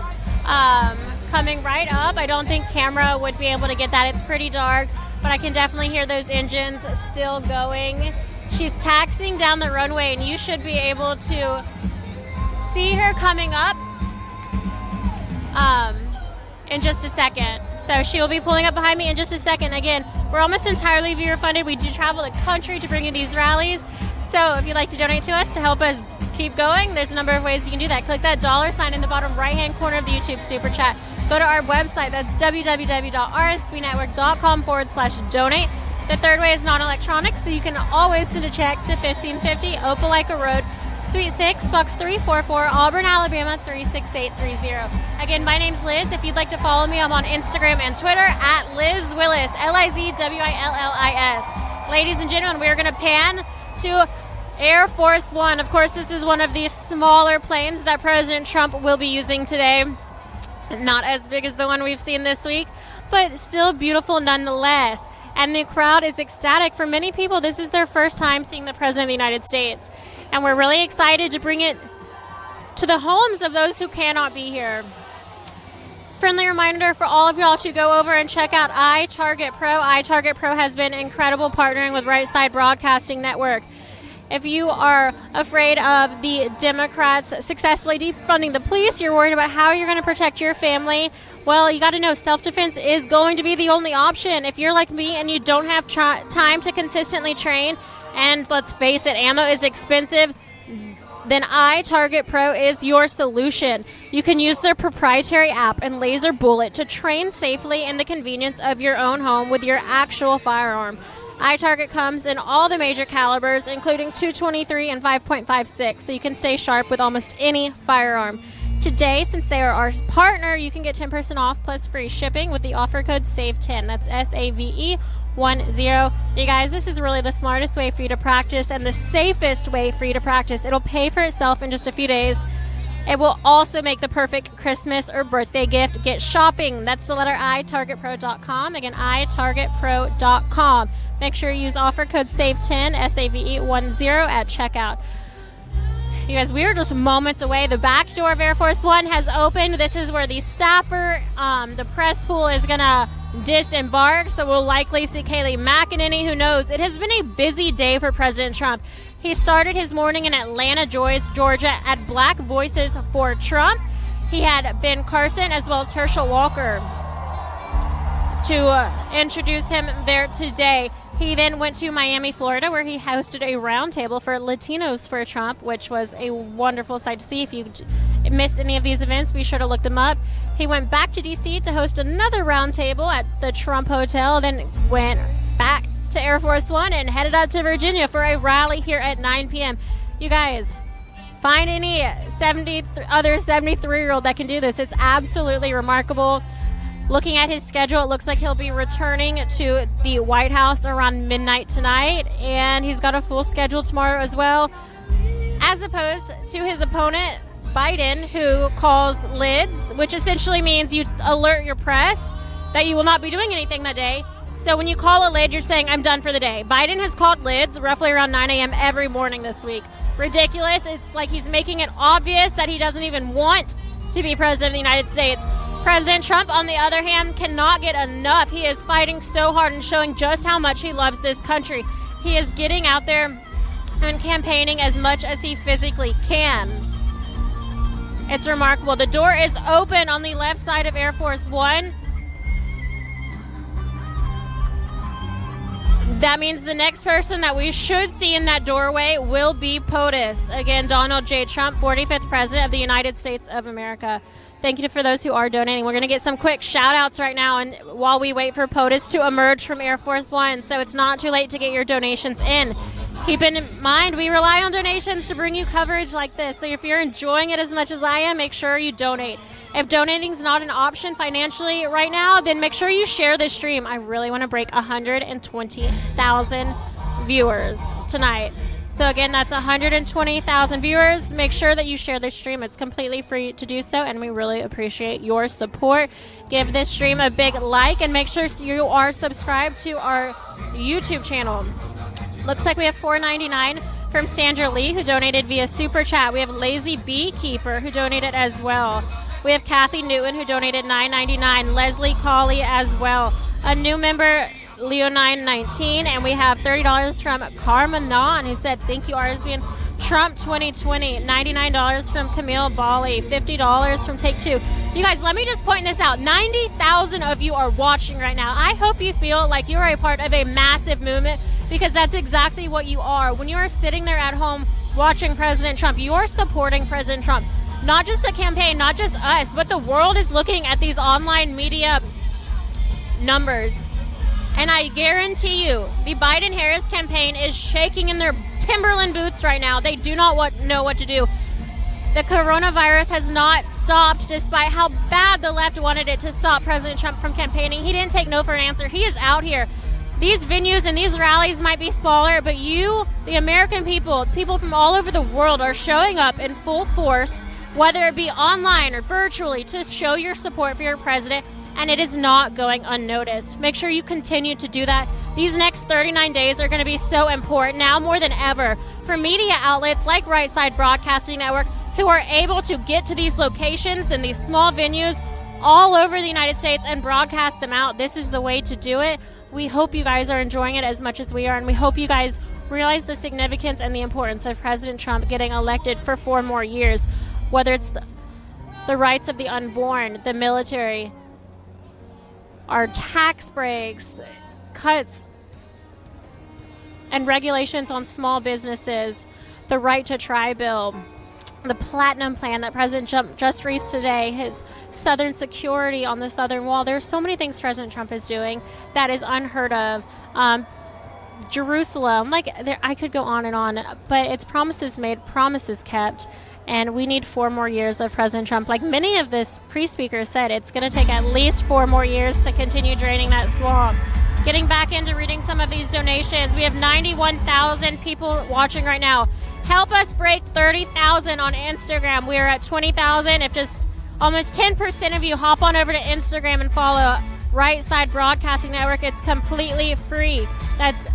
coming right up. I don't think camera would be able to get that. It's pretty dark, but I can definitely hear those engines still going. She's taxiing down the runway, and you should be able to see her coming up in just a second. So she will be pulling up behind me in just a second. Again, we're almost entirely viewer funded. We do travel the country to bring you these rallies. So if you'd like to donate to us to help us keep going, there's a number of ways you can do that. Click that $ in the bottom right-hand corner of the YouTube Super Chat. Go to our website. That's www.rsbnetwork.com/donate. The third way is non-electronic, so you can always send a check to 1550 Opelika Road, Suite 6, Box 344, Auburn, Alabama 36830. Again, my name's Liz. If you'd like to follow me, I'm on Instagram and Twitter at Liz Willis, LIZWILLIS. Ladies and gentlemen, we are going to pan to Air Force One. Of course, this is one of the smaller planes that President Trump will be using today. Not as big as the one we've seen this week, but still beautiful nonetheless. And the crowd is ecstatic. For many people, this is their first time seeing the President of the United States. And we're really excited to bring it to the homes of those who cannot be here. Friendly reminder for all of y'all to go over and check out iTarget Pro. iTarget Pro has been incredible partnering with Right Side Broadcasting Network. If you are afraid of the Democrats successfully defunding the police, you're worried about how you're going to protect your family, well, you got to know self-defense is going to be the only option. If you're like me and you don't have time to consistently train, and let's face it, ammo is expensive, then iTarget Pro is your solution. You can use their proprietary app and laser bullet to train safely in the convenience of your own home with your actual firearm. iTarget comes in all the major calibers, including .223 and 5.56, so you can stay sharp with almost any firearm. Today, since they are our partner, you can get 10% off plus free shipping with the offer code SAVE10. That's SAVE10. You guys, this is really the smartest way for you to practice and the safest way for you to practice. It'll pay for itself in just a few days. It will also make the perfect Christmas or birthday gift. Get shopping. That's the letter I, targetpro.com. Again, itargetpro.com. Make sure you use offer code SAVE10, SAVE10 at checkout. You guys, we are just moments away. The back door of Air Force One has opened. This is where the staffer, the press pool is going to disembark. So we'll likely see Kayleigh McEnany. Who knows? It has been a busy day for President Trump. He started his morning in Atlanta, Georgia at Black Voices for Trump. He had Ben Carson as well as Herschel Walker to introduce him there today. He then went to Miami, Florida, where he hosted a roundtable for Latinos for Trump, which was a wonderful sight to see. If you missed any of these events, be sure to look them up. He went back to D.C. to host another roundtable at the Trump Hotel, then went back to Air Force One and headed up to Virginia for a rally here at 9 p.m. You guys, find any other 73-year-old that can do this. It's absolutely remarkable. Looking at his schedule, it looks like he'll be returning to the White House around midnight tonight, and he's got a full schedule tomorrow as well, as opposed to his opponent, Biden, who calls lids, which essentially means you alert your press. that you will not be doing anything that day. So when you call a lid, you're saying, I'm done for the day. Biden has called lids roughly around 9 a.m. every morning this week. Ridiculous. It's like he's making it obvious that he doesn't even want to be president of the United States. President Trump, on the other hand, cannot get enough. He is fighting so hard and showing just how much he loves this country. He is getting out there and campaigning as much as he physically can. It's remarkable. The door is open on the left side of Air Force One. That means the next person that we should see in that doorway will be POTUS. Again, Donald J. Trump, 45th President of the United States of America. Thank you for those who are donating. We're going to get some quick shout-outs right now and while we wait for POTUS to emerge from Air Force One, so it's not too late to get your donations in. Keep in mind, we rely on donations to bring you coverage like this, so if you're enjoying it as much as I am, make sure you donate. If donating is not an option financially right now, then make sure you share this stream. I really want to break 120,000 viewers tonight. So again, that's 120,000 viewers. Make sure that you share this stream. It's completely free to do so, and we really appreciate your support. Give this stream a big like, and make sure you are subscribed to our YouTube channel. Looks like we have $4.99 from Sandra Lee, who donated via Super Chat. We have Lazy Beekeeper, who donated as well. We have Kathy Newton, who donated $9.99. Leslie Colley as well. A new member, Leo919, and we have $30 from Karma Non, who said, thank you, RSBN Trump 2020. $99 from Camille Bali. $50 from Take Two. You guys, let me just point this out. 90,000 of you are watching right now. I hope you feel like you're a part of a massive movement, because that's exactly what you are. When you are sitting there at home watching President Trump, you are supporting President Trump. Not just the campaign, not just us, but the world is looking at these online media numbers. And I guarantee you, the Biden-Harris campaign is shaking in their Timberland boots right now. They do not know what to do. The coronavirus has not stopped, despite how bad the left wanted it to stop President Trump from campaigning. He didn't take no for an answer. He is out here. These venues and these rallies might be smaller, but you, the American people, people from all over the world, are showing up in full force, whether it be online or virtually, to show your support for your president, and it is not going unnoticed. Make sure you continue to do that. These next 39 days are going to be so important now more than ever for media outlets like Right Side Broadcasting Network, who are able to get to these locations and these small venues all over the United States and broadcast them out. This is the way to do it. We hope you guys are enjoying it as much as we are, and we hope you guys realize the significance and the importance of President Trump getting elected for 4 more years. Whether it's the rights of the unborn, the military, our tax breaks, cuts, and regulations on small businesses, the right to try bill, the platinum plan that President Trump just released today, his southern security on the southern wall. There's so many things President Trump is doing that is unheard of. Jerusalem, I could go on, but it's promises made, promises kept. And we need 4 more years of President Trump. Like many of the pre-speakers said, it's going to take at least 4 more years to continue draining that swamp. Getting back into reading some of these donations, we have 91,000 people watching right now. Help us break 30,000 on Instagram. We are at 20,000. If just almost 10% of you hop on over to Instagram and follow Right Side Broadcasting Network, it's completely free. That's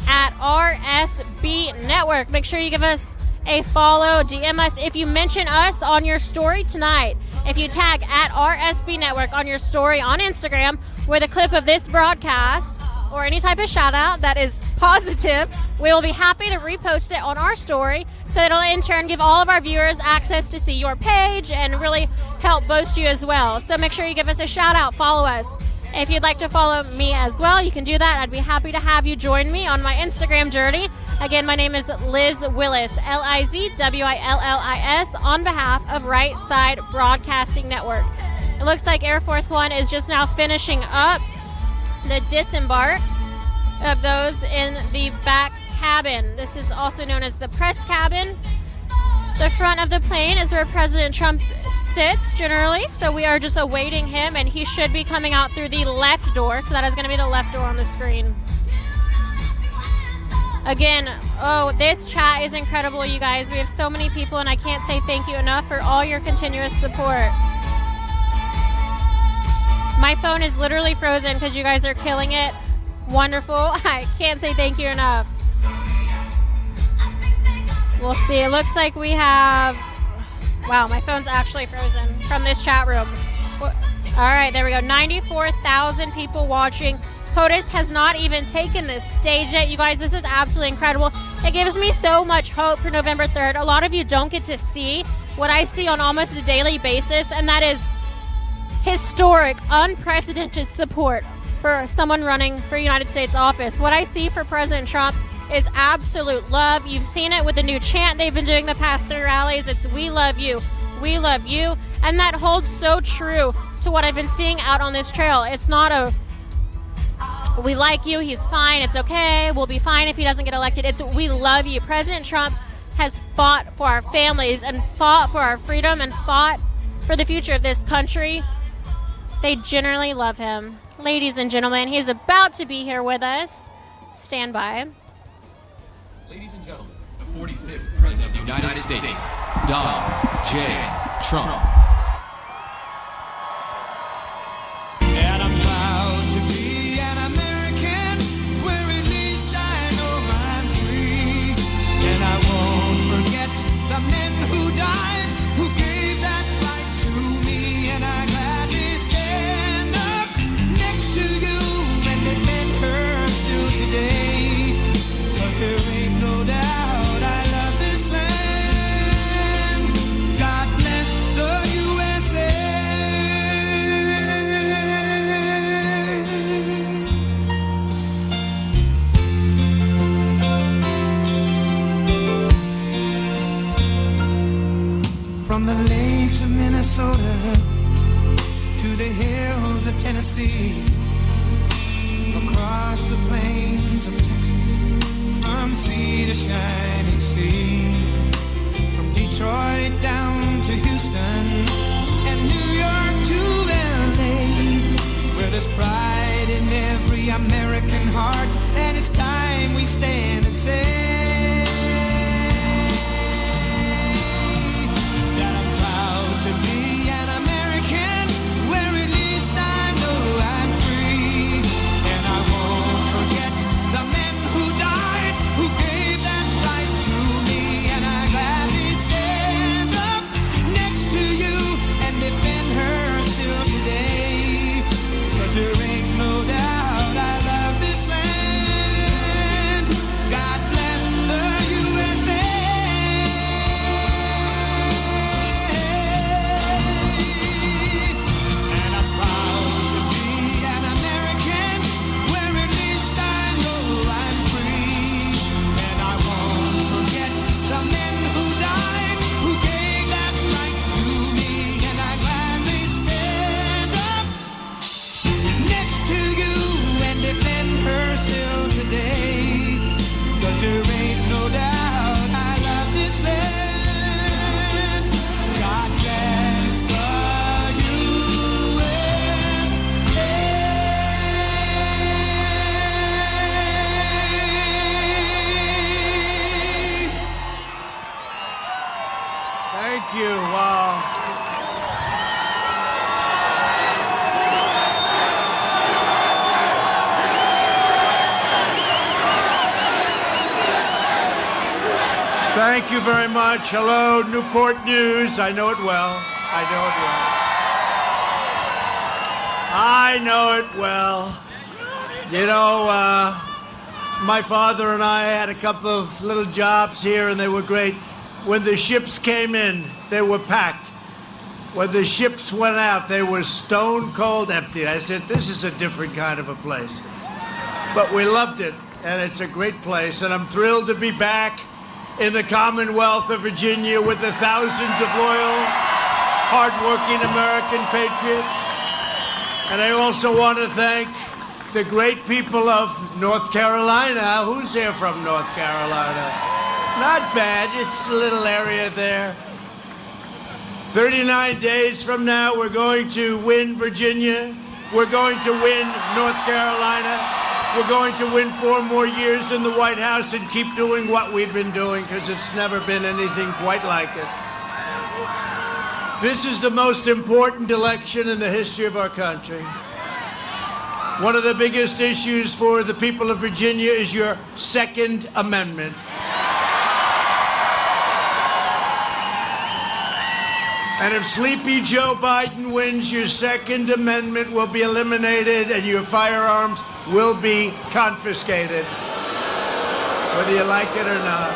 at RSB Network. Make sure you give us a follow, DM us. If you mention us on your story tonight, if you tag at RSB Network on your story on Instagram with a clip of this broadcast or any type of shout out that is positive, we will be happy to repost it on our story, so it'll in turn give all of our viewers access to see your page and really help boost you as well. So make sure you give us a shout out, follow us. If you'd like to follow me as well, you can do that. I'd be happy to have you join me on my Instagram journey. Again, my name is Liz Willis, LIZWILLIS, on behalf of Right Side Broadcasting Network. It looks like Air Force One is just now finishing up the disembarks of those in the back cabin. This is also known as the press cabin. The front of the plane is where President Trump sits generally, so we are just awaiting him, and he should be coming out through the left door, so that is going to be the left door on the screen. Again, this chat is incredible, you guys. We have so many people, and I can't say thank you enough for all your continuous support. My phone is literally frozen because you guys are killing it. Wonderful. I can't say thank you enough. We'll see. It looks like we have... Wow, my phone's actually frozen from this chat room. All right, there we go. 94,000 people watching. POTUS has not even taken this stage yet. You guys, this is absolutely incredible. It gives me so much hope for November 3rd. A lot of you don't get to see what I see on almost a daily basis, and that is historic, unprecedented support for someone running for United States office. What I see for President Trump is absolute love. You've seen it with the new chant they've been doing the past 3 rallies. It's "We love you, we love you." And that holds so true to what I've been seeing out on this trail. It's not a "we like you, he's fine, it's okay, we'll be fine if he doesn't get elected." It's "we love you." President Trump has fought for our families and fought for our freedom and fought for the future of this country. They generally love him. Ladies and gentlemen, he's about to be here with us. Stand by. Ladies and gentlemen, the 45th President of the United States, Donald J. Trump. And I'm proud to be an American, where at least I know I'm free. And I won't forget the men who died, who gave that right to me. And I gladly stand up next to you and defend her still today. 'Cause there ain't no doubt I love this land. God bless the USA. From the lakes of Minnesota to the hills of Tennessee, across the plains of Texas, from sea to shining sea, from Detroit down to Houston and New York to LA, where there's pride in every American heart, and it's time we stand and say that I'm proud to be an American, where at least I know I'm free. And I won't forget the men who died, who gave that right to me. And I gladly stand up next to you and defend her still today. 'Cause there ain't no doubt I love this land. God bless the USA. And I'm proud to be an American, where at least I know I'm free. And I won't forget the men who died, who gave that right to me. And I gladly stand up next to you and defend her still today. 'Cause there ain't no doubt I love this land. God bless the USA. Thank you. Wow. Thank you very much. Hello, Newport News. I know it well. I know it well. I know it well. You know, my father and I had a couple of little jobs here, and they were great. When the ships came in, they were packed. When the ships went out, they were stone cold empty. I said, this is a different kind of a place. But we loved it, and it's a great place, and I'm thrilled to be back in the Commonwealth of Virginia with the thousands of loyal, hardworking American patriots. And I also want to thank the great people of North Carolina. Who's here from North Carolina? Not bad, it's a little area there. 39 days from now, we're going to win Virginia. We're going to win North Carolina. We're going to win 4 more years in the White House and keep doing what we've been doing, because it's never been anything quite like it. This is the most important election in the history of our country. One of the biggest issues for the people of Virginia is your Second Amendment. And if Sleepy Joe Biden wins, your Second Amendment will be eliminated and your firearms will be confiscated, whether you like it or not.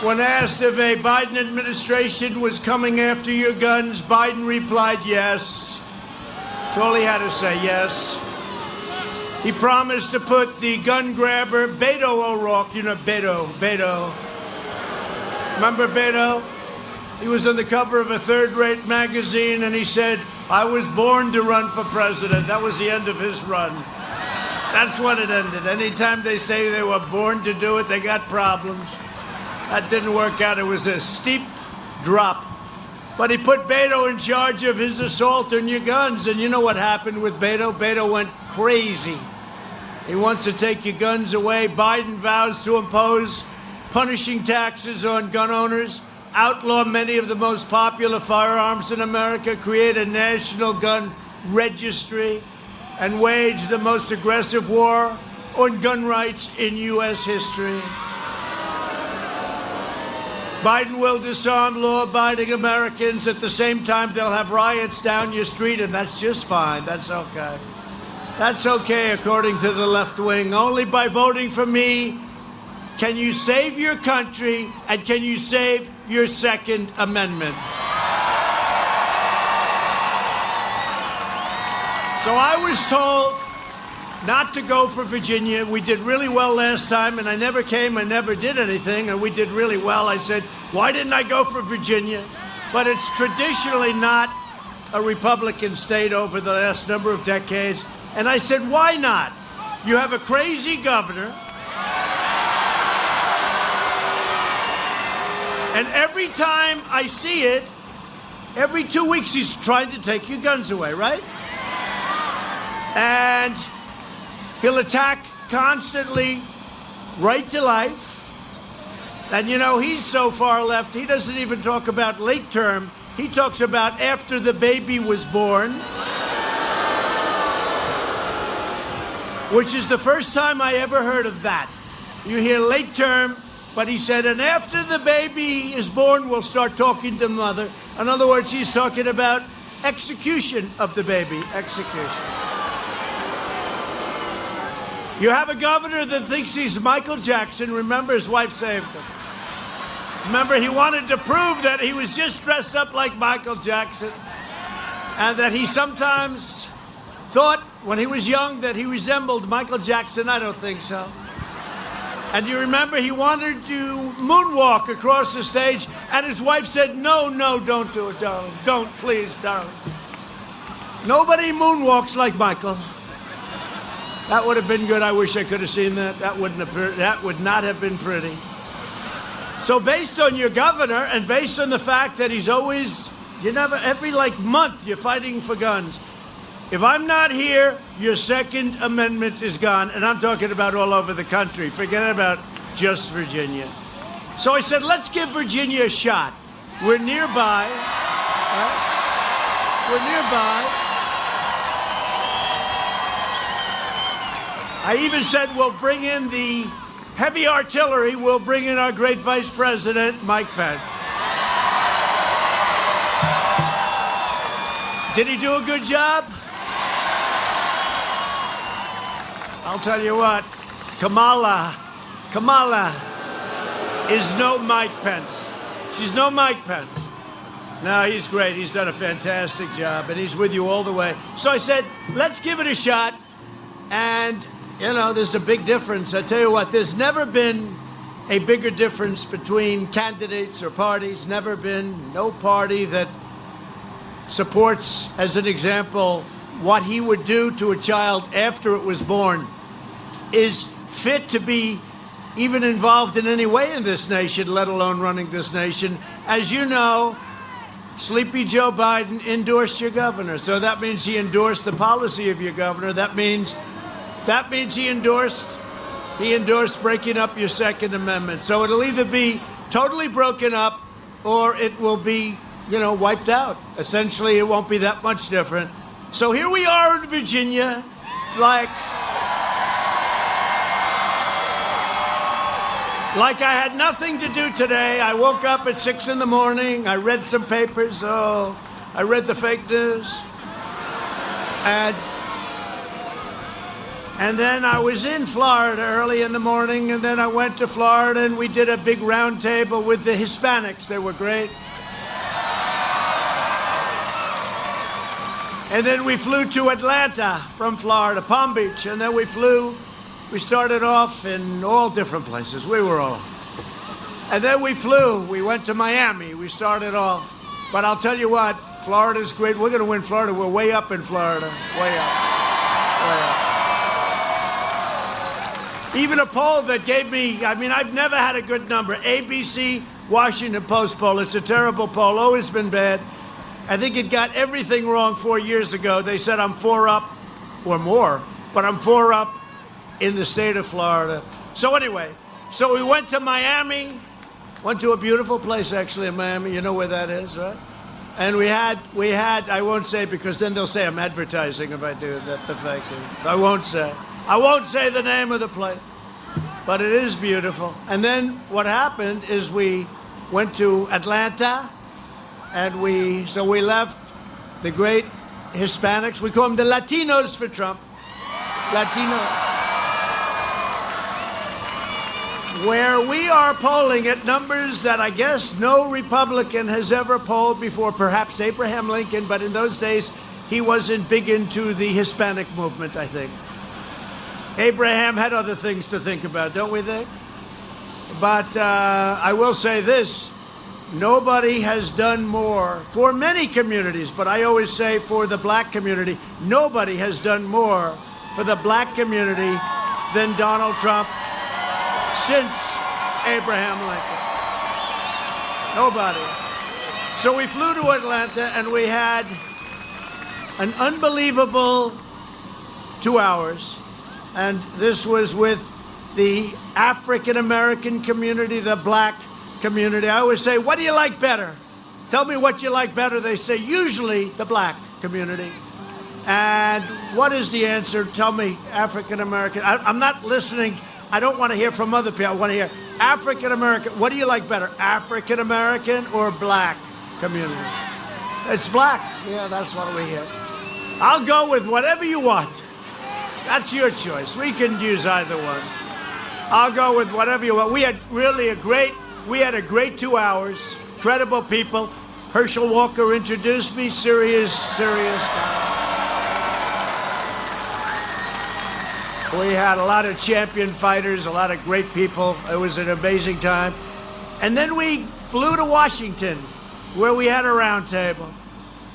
When asked if a Biden administration was coming after your guns, Biden replied yes. That's all he had to say, yes. He promised to put the gun grabber, Beto O'Rourke, you know Beto. Remember Beto? He was on the cover of a third-rate magazine, and he said, I was born to run for president. That was the end of his run. That's when it ended. Anytime they say they were born to do it, they got problems. That didn't work out. It was a steep drop. But he put Beto in charge of his assault on your guns. And you know what happened with Beto? Beto went crazy. He wants to take your guns away. Biden vows to impose punishing taxes on gun owners, outlaw many of the most popular firearms in America, create a national gun registry, and wage the most aggressive war on gun rights in U.S. history. Biden will disarm law-abiding Americans. At the same time, they'll have riots down your street, and that's just fine. That's okay. That's okay, according to the left wing. Only by voting for me can you save your country and can you save your Second Amendment. So I was told not to go for Virginia. We did really well last time, and I never came, I never did anything, and we did really well. I said, why didn't I go for Virginia? But it's traditionally not a Republican state over the last number of decades. And I said, why not? You have a crazy governor, and every time I see it, every 2 weeks he's trying to take your guns away, right? And he'll attack constantly right to life. And you know, he's so far left, he doesn't even talk about late term. He talks about after the baby was born, which is the first time I ever heard of that. You hear late term, but he said, and after the baby is born, we'll start talking to mother. In other words, he's talking about execution of the baby, execution. You have a governor that thinks he's Michael Jackson. Remember, his wife saved him. Remember, he wanted to prove that he was just dressed up like Michael Jackson, and that he sometimes thought when he was young that he resembled Michael Jackson. I don't think so. And you remember he wanted to moonwalk across the stage, and his wife said, no, don't do it, darling. Don't, please, darling. Nobody moonwalks like Michael. That would have been good. I wish I could have seen that. That would not have been pretty. So based on your governor and based on the fact that he's always, every month you're fighting for guns. If I'm not here, your Second Amendment is gone. And I'm talking about all over the country. Forget about just Virginia. So I said, let's give Virginia a shot. We're nearby. Right? We're nearby. I even said we'll bring in the heavy artillery. We'll bring in our great Vice President, Mike Pence. Did he do a good job? I'll tell you what, Kamala is no Mike Pence. She's no Mike Pence. No, he's great. He's done a fantastic job, and he's with you all the way. So I said, let's give it a shot. And, there's a big difference. I tell you what, there's never been a bigger difference between candidates or parties. Never been. No party that supports, as an example, what he would do to a child after it was born is fit to be even involved in any way in this nation, let alone running this nation. As you know, Sleepy Joe Biden endorsed your governor. So that means he endorsed the policy of your governor. That means he endorsed breaking up your Second Amendment. So it'll either be totally broken up or it will be, wiped out. Essentially, it won't be that much different. So here we are in Virginia. like I had nothing to do today. I woke up at 6 in the morning. I read some papers. Oh, I read the fake news. And then I was in Florida early in the morning, and then I went to Florida, and we did a big round table with the Hispanics. They were great. And then we flew to Atlanta from Florida, Palm Beach, and then we started off in all different places. We were all. And then we went to Miami. We started off. But I'll tell you what, Florida's great. We're going to win Florida. We're way up in Florida. Way up. Way up. Even a poll that gave me, I've never had a good number. ABC, Washington Post poll. It's a terrible poll, always been bad. I think it got everything wrong 4 years ago. They said I'm 4 up or more, but I'm 4 up in the state of Florida. So anyway, we went to Miami, went to a beautiful place actually in Miami. You know where that is, right? And we had, I won't say because then they'll say I'm advertising if I do that, the fake news. I won't say the name of the place, but it is beautiful. And then what happened is we went to Atlanta, and we left the great Hispanics. We call them the Latinos for Trump. Latinos. Where we are polling at numbers that I guess no Republican has ever polled before, perhaps Abraham Lincoln, but in those days he wasn't big into the Hispanic movement, I think. Abraham had other things to think about, don't we think? But I will say this, nobody has done more for many communities, but I always say for the black community, nobody has done more for the black community than Donald Trump since Abraham Lincoln. Nobody. So we flew to Atlanta and we had an unbelievable 2 hours. And this was with the African American community, the black community. I always say, what do you like better? Tell me what you like better. They say usually the black community. And what is the answer? Tell me, African American. I'm not listening. I don't want to hear from other people. I want to hear African American. What do you like better, African American or black community? It's black. Yeah, that's what we hear. I'll go with whatever you want. That's your choice. We can use either one. I'll go with whatever you want. We had really a great 2 hours. Credible people. Herschel Walker introduced me. Serious guy. We had a lot of champion fighters, a lot of great people. It was an amazing time. And then we flew to Washington, where we had a round table.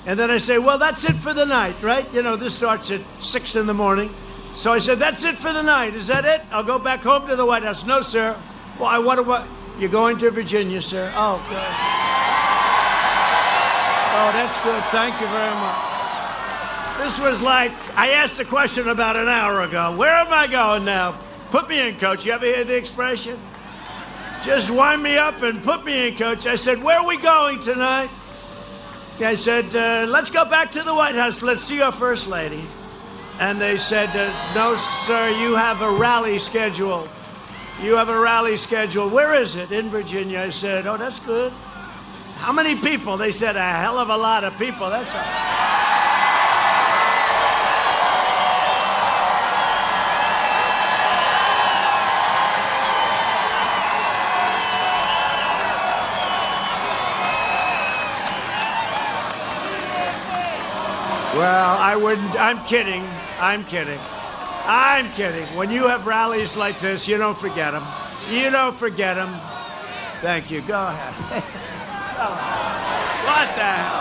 And then I say, well, that's it for the night, right? You know, this starts at 6 in the morning. So I said, that's it for the night. Is that it? I'll go back home to the White House. No, sir. Well, what? You're going to Virginia, sir. Oh, good. Oh, that's good. Thank you very much. This was like, I asked a question about an hour ago. Where am I going now? Put me in, coach. You ever hear the expression? Just wind me up and put me in, coach. I said, where are we going tonight? I said, let's go back to the White House. Let's see our first lady. And they said, no, sir, you have a rally scheduled. You have a rally scheduled. Where is it? In Virginia. I said, oh, that's good. How many people? They said, a hell of a lot of people. That's all. Well, I wouldn't. I'm kidding. When you have rallies like this, you don't forget them. Thank you. Go ahead. What the hell?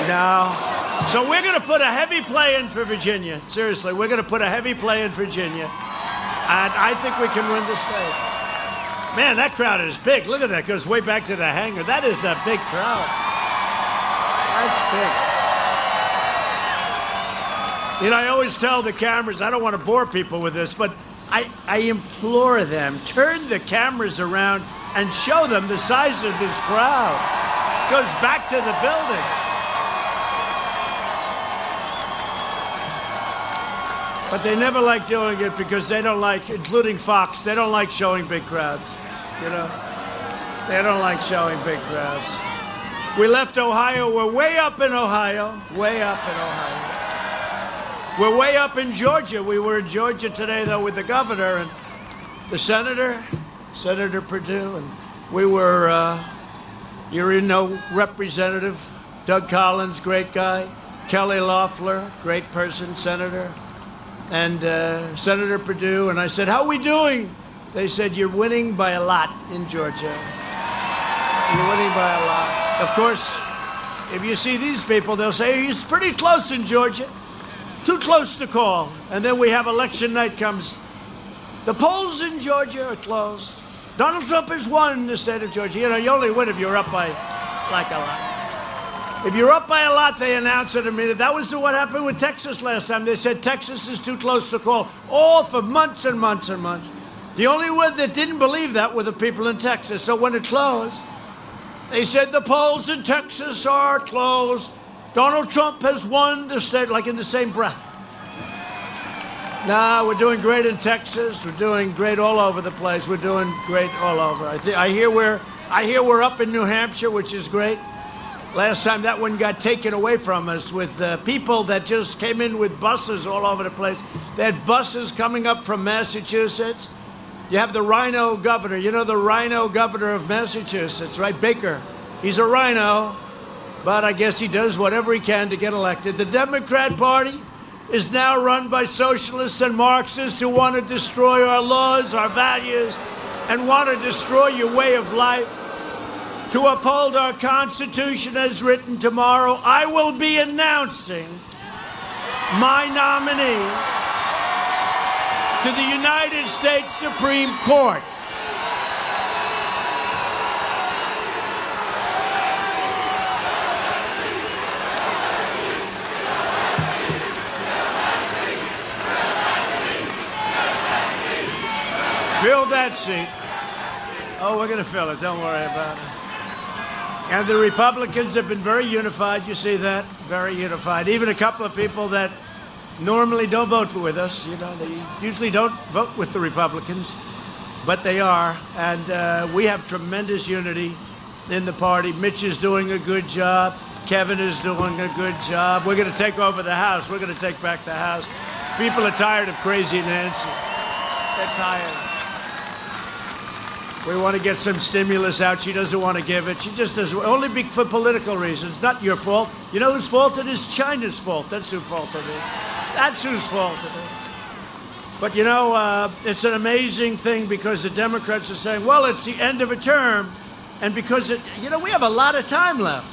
No. So we're going to put a heavy play in for Virginia. Seriously, we're going to put a heavy play in Virginia. And I think we can win the state. Man, that crowd is big. Look at that. Goes way back to the hangar. That is a big crowd. That's big. You know, I always tell the cameras, I don't want to bore people with this, but I implore them, turn the cameras around and show them the size of this crowd. Goes back to the building. But they never like doing it because they don't like, including Fox, they don't like showing big crowds. You know, they don't like showing big crowds. We left Ohio. We're way up in Ohio. Way up in Ohio. We're way up in Georgia. We were in Georgia today, though, with the governor and the senator, Senator Perdue, and we were, you know, Representative Doug Collins, great guy, Kelly Loeffler, great person, senator, and Senator Perdue. And I said, how are we doing? They said, you're winning by a lot in Georgia. You're winning by a lot. Of course, if you see these people, they'll say, he's pretty close in Georgia. Too close to call. And then we have election night comes. The polls in Georgia are closed. Donald Trump has won in the state of Georgia. You know, you only win if you're up by, like, a lot. If you're up by a lot, they announce it immediately. That was what happened with Texas last time. They said Texas is too close to call. All for months and months and months. The only one that didn't believe that were the people in Texas. So when it closed, they said the polls in Texas are closed. Donald Trump has won the state, like in the same breath. Nah, we're doing great in Texas. We're doing great all over the place. We're doing great all over. I hear we're up in New Hampshire, which is great. Last time that one got taken away from us with people that just came in with buses all over the place. They had buses coming up from Massachusetts. You have the rhino governor. You know the rhino governor of Massachusetts, right? Baker. He's a rhino, but I guess he does whatever he can to get elected. The Democrat Party is now run by socialists and Marxists who want to destroy our laws, our values, and want to destroy your way of life. To uphold our Constitution as written tomorrow, I will be announcing my nominee to the United States Supreme Court. Fill that seat. Oh, we're going to fill it. Don't worry about it. And the Republicans have been very unified. You see that? Very unified. Even a couple of people that normally don't vote with us. You know, they usually don't vote with the Republicans, but they are. And we have tremendous unity in the party. Mitch is doing a good job. Kevin is doing a good job. We're going to take over the House. We're going to take back the House. People are tired of crazy Nancy. They're tired. We want to get some stimulus out. She doesn't want to give it. She just does only for political reasons. Not your fault. You know whose fault it is? China's fault. That's whose fault it is. That's whose fault it is. But you know, it's an amazing thing because the Democrats are saying, well, it's the end of a term. And because, you know, we have a lot of time left.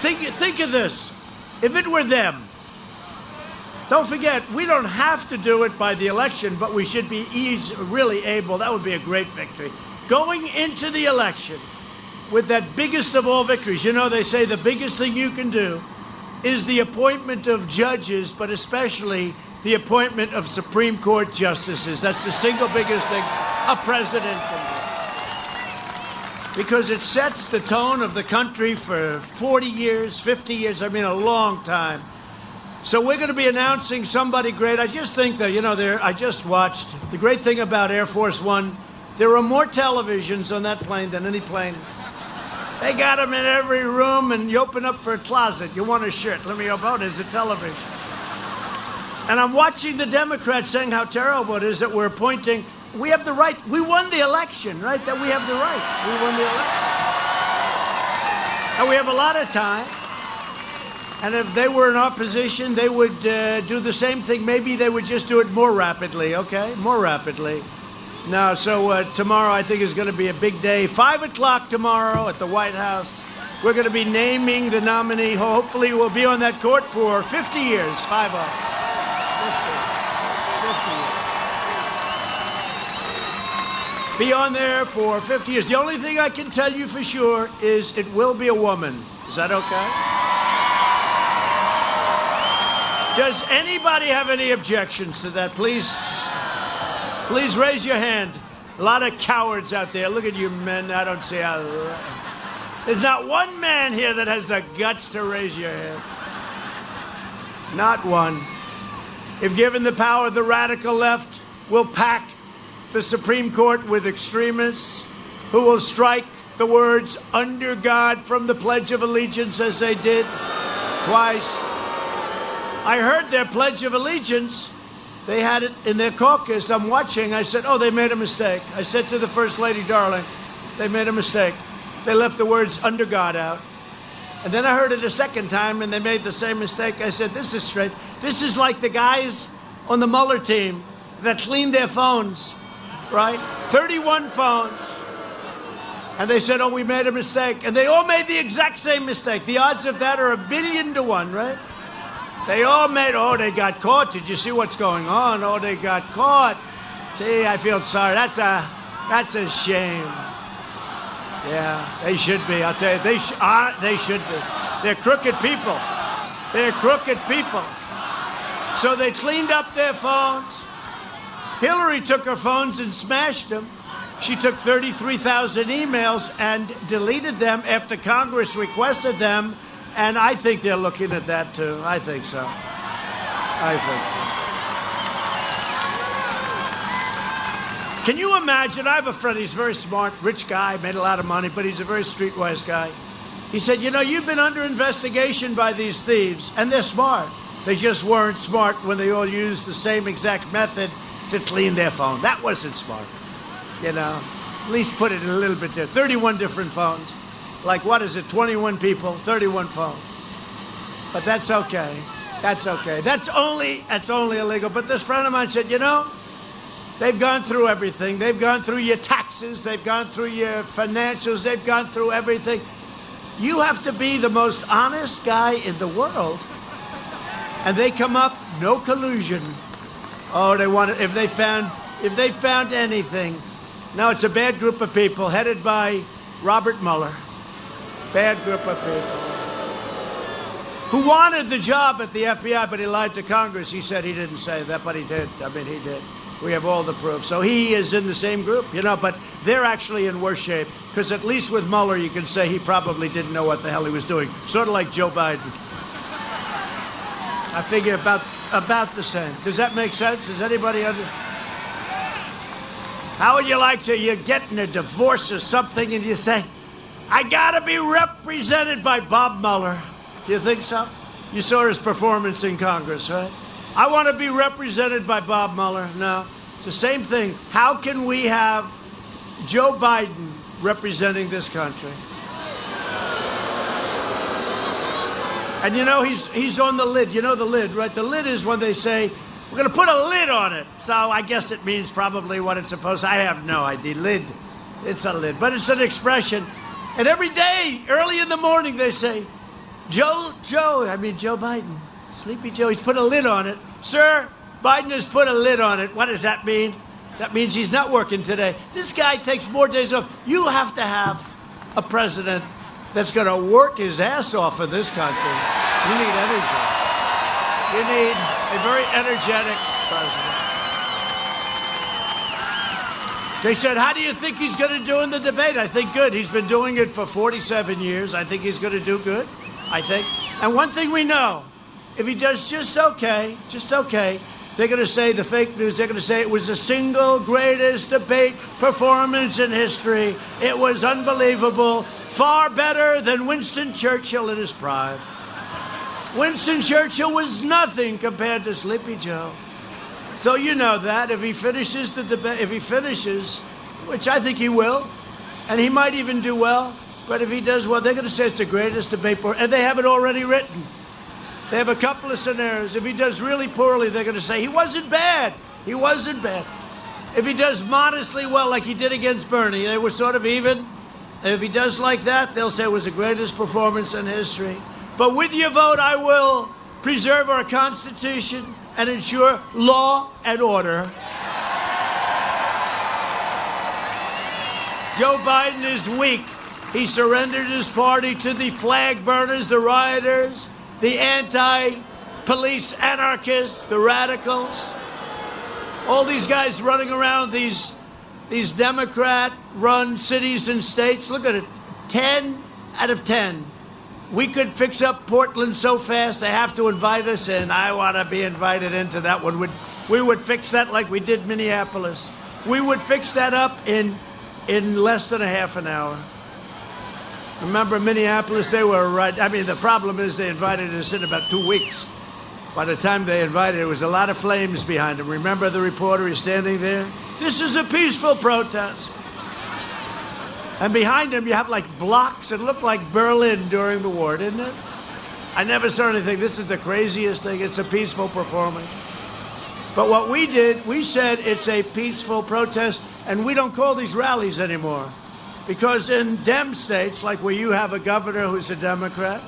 Think of this. If it were them, don't forget, we don't have to do it by the election, but we should be really able. That would be a great victory. Going into the election with that biggest of all victories. You know, they say the biggest thing you can do is the appointment of judges, but especially the appointment of Supreme Court justices. That's the single biggest thing a president can do. Because it sets the tone of the country for 40 years, 50 years, I mean a long time. So we're going to be announcing somebody great. I just think that, you know, I just watched. The great thing about Air Force One, there are more televisions on that plane than any plane. They got them in every room, and you open up for a closet. You want a shirt. Let me open. Oh, there's a television. And I'm watching the Democrats saying how terrible it is that we're appointing. We have the right. We won the election, right? That we have the right. We won the election. And we have a lot of time. And if they were in opposition, they would do the same thing. Maybe they would just do it more rapidly, okay? More rapidly. No, so tomorrow I think is going to be a big day. 5 o'clock tomorrow at the White House. We're going to be naming the nominee. Hopefully we'll be on that court for 50 years. 50 years. Be on there for 50 years. The only thing I can tell you for sure is it will be a woman. Is that okay? Does anybody have any objections to that? Please raise your hand. A lot of cowards out there. Look at you men. I don't see how. There's not one man here that has the guts to raise your hand. Not one. If given the power, the radical left will pack the Supreme Court with extremists who will strike the words "under God" from the Pledge of Allegiance as they did twice. I heard their Pledge of Allegiance. They had it in their caucus. I'm watching. I said, oh, they made a mistake. I said to the First Lady, darling, they made a mistake. They left the words "under God" out. And then I heard it a second time, and they made the same mistake. I said, this is strange. This is like the guys on the Mueller team that cleaned their phones, right? 31 phones. And they said, oh, we made a mistake. And they all made the exact same mistake. The odds of that are 1,000,000,000 to 1, right? They all made, oh, they got caught. Did you see what's going on? Oh, they got caught. Gee, I feel sorry. That's a shame. Yeah, they should be. I'll tell you, they should be. They're crooked people. They're crooked people. So they cleaned up their phones. Hillary took her phones and smashed them. She took 33,000 emails and deleted them after Congress requested them. And I think they're looking at that, too. I think so. I think so. Can you imagine? I have a friend. He's very smart, rich guy, made a lot of money, but he's a very streetwise guy. He said, you know, you've been under investigation by these thieves, and they're smart. They just weren't smart when they all used the same exact method to clean their phone. That wasn't smart. You know, at least put it a little bit there. 31 different phones. Like, what is it, 21 people, 31 phones. But that's okay. That's okay. That's only illegal. But this friend of mine said, you know, they've gone through everything. They've gone through your taxes. They've gone through your financials. They've gone through everything. You have to be the most honest guy in the world. And they come up, no collusion. Oh, they want it, if they found anything. No, it's a bad group of people headed by Robert Mueller. Bad group of people. Who wanted the job at the FBI, but he lied to Congress. He said he didn't say that, but he did. I mean, he did. We have all the proof. So he is in the same group, you know, but they're actually in worse shape. Because at least with Mueller, you can say he probably didn't know what the hell he was doing. Sort of like Joe Biden. I figure about the same. Does that make sense? Does anybody understand? How would you like to, you're getting a divorce or something, and you say, I gotta be represented by Bob Mueller. Do you think so? You saw his performance in Congress, right? I want to be represented by Bob Mueller. No, it's the same thing. How can we have Joe Biden representing this country? And you know, he's on the lid. You know the lid, right? The lid is when they say, we're going to put a lid on it. So I guess it means probably what it's supposed to. I have no idea. Lid. It's a lid. But it's an expression. And every day, early in the morning, they say, Joe Biden, Sleepy Joe, he's put a lid on it. Sir, Biden has put a lid on it. What does that mean? That means he's not working today. This guy takes more days off. You have to have a president that's going to work his ass off in this country. You need energy. You need a very energetic president. They said, how do you think he's going to do in the debate? I think good. He's been doing it for 47 years. I think he's going to do good, I think. And one thing we know, if he does just okay, they're going to say, the fake news, they're going to say it was the single greatest debate performance in history. It was unbelievable. Far better than Winston Churchill in his prime. Winston Churchill was nothing compared to Sleepy Joe. So you know that if he finishes the debate, which I think he will, and he might even do well, but if he does well, they're going to say it's the greatest debate, and they have it already written. They have a couple of scenarios. If he does really poorly, they're going to say he wasn't bad. He wasn't bad. If he does modestly well, like he did against Bernie, they were sort of even. And if he does like that, they'll say it was the greatest performance in history. But with your vote, I will preserve our Constitution and ensure law and order. Joe Biden is weak. He surrendered his party to the flag burners, the rioters, the anti-police anarchists, the radicals. All these guys running around, these these Democrat-run cities and states, look at it, 10 out of 10. We could fix up Portland so fast they have to invite us in. I want to be invited into that one. We would fix that like we did Minneapolis. We would fix that up in less than a half an hour. Remember Minneapolis, they were right. I mean, the problem is they invited us in about 2 weeks. By the time they invited, there was a lot of flames behind them. Remember the reporter is standing there? This is a peaceful protest. And behind him, you have like blocks that look like Berlin during the war, didn't it? I never saw anything. This is the craziest thing. It's a peaceful performance. But what we did, we said it's a peaceful protest, and we don't call these rallies anymore. Because in Dem states, like where you have a governor who's a Democrat,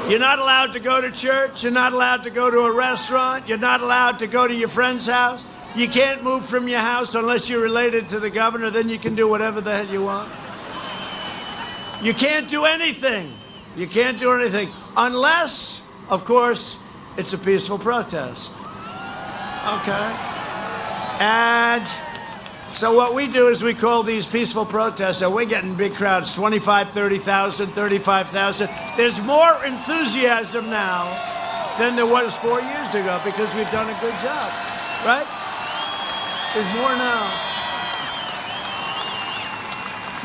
you're not allowed to go to church, you're not allowed to go to a restaurant, you're not allowed to go to your friend's house. You can't move from your house unless you're related to the governor, then you can do whatever the hell you want. You can't do anything. You can't do anything unless, of course, it's a peaceful protest. Okay? And so what we do is we call these peaceful protests, and we're getting big crowds, 25, 30,000, 35,000. There's more enthusiasm now than there was 4 years ago because we've done a good job, right? There's more now.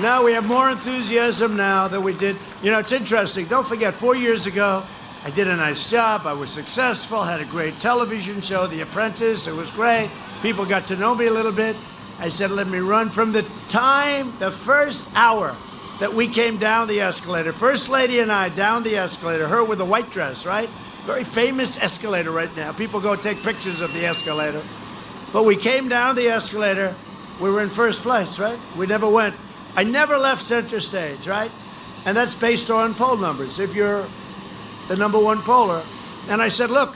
Now we have more enthusiasm now than we did. You know, it's interesting. Don't forget, 4 years ago, I did a nice job. I was successful, had a great television show, The Apprentice. It was great. People got to know me a little bit. I said, let me run from the time, the first hour that we came down the escalator. First lady and I down the escalator, her with a white dress, right? Very famous escalator right now. People go take pictures of the escalator. But we came down the escalator. We were in first place, right? We never went. I never left center stage, right? And that's based on poll numbers. If you're the number one poller. And I said, look,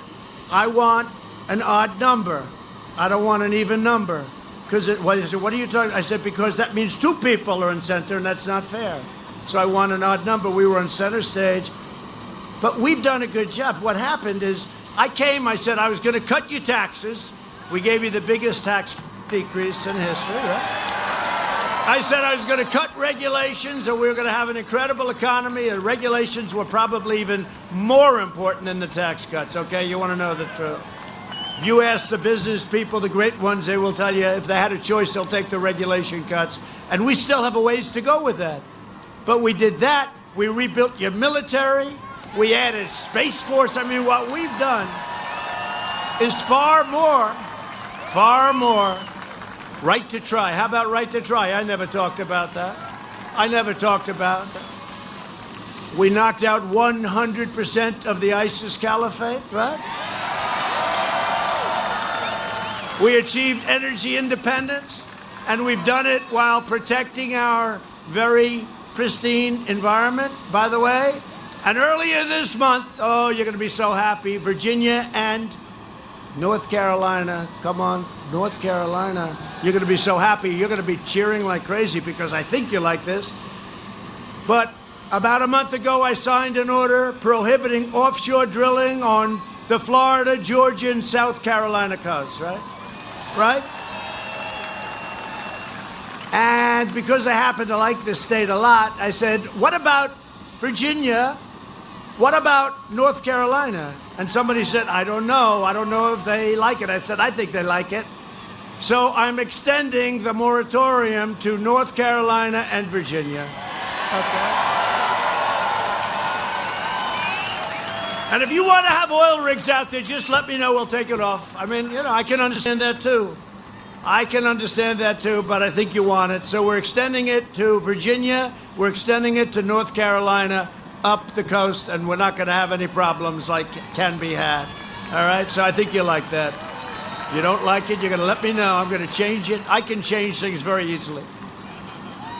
I want an odd number. I don't want an even number. Because he said, what are you talking? I said, because that means two people are in center, and that's not fair. So I want an odd number. We were on center stage. But we've done a good job. What happened is I said I was going to cut you taxes. We gave you the biggest tax decrease in history, right? I said I was going to cut regulations, and we were going to have an incredible economy. And regulations were probably even more important than the tax cuts, okay? You want to know the truth. You ask the business people, the great ones, they will tell you if they had a choice, they'll take the regulation cuts. And we still have a ways to go with that. But we did that. We rebuilt your military. We added Space Force. I mean, what we've done is far more. Right to try. How about right to try? I never talked about that. We knocked out 100% of the ISIS caliphate, right? We achieved energy independence, and we've done it while protecting our very pristine environment, by the way. And earlier this month, oh, you're going to be so happy, Virginia and North Carolina, come on, North Carolina, you're going to be so happy, you're going to be cheering like crazy because I think you like this. But about a month ago, I signed an order prohibiting offshore drilling on the Florida, Georgia, and South Carolina coasts, right? Right? And because I happen to like this state a lot, I said, what about Virginia? What about North Carolina? And somebody said, I don't know. I don't know if they like it. I said, I think they like it. So I'm extending the moratorium to North Carolina and Virginia. Okay. And if you want to have oil rigs out there, just let me know. We'll take it off. I mean, you know, I can understand that too. But I think you want it. So we're extending it to Virginia. We're extending it to North Carolina up the coast, and we're not going to have any problems like can be had. All right? So I think you like that. If you don't like it, you're going to let me know. I'm going to change it. I can change things very easily.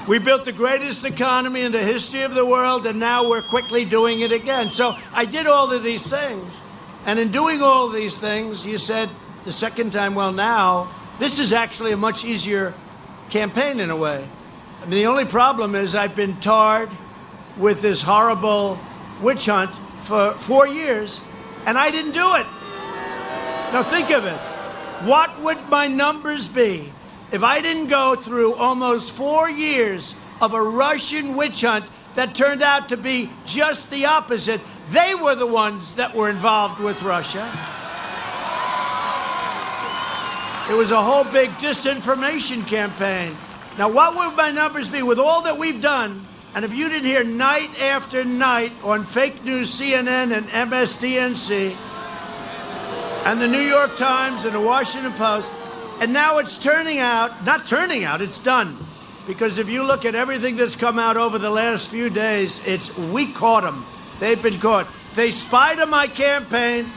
We built the greatest economy in the history of the world, and now we're quickly doing it again. So I did all of these things. And in doing all of these things, you said the second time, well, now, this is actually a much easier campaign in a way. I mean, the only problem is I've been tarred with this horrible witch hunt for 4 years, and I didn't do it. Now, think of it. what would my numbers be if I didn't go through almost 4 years of a Russian witch hunt that turned out to be just the opposite? They were the ones that were involved with Russia. It was a whole big disinformation campaign. Now, what would my numbers be with all that we've done? And if you didn't hear night after night on fake news, CNN and MSDNC, and the New York Times and the Washington Post, and now it's it's done. Because if you look at everything that's come out over the last few days, we caught them. They've been caught. They spied on my campaign,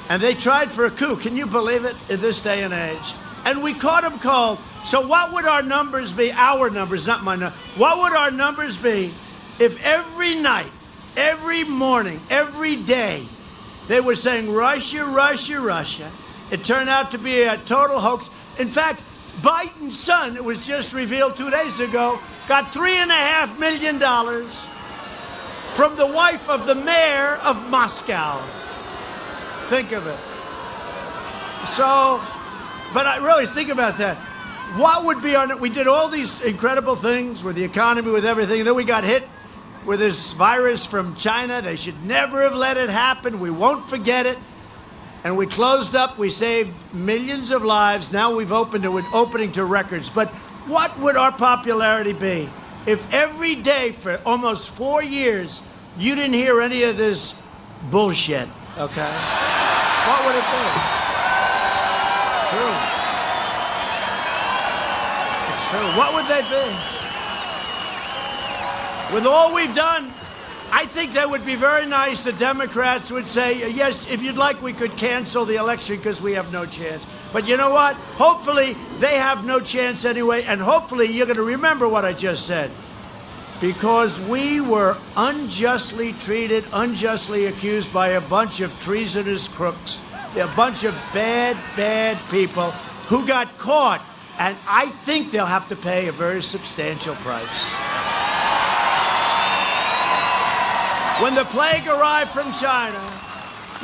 and they tried for a coup. Can you believe it in this day and age? And we caught them cold. So what would our numbers be? Our numbers, not my numbers. What would our numbers be if every night, every morning, every day, they were saying Russia, Russia, Russia? It turned out to be a total hoax. In fact, Biden's son, it was just revealed 2 days ago, got $3.5 million from the wife of the mayor of Moscow. Think of it. So, but I really think about that. What would be we did all these incredible things with the economy, with everything. Then we got hit with this virus from China. They should never have let it happen. We won't forget it. And we closed up. We saved millions of lives. Now we've opening to records. But what would our popularity be if every day for almost 4 years you didn't hear any of this bullshit? Okay? What would it be? True. It's true. What would they be? With all we've done, I think that would be very nice. The Democrats would say, yes, if you'd like, we could cancel the election because we have no chance. But you know what? Hopefully, they have no chance anyway, and hopefully you're going to remember what I just said. Because we were unjustly treated, unjustly accused by a bunch of treasonous crooks, a bunch of bad, bad people who got caught, and I think they'll have to pay a very substantial price. When the plague arrived from China,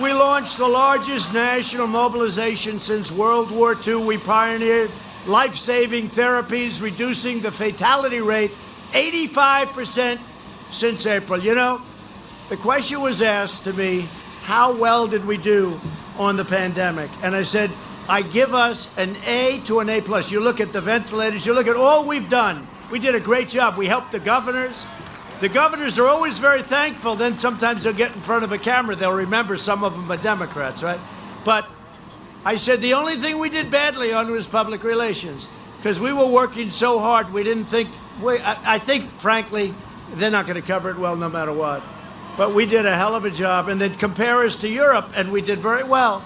we launched the largest national mobilization since World War II. We pioneered life-saving therapies, reducing the fatality rate 85% since April. You know, the question was asked to me, how well did we do on the pandemic? And I said, I give us an A to an A+. You look at the ventilators, you look at all we've done. We did a great job. We helped the governors. The governors are always very thankful. Then sometimes they'll get in front of a camera. They'll remember some of them are Democrats, right? But I said the only thing we did badly on was public relations because we were working so hard. We didn't think, I think, frankly, they're not going to cover it well no matter what. But we did a hell of a job. And then compare us to Europe, and we did very well.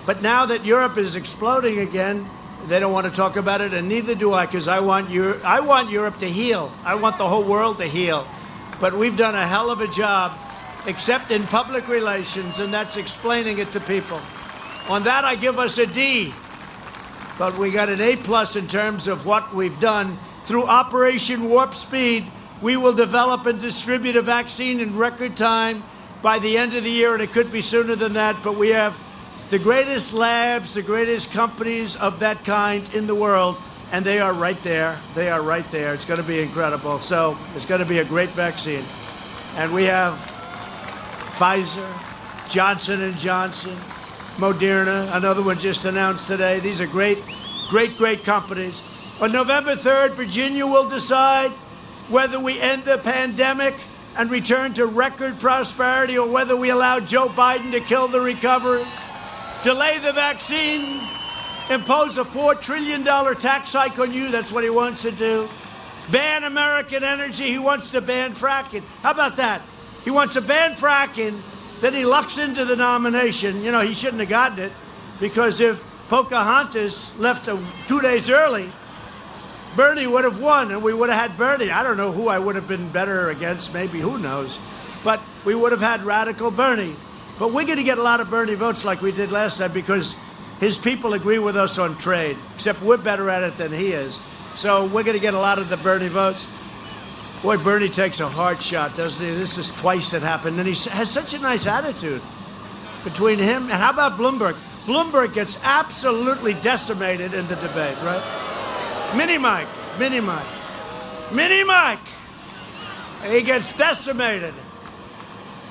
But now that Europe is exploding again, they don't want to talk about it, and neither do I, because I want Europe to heal. I want the whole world to heal. But we've done a hell of a job, except in public relations, and that's explaining it to people. On that, I give us a D. But we got an A+ in terms of what we've done. Through Operation Warp Speed, we will develop and distribute a vaccine in record time by the end of the year, and it could be sooner than that. But we have the greatest labs, the greatest companies of that kind in the world. And they are right there. They are right there. It's going to be incredible. So it's going to be a great vaccine. And we have Pfizer, Johnson & Johnson, Moderna, another one just announced today. These are great, great, great companies. On November 3rd, Virginia will decide whether we end the pandemic and return to record prosperity or whether we allow Joe Biden to kill the recovery, delay the vaccine, impose a $4 trillion tax hike on you. That's what he wants to do. Ban American energy. He wants to ban fracking. How about that? He wants to ban fracking. Then he lucks into the nomination. You know, he shouldn't have gotten it because if Pocahontas left 2 days early, Bernie would have won and we would have had Bernie. I don't know who I would have been better against. Maybe, who knows? But we would have had radical Bernie. But we're going to get a lot of Bernie votes like we did last time because his people agree with us on trade, except we're better at it than he is. So we're going to get a lot of the Bernie votes. Boy, Bernie takes a hard shot, doesn't he? This is twice it happened. And he has such a nice attitude between him. And how about Bloomberg? Bloomberg gets absolutely decimated in the debate, right? Mini Mike. He gets decimated.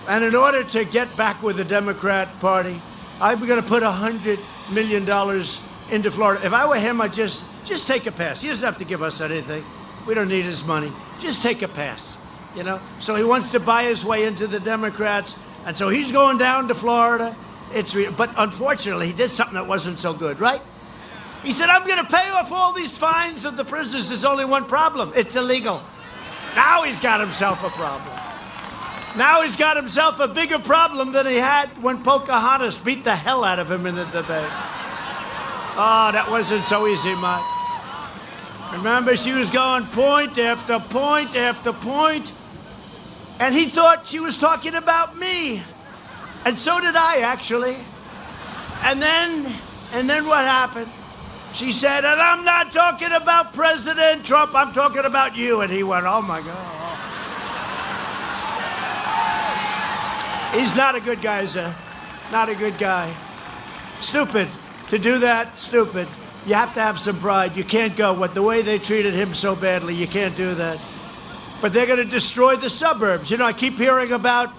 And in order to get back with the Democrat Party, I'm going to put $100 million into Florida. If I were him, I'd just take a pass. He doesn't have to give us anything. We don't need his money. Just take a pass, you know? So he wants to buy his way into the Democrats, and so he's going down to Florida. But unfortunately, he did something that wasn't so good, right? He said, I'm going to pay off all these fines of the prisoners. There's only one problem. It's illegal. Now he's got himself a problem. Now he's got himself a bigger problem than he had when Pocahontas beat the hell out of him in the debate. Oh, that wasn't so easy, Mike. Remember, she was going point after point after point, and he thought she was talking about me. And so did I, actually. And then what happened? She said, and I'm not talking about President Trump, I'm talking about you. And he went, oh, my God. He's not a good guy, not a good guy. Stupid. To do that, stupid. You have to have some pride. You can't go. The way they treated him so badly, you can't do that. But they're going to destroy the suburbs. You know, I keep hearing about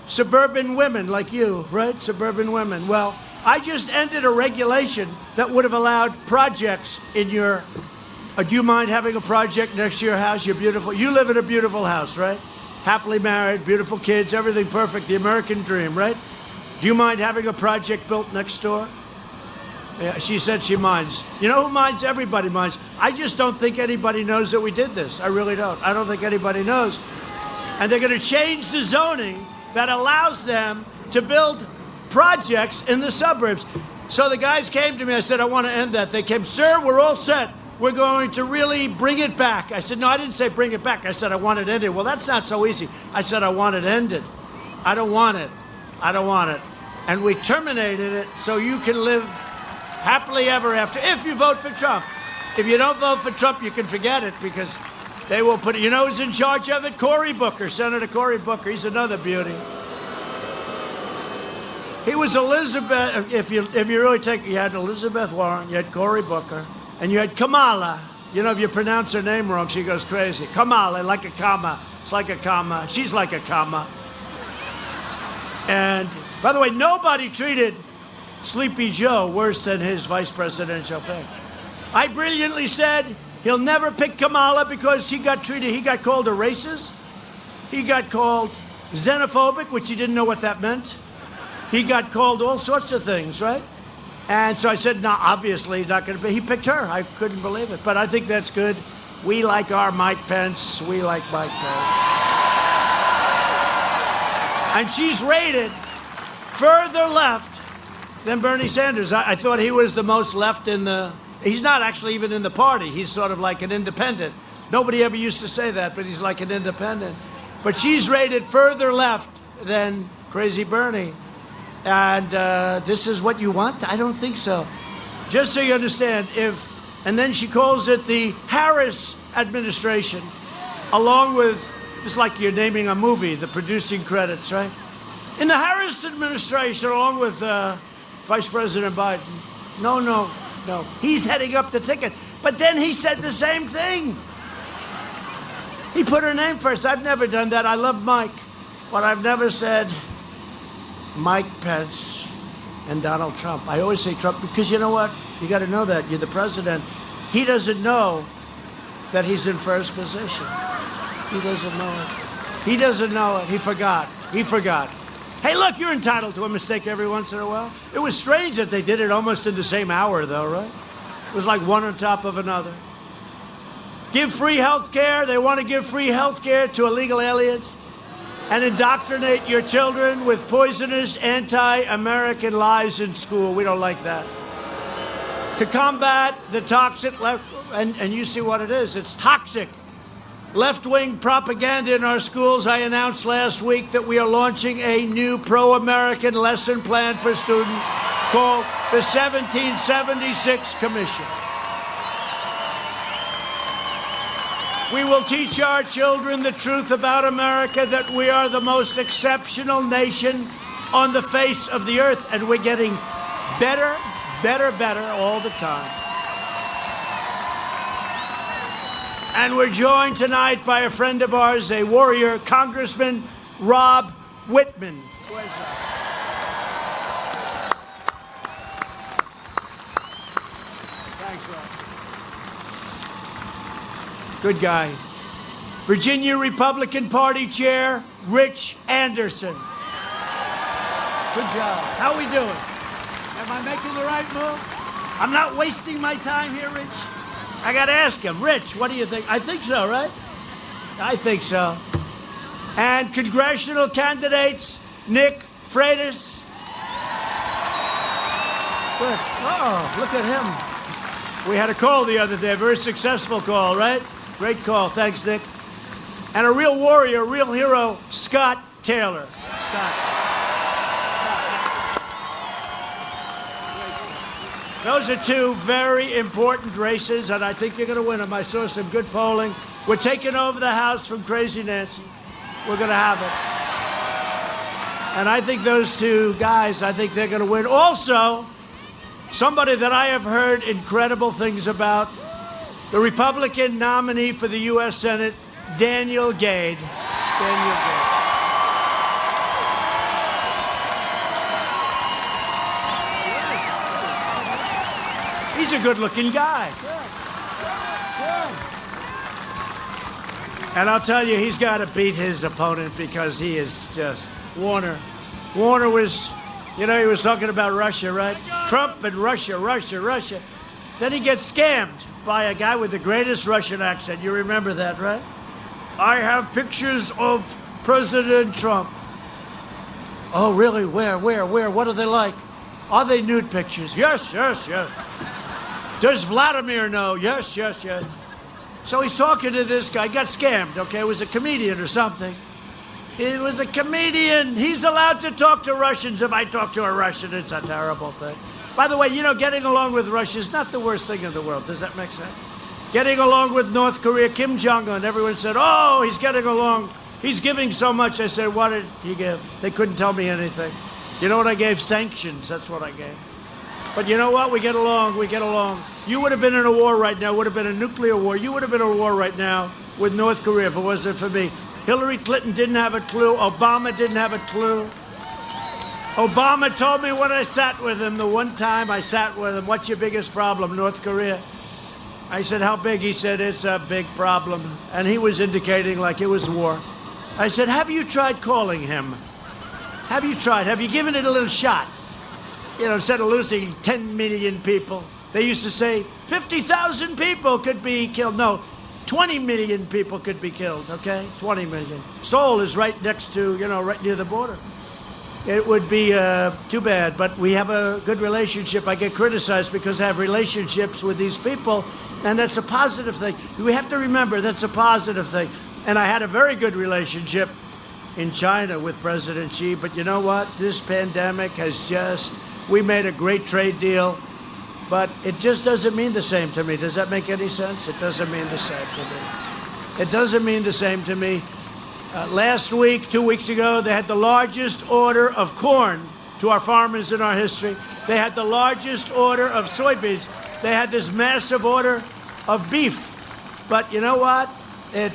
suburban women like you, right? Suburban women. Well, I just ended a regulation that would have allowed projects in your... do you mind having a project next to your house? You're beautiful. You live in a beautiful house, right? Happily married, beautiful kids, everything perfect, the American dream, right? Do you mind having a project built next door? Yeah, she said she minds. You know who minds? Everybody minds. I just don't think anybody knows that we did this. I really don't. I don't think anybody knows. And they're going to change the zoning that allows them to build projects in the suburbs. So the guys came to me. I said, I want to end that. They came, sir, we're all set. We're going to really bring it back. I said, no, I didn't say bring it back. I said, I want it ended. Well, that's not so easy. I said, I want it ended. I don't want it. I don't want it. And we terminated it so you can live happily ever after if you vote for Trump. If you don't vote for Trump, you can forget it because they will put it. You know who's in charge of it? Cory Booker, Senator Cory Booker. He's another beauty. He was Elizabeth. If you really take, you had Elizabeth Warren, you had Cory Booker, and you had Kamala. You know, if you pronounce her name wrong, she goes crazy. Kamala, like a comma. It's like a comma. She's like a comma. And by the way, nobody treated Sleepy Joe worse than his vice presidential pick. I brilliantly said he'll never pick Kamala because he got called a racist. He got called xenophobic, which he didn't know what that meant. He got called all sorts of things, right? And so I said, no, obviously he's not going to be. He picked her. I couldn't believe it. But I think that's good. We like our Mike Pence. We like Mike Pence. And she's rated further left than Bernie Sanders. I thought he was the most left in the... He's not actually even in the party. He's sort of like an independent. Nobody ever used to say that, but he's like an independent. But she's rated further left than Crazy Bernie. And this is what you want? I don't think so. Just so you understand, and then she calls it the Harris administration, along with, it's like you're naming a movie, the producing credits, right? In the Harris administration, along with Vice President Biden. No. He's heading up the ticket. But then he said the same thing. He put her name first. I've never done that. I love Mike. But I've never said Mike Pence and Donald Trump. I always say Trump because you know what? You got to know that. You're the president. He doesn't know that he's in first position. He doesn't know it. He doesn't know it. He forgot. Hey, look, you're entitled to a mistake every once in a while. It was strange that they did it almost in the same hour, though, right? It was like one on top of another. Give free health care. They want to give free health care to illegal aliens and indoctrinate your children with poisonous anti-American lies in school. We don't like that. To combat the toxic left, and you see what it is. It's toxic. Left-wing propaganda in our schools. I announced last week that we are launching a new pro-American lesson plan for students called the 1776 Commission. We will teach our children the truth about America, that we are the most exceptional nation on the face of the earth, and we're getting better, better, better all the time. And we're joined tonight by a friend of ours, a warrior, Congressman Rob Whitman. Thanks, Rob. Good guy. Virginia Republican Party Chair, Rich Anderson. Good job. How are we doing? Am I making the right move? I'm not wasting my time here, Rich. I got to ask him. Rich, what do you think? I think so, right? I think so. And congressional candidates, Nick Freitas. Oh, look at him. We had a call the other day, a very successful call, right? Great call. Thanks, Nick. And a real warrior, a real hero, Scott Taylor. Scott. Those are two very important races, and I think you're going to win them. I saw some good polling. We're taking over the House from Crazy Nancy. We're going to have it. And I think those two guys, I think they're going to win. Also, somebody that I have heard incredible things about, the Republican nominee for the U.S. Senate, Daniel Gade. Daniel Gade. He's a good-looking guy. And I'll tell you, he's got to beat his opponent because he is just Warner. Warner was, you know, he was talking about Russia, right? Trump and Russia, Russia, Russia. Then he gets scammed by a guy with the greatest Russian accent. You remember that, right? I have pictures of President Trump. Oh, really? Where? What are they like? Are they nude pictures? Yes, yes, yes. Does Vladimir know? Yes, yes, yes. So he's talking to this guy. Got scammed, okay? It was a comedian or something. It was a comedian. He's allowed to talk to Russians. If I talk to a Russian, it's a terrible thing. By the way, you know, getting along with Russia is not the worst thing in the world. Does that make sense? Getting along with North Korea, Kim Jong-un, everyone said, oh, he's getting along. He's giving so much. I said, what did he give? They couldn't tell me anything. You know what I gave? Sanctions. That's what I gave. But you know what? We get along. We get along. You would have been in a war right now. Would have been a nuclear war. You would have been in a war right now with North Korea if it wasn't for me. Hillary Clinton didn't have a clue. Obama didn't have a clue. Obama told me when I sat with him, the one time I sat with him, what's your biggest problem, North Korea? I said, how big? He said, it's a big problem. And he was indicating like it was war. I said, have you tried calling him? Have you tried? Have you given it a little shot? You know, instead of losing 10 million people, they used to say 50,000 people could be killed. No, 20 million people could be killed, okay? 20 million. Seoul is right next to, you know, right near the border. It would be too bad, but we have a good relationship. I get criticized because I have relationships with these people, and that's a positive thing. We have to remember that's a positive thing. And I had a very good relationship in China with President Xi, but you know what? This pandemic has just, we made a great trade deal, but it just doesn't mean the same to me. Does that make any sense? It doesn't mean the same to me. It doesn't mean the same to me. Last week, 2 weeks ago, they had the largest order of corn to our farmers in our history. They had the largest order of soybeans. They had this massive order of beef. But you know what? It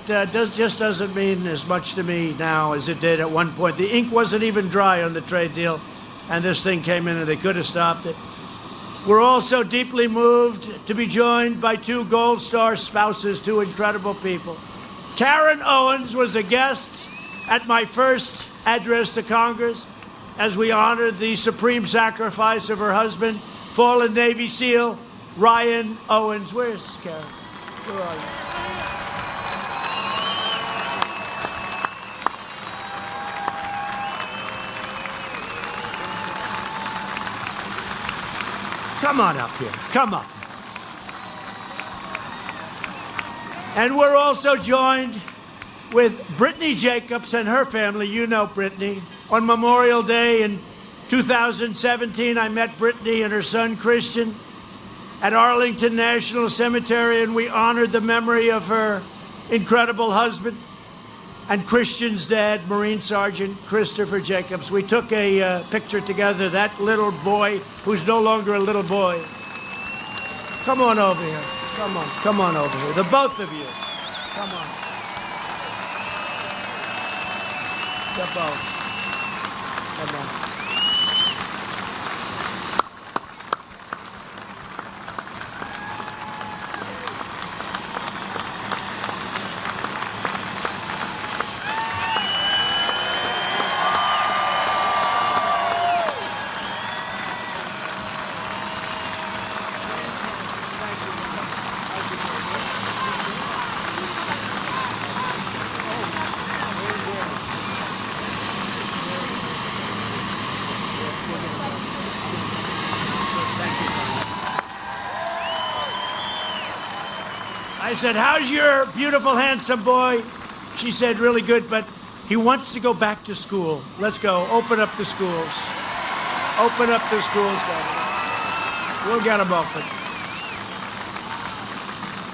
just doesn't mean as much to me now as it did at one point. The ink wasn't even dry on the trade deal, and this thing came in and they could have stopped it. We're also deeply moved to be joined by two Gold Star spouses, two incredible people. Karen Owens was a guest at my first address to Congress as we honored the supreme sacrifice of her husband, fallen Navy SEAL Ryan Owens. Where's Karen? Where are you? Come on up here. Come up. And we're also joined with Brittany Jacobs and her family. You know Brittany. On Memorial Day in 2017, I met Brittany and her son Christian at Arlington National Cemetery, and we honored the memory of her incredible husband. and Christian's dad, Marine Sergeant Christopher Jacobs. We took a picture together, that little boy who's no longer a little boy. Come on over here. Come on over here. The both of you. Come on. The both. Come on. I said, how's your beautiful, handsome boy? She said, really good, but he wants to go back to school. Let's go. Open up the schools. Open up the schools, Governor. We'll get them open.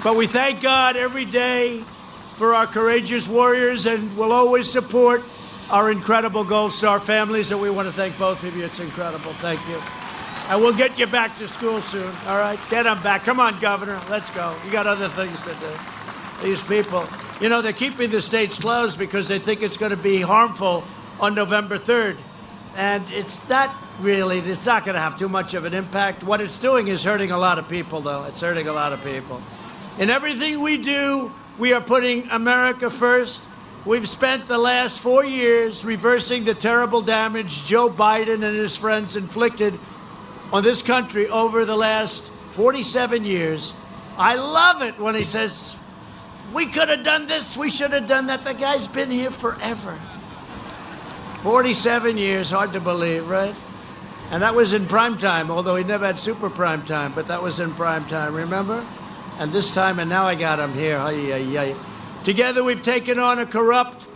But we thank God every day for our courageous warriors, and we'll always support our incredible Gold Star families, and we want to thank both of you. It's incredible. Thank you. And we'll get you back to school soon, all right? Get them back. Come on, Governor. Let's go. You got other things to do. These people, you know, they're keeping the states closed because they think it's going to be harmful on November 3rd. And it's not really, it's not going to have too much of an impact. What it's doing is hurting a lot of people, though. It's hurting a lot of people. In everything we do, we are putting America first. We've spent the last 4 years reversing the terrible damage Joe Biden and his friends inflicted on this country over the last 47 years. I love it when he says, we could have done this, we should have done that. The guy's been here forever. 47 years, hard to believe, right? And that was in prime time, although he never had super prime time, but that was in prime time, remember? And this time, and now I got him here. Together we've taken on a corrupt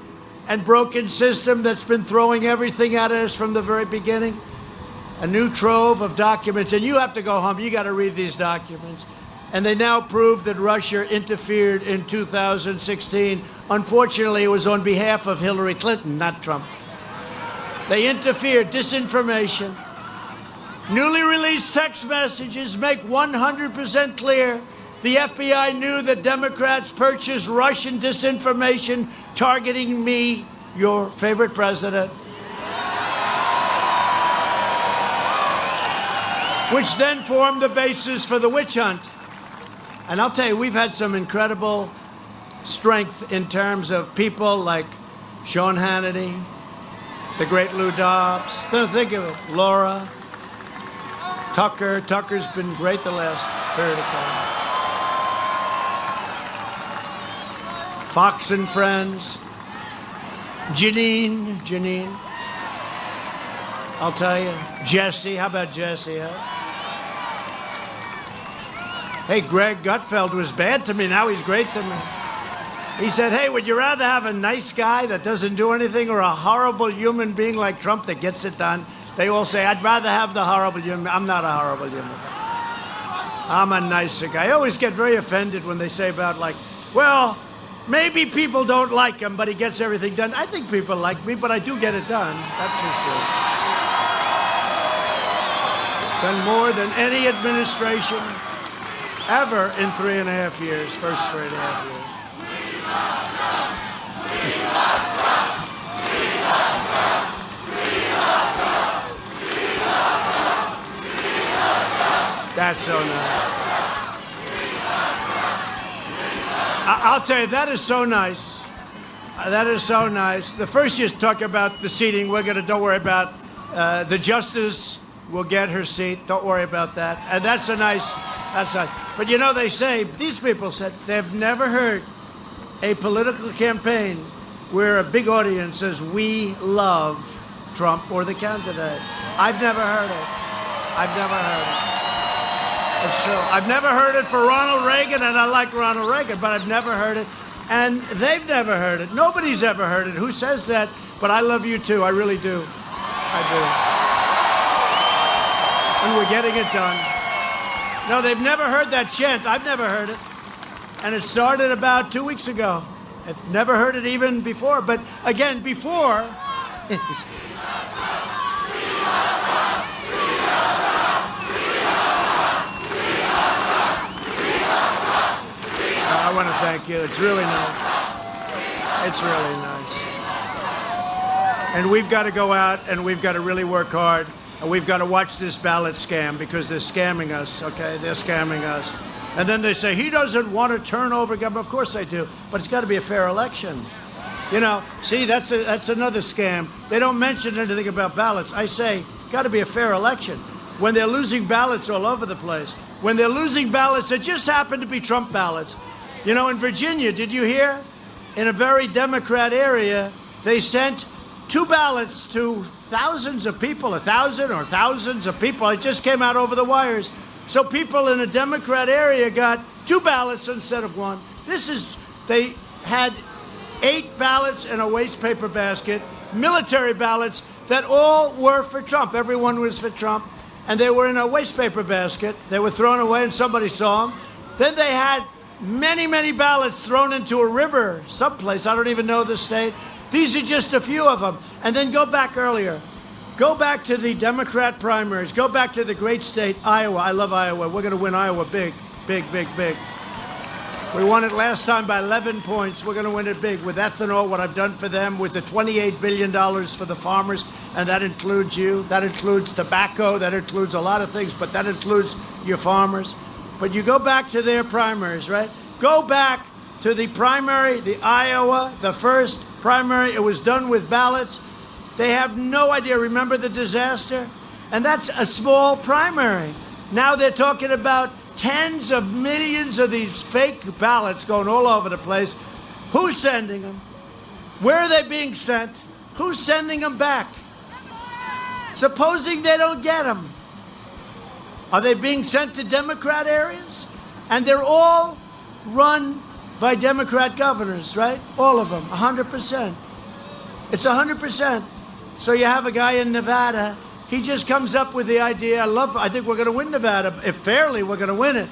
and broken system that's been throwing everything at us from the very beginning. A new trove of documents, and you have to go home. You got to read these documents. And they now prove that Russia interfered in 2016. Unfortunately, it was on behalf of Hillary Clinton, not Trump. They interfered, disinformation. Newly released text messages make 100% clear the FBI knew that Democrats purchased Russian disinformation targeting me, your favorite president. Which then formed the basis for the witch hunt. And I'll tell you, we've had some incredible strength in terms of people like Sean Hannity, the great Lou Dobbs. Think of it, Laura, Tucker. Tucker's been great the last period of time. Fox and Friends. Janine. I'll tell you. Jesse, how about Jesse, huh? Hey, Greg Gutfeld was bad to me. Now he's great to me. He said, hey, would you rather have a nice guy that doesn't do anything or a horrible human being like Trump that gets it done? They all say, I'd rather have the horrible human. I'm not a horrible human being. I'm a nicer guy. I always get very offended when they say about, like, well, maybe people don't like him, but he gets everything done. I think people like me, but I do get it done. That's for sure. Done more than any administration ever in 3.5 years, first 3.5 years. That's so nice. I'll tell you, that is so nice. That is so nice. The first you talk about the seating, don't worry about the justice will get her seat. Don't worry about that. And that's nice. But you know, they say, these people said, they've never heard a political campaign where a big audience says, we love Trump or the candidate. I've never heard it. It's true. I've never heard it for Ronald Reagan, and I like Ronald Reagan, but I've never heard it. And they've never heard it. Nobody's ever heard it. Who says that? But I love you too. I really do. I do. And we're getting it done. No, they've never heard that chant. I've never heard it. And it started about 2 weeks ago. I've never heard it even before. But again, before. I want to thank you. It's really nice. It's really nice. And we've got to go out and we've got to really work hard. And we've got to watch this ballot scam because they're scamming us, okay? They're scamming us. And then they say, he doesn't want to turn over government. Of course they do. But it's got to be a fair election. You know, see, that's another scam. They don't mention anything about ballots. I say, got to be a fair election. When they're losing ballots all over the place. When they're losing ballots that just happen to be Trump ballots. You know, in Virginia, did you hear? In a very Democrat area, they sent 2 ballots to thousands of people, 1,000 or thousands of people. It just came out over the wires. So people in a Democrat area got 2 ballots instead of 1. They had 8 ballots in a waste paper basket, military ballots that all were for Trump. Everyone was for Trump. And they were in a waste paper basket. They were thrown away and somebody saw them. Then they had many, many ballots thrown into a river someplace. I don't even know the state. These are just a few of them. And then go back earlier. Go back to the Democrat primaries. Go back to the great state, Iowa. I love Iowa. We're going to win Iowa big, big, big, big. We won it last time by 11 points. We're going to win it big with ethanol, what I've done for them, with the $28 billion for the farmers, and that includes you. That includes tobacco. That includes a lot of things, but that includes your farmers. But you go back to their primaries, right? Go back to the primary, the Iowa, the first primary. It was done with ballots. They have no idea. Remember the disaster? And that's a small primary. Now they're talking about tens of millions of these fake ballots going all over the place. Who's sending them? Where are they being sent? Who's sending them back? Supposing they don't get them. Are they being sent to Democrat areas? And they're all run by Democrat governors, right? All of them, 100%. It's 100%. So you have a guy in Nevada. He just comes up with the idea. I think we're going to win Nevada. If fairly, we're going to win it.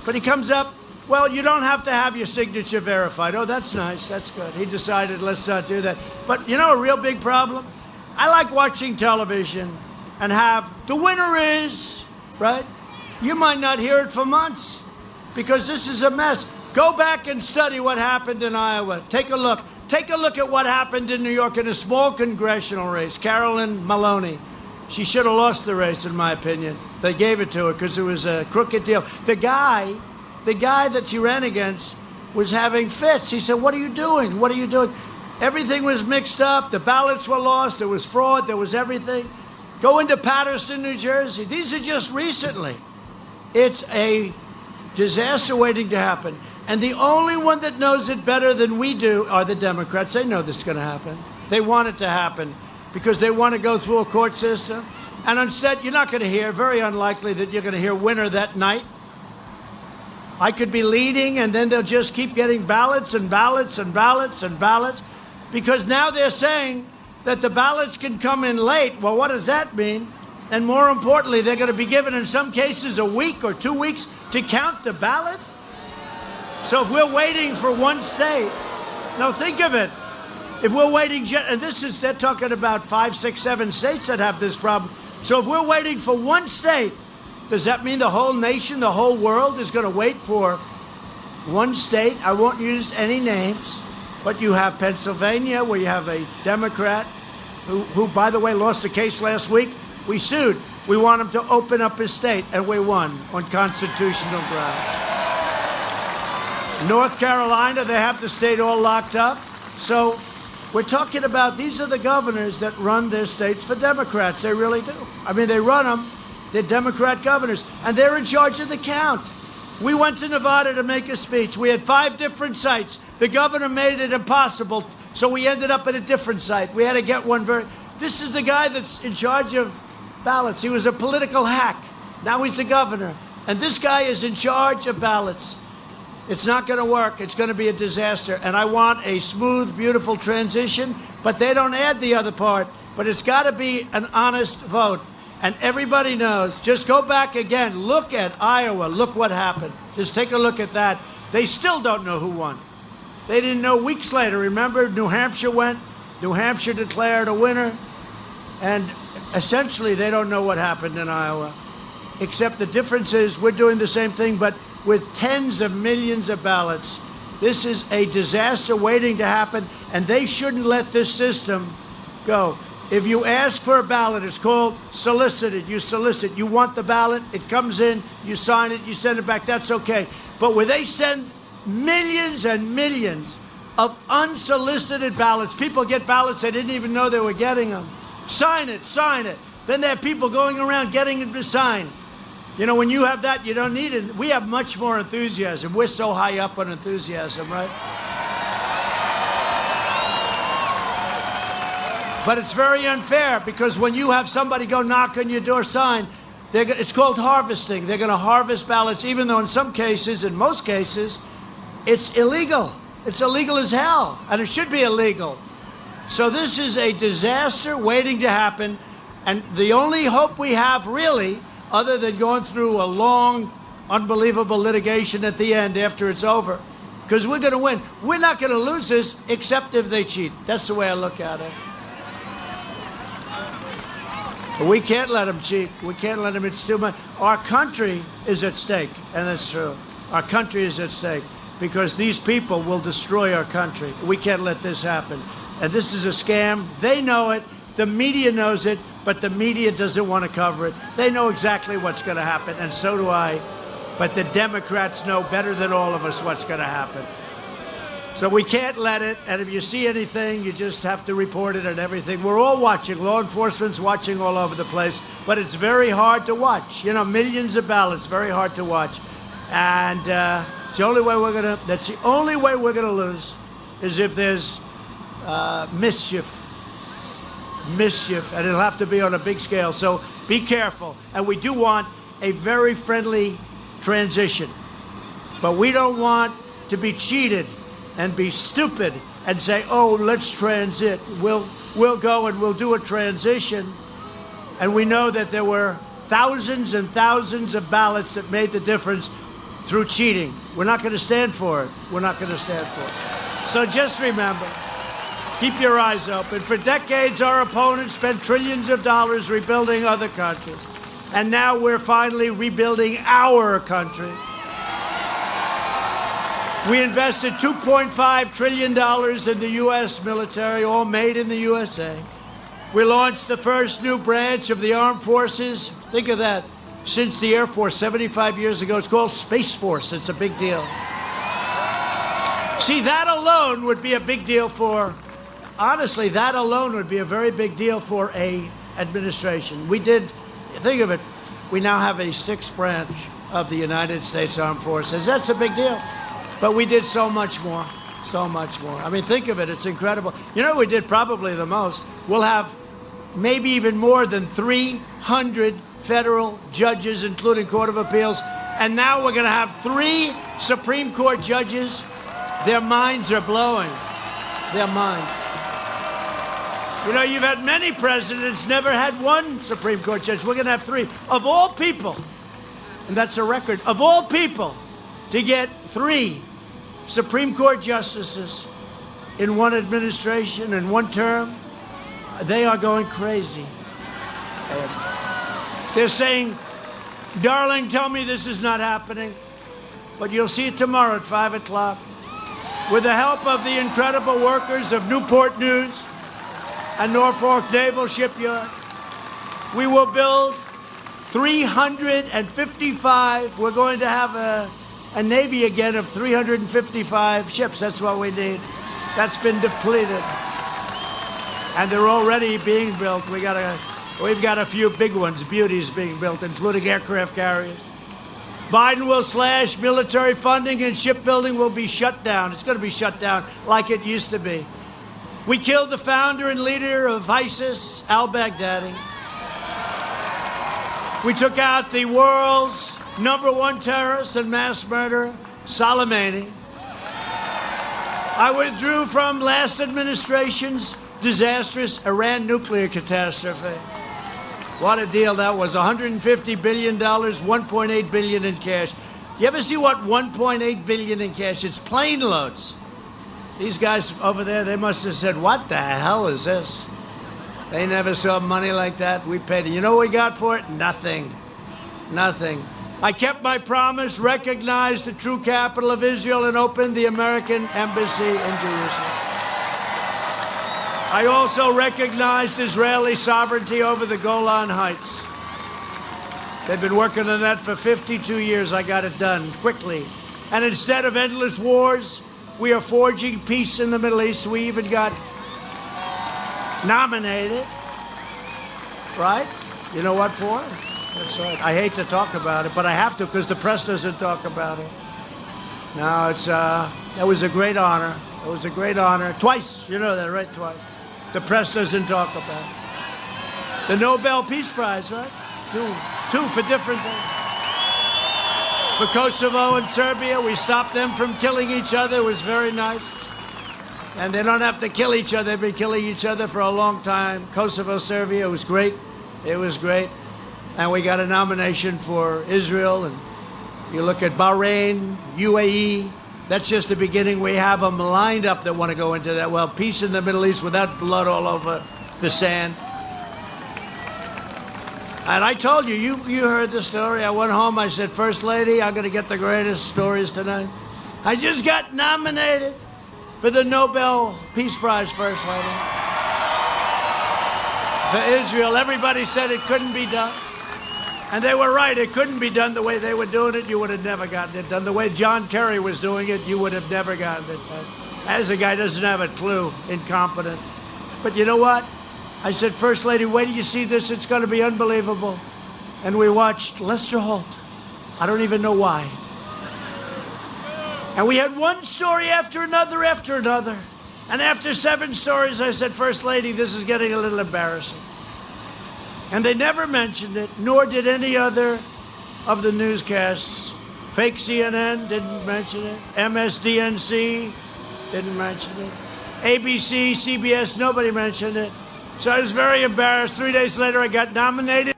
But he comes up, well, you don't have to have your signature verified. Oh, that's nice. That's good. He decided, let's not do that. But you know a real big problem? I like watching television and have the winner is, right? You might not hear it for months because this is a mess. Go back and study what happened in Iowa. Take a look. Take a look at what happened in New York in a small congressional race. Carolyn Maloney. She should have lost the race, in my opinion. They gave it to her because it was a crooked deal. The guy that she ran against was having fits. He said, what are you doing? What are you doing? Everything was mixed up. The ballots were lost. There was fraud. There was everything. Go into Paterson, New Jersey. These are just recently. It's a disaster waiting to happen. And the only one that knows it better than we do are the Democrats. They know this is going to happen. They want it to happen because they want to go through a court system. And instead, you're not going to hear, very unlikely that you're going to hear winner that night. I could be leading, and then they'll just keep getting ballots and ballots and ballots and ballots because now they're saying that the ballots can come in late. Well, what does that mean? And more importantly, they're going to be given, in some cases, a week or 2 weeks to count the ballots. So if we're waiting for one state, now think of it. If we're waiting, and they're talking about 5, 6, 7 states that have this problem. So if we're waiting for one state, does that mean the whole nation, the whole world is going to wait for one state? I won't use any names, but you have Pennsylvania, where you have a Democrat who, by the way, lost the case last week. We sued. We want him to open up his state, and we won on constitutional grounds. North Carolina, they have the state all locked up. So we're talking about these are the governors that run their states for Democrats. They really do. I mean, they run them. They're Democrat governors, and they're in charge of the count. We went to Nevada to make a speech. We had 5 different sites. The governor made it impossible, so we ended up at a different site. We had to get one This is the guy that's in charge of ballots. He was a political hack. Now he's the governor. And this guy is in charge of ballots. It's not going to work. It's going to be a disaster. And I want a smooth, beautiful transition, but they don't add the other part. But it's got to be an honest vote. And everybody knows. Just go back again. Look at Iowa. Look what happened. Just take a look at that. They still don't know who won. They didn't know weeks later. Remember, New Hampshire declared a winner, and essentially they don't know what happened in Iowa, except the difference is we're doing the same thing, but with tens of millions of ballots. This is a disaster waiting to happen, and they shouldn't let this system go. If you ask for a ballot, it's called solicited. You solicit. You want the ballot, it comes in, you sign it, you send it back, that's okay. But where they send millions and millions of unsolicited ballots, people get ballots they didn't even know they were getting them. Sign it, sign it. Then there are people going around getting them to sign. You know, when you have that, you don't need it. We have much more enthusiasm. We're so high up on enthusiasm, right? But it's very unfair because when you have somebody go knock on your door, sign, it's called harvesting. They're going to harvest ballots, even though in some cases, in most cases, it's illegal. It's illegal as hell, and it should be illegal. So this is a disaster waiting to happen, and the only hope we have, really, other than going through a long, unbelievable litigation at the end after it's over, because we're going to win. We're not going to lose this except if they cheat. That's the way I look at it. But we can't let them cheat. We can't let them. It's too much. Our country is at stake, and that's true. Our country is at stake because these people will destroy our country. We can't let this happen. And this is a scam. They know it. The media knows it, but the media doesn't want to cover it. They know exactly what's going to happen, and so do I. But the Democrats know better than all of us what's going to happen. So we can't let it, and if you see anything, you just have to report it and everything. We're all watching. Law enforcement's watching all over the place, but it's very hard to watch. You know, millions of ballots, very hard to watch. And it's the only way that's the only way we're going to lose is if there's mischief, and it'll have to be on a big scale. So be careful. And we do want a very friendly transition, but we don't want to be cheated and be stupid and say, oh, let's transit. We'll go and we'll do a transition. And we know that there were thousands and thousands of ballots that made the difference through cheating. We're not going to stand for it. We're not going to stand for it. So just remember, keep your eyes open. For decades, our opponents spent trillions of dollars rebuilding other countries. And now we're finally rebuilding our country. We invested $2.5 trillion in the U.S. military, all made in the USA. We launched the first new branch of the armed forces. Think of that. Since the Air Force 75 years ago, it's called Space Force. It's a big deal. See, that alone would be a big deal for, honestly, that alone would be a very big deal for a administration. We did, think of it, we now have a sixth branch of the United States Armed Forces. That's a big deal. But we did so much more, so much more. I mean, think of it, it's incredible. You know, we did probably the most. We'll have maybe even more than 300 federal judges, including Court of Appeals. And now we're going to have 3 Supreme Court judges. Their minds are blowing. Their minds. You know, you've had many presidents, never had 1 Supreme Court judge. We're going to have 3. Of all people, and that's a record, of all people, to get 3 Supreme Court justices in one administration, in one term, they are going crazy. They're saying, darling, tell me this is not happening. But you'll see it tomorrow at 5 o'clock. With the help of the incredible workers of Newport News and Norfolk Naval Shipyard, we will build 355. We're going to have a Navy again of 355 ships. That's what we need. That's been depleted. And they're already being built. We've got a few big ones, beauties being built, including aircraft carriers. Biden will slash military funding and shipbuilding will be shut down. It's going to be shut down like it used to be. We killed the founder and leader of ISIS, al-Baghdadi. We took out the world's #1 terrorist and mass murderer, Soleimani. I withdrew from last administration's disastrous Iran nuclear catastrophe. What a deal that was. $150 billion, $1.8 billion in cash. You ever see what $1.8 billion in cash? It's plane loads. These guys over there, they must have said, what the hell is this? They never saw money like that. We paid it. You know what we got for it? Nothing. Nothing. I kept my promise, recognized the true capital of Israel, and opened the American embassy in Jerusalem. I also recognized Israeli sovereignty over the Golan Heights. They've been working on that for 52 years. I got it done quickly. And instead of endless wars, we are forging peace in the Middle East. We even got nominated, right? You know what for? That's right. I hate to talk about it, but I have to because the press doesn't talk about it. No, that was a great honor. It was a great honor. Twice, you know that, right? Twice. The press doesn't talk about it. The Nobel Peace Prize, right? Two for different things. For Kosovo and Serbia, we stopped them from killing each other. It was very nice. And they don't have to kill each other. They've been killing each other for a long time. Kosovo, Serbia, it was great. It was great. And we got a nomination for Israel. And you look at Bahrain, UAE. That's just the beginning. We have them lined up that want to go into that. Well, peace in the Middle East without blood all over the sand. And I told you, you heard the story. I went home, I said, First Lady, I'm going to get the greatest stories tonight. I just got nominated for the Nobel Peace Prize, First Lady. For Israel, everybody said it couldn't be done. And they were right, it couldn't be done the way they were doing it. You would have never gotten it done. The way John Kerry was doing it, you would have never gotten it done. As a guy doesn't have a clue, incompetent. But you know what? I said, First Lady, wait till you see this. It's going to be unbelievable. And we watched Lester Holt. I don't even know why. And we had one story after another after another. And after 7 stories, I said, First Lady, this is getting a little embarrassing. And they never mentioned it, nor did any other of the newscasts. Fake CNN didn't mention it. MSDNC didn't mention it. ABC, CBS, nobody mentioned it. So I was very embarrassed. 3 days later, I got nominated.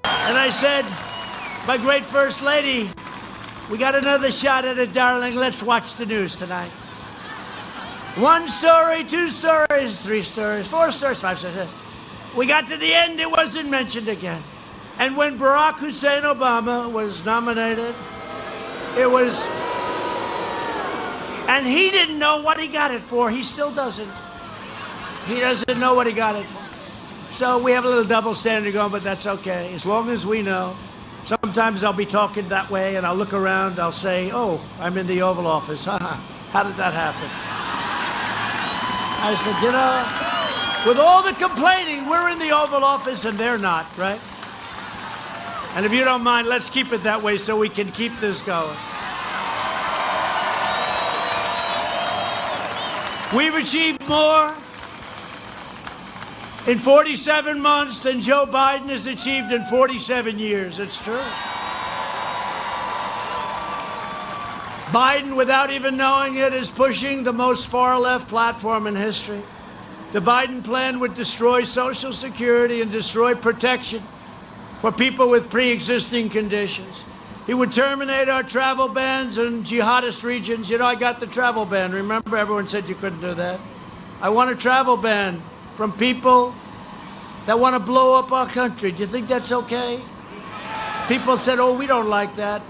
And I said, my great First Lady, we got another shot at it, darling. Let's watch the news tonight. 1 story, 2 stories, 3 stories, 4 stories, 5 stories. We got to the end, it wasn't mentioned again. And when Barack Hussein Obama was nominated, it was... And he didn't know what he got it for. He still doesn't. He doesn't know what he got it for. So we have a little double standard going, but that's okay. As long as we know. Sometimes I'll be talking that way, and I'll look around, I'll say, oh, I'm in the Oval Office. How did that happen? I said, you know, with all the complaining, we're in the Oval Office, and they're not, right? And if you don't mind, let's keep it that way so we can keep this going. We've achieved more in 47 months than Joe Biden has achieved in 47 years. It's true. Biden, without even knowing it, is pushing the most far-left platform in history. The Biden plan would destroy Social Security and destroy protection for people with pre-existing conditions. He would terminate our travel bans in jihadist regions. You know, I got the travel ban. Remember, everyone said you couldn't do that. I want a travel ban from people that want to blow up our country. Do you think that's okay? People said, oh, we don't like that.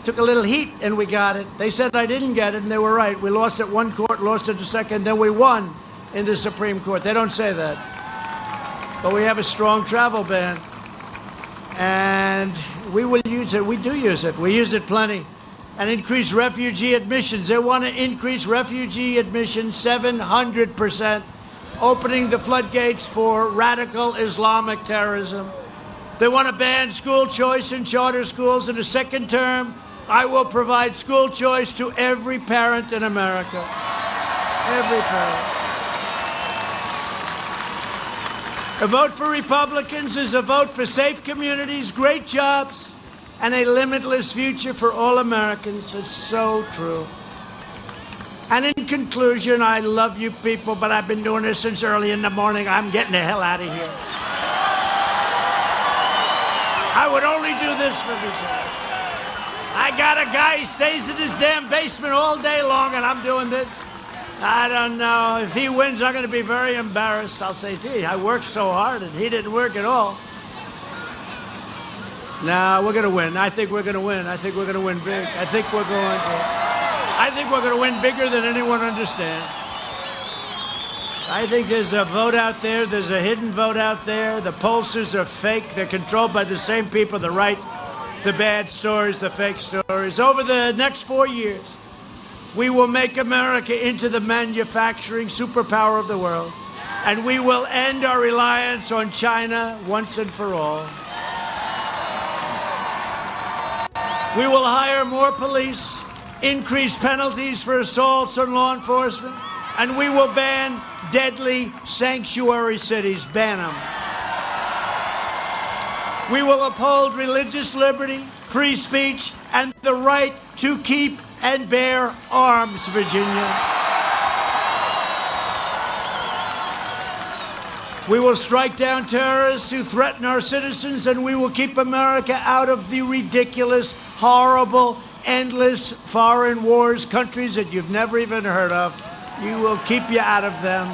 Took a little heat and we got it. They said I didn't get it and they were right. We lost at one court, lost at the second, then we won in the Supreme Court. They don't say that. But we have a strong travel ban. And we will use it. We do use it. We use it plenty. And increase refugee admissions. They want to increase refugee admissions 700%, opening the floodgates for radical Islamic terrorism. They want to ban school choice in charter schools. In the second term, I will provide school choice to every parent in America. Every parent. A vote for Republicans is a vote for safe communities, great jobs, and a limitless future for all Americans. It's so true. And in conclusion, I love you people, but I've been doing this since early in the morning. I'm getting the hell out of here. I would only do this for Virginia. I got a guy, he stays in his damn basement all day long, and I'm doing this. I don't know. If he wins, I'm going to be very embarrassed. I'll say, gee, I worked so hard and he didn't work at all. No, we're going to win. I think we're going to win. I think we're going to win big. I think we're going to win bigger than anyone understands. I think there's a vote out there. There's a hidden vote out there. The pollsters are fake. They're controlled by the same people that write the bad stories, the fake stories. Over the next 4 years, we will make America into the manufacturing superpower of the world, and we will end our reliance on China once and for all. We will hire more police, increase penalties for assaults on law enforcement, and we will ban deadly sanctuary cities, ban them. We will uphold religious liberty, free speech, and the right to keep and bear arms, Virginia. We will strike down terrorists who threaten our citizens, and we will keep America out of the ridiculous, horrible, endless foreign wars, countries that you've never even heard of. You will keep you out of them.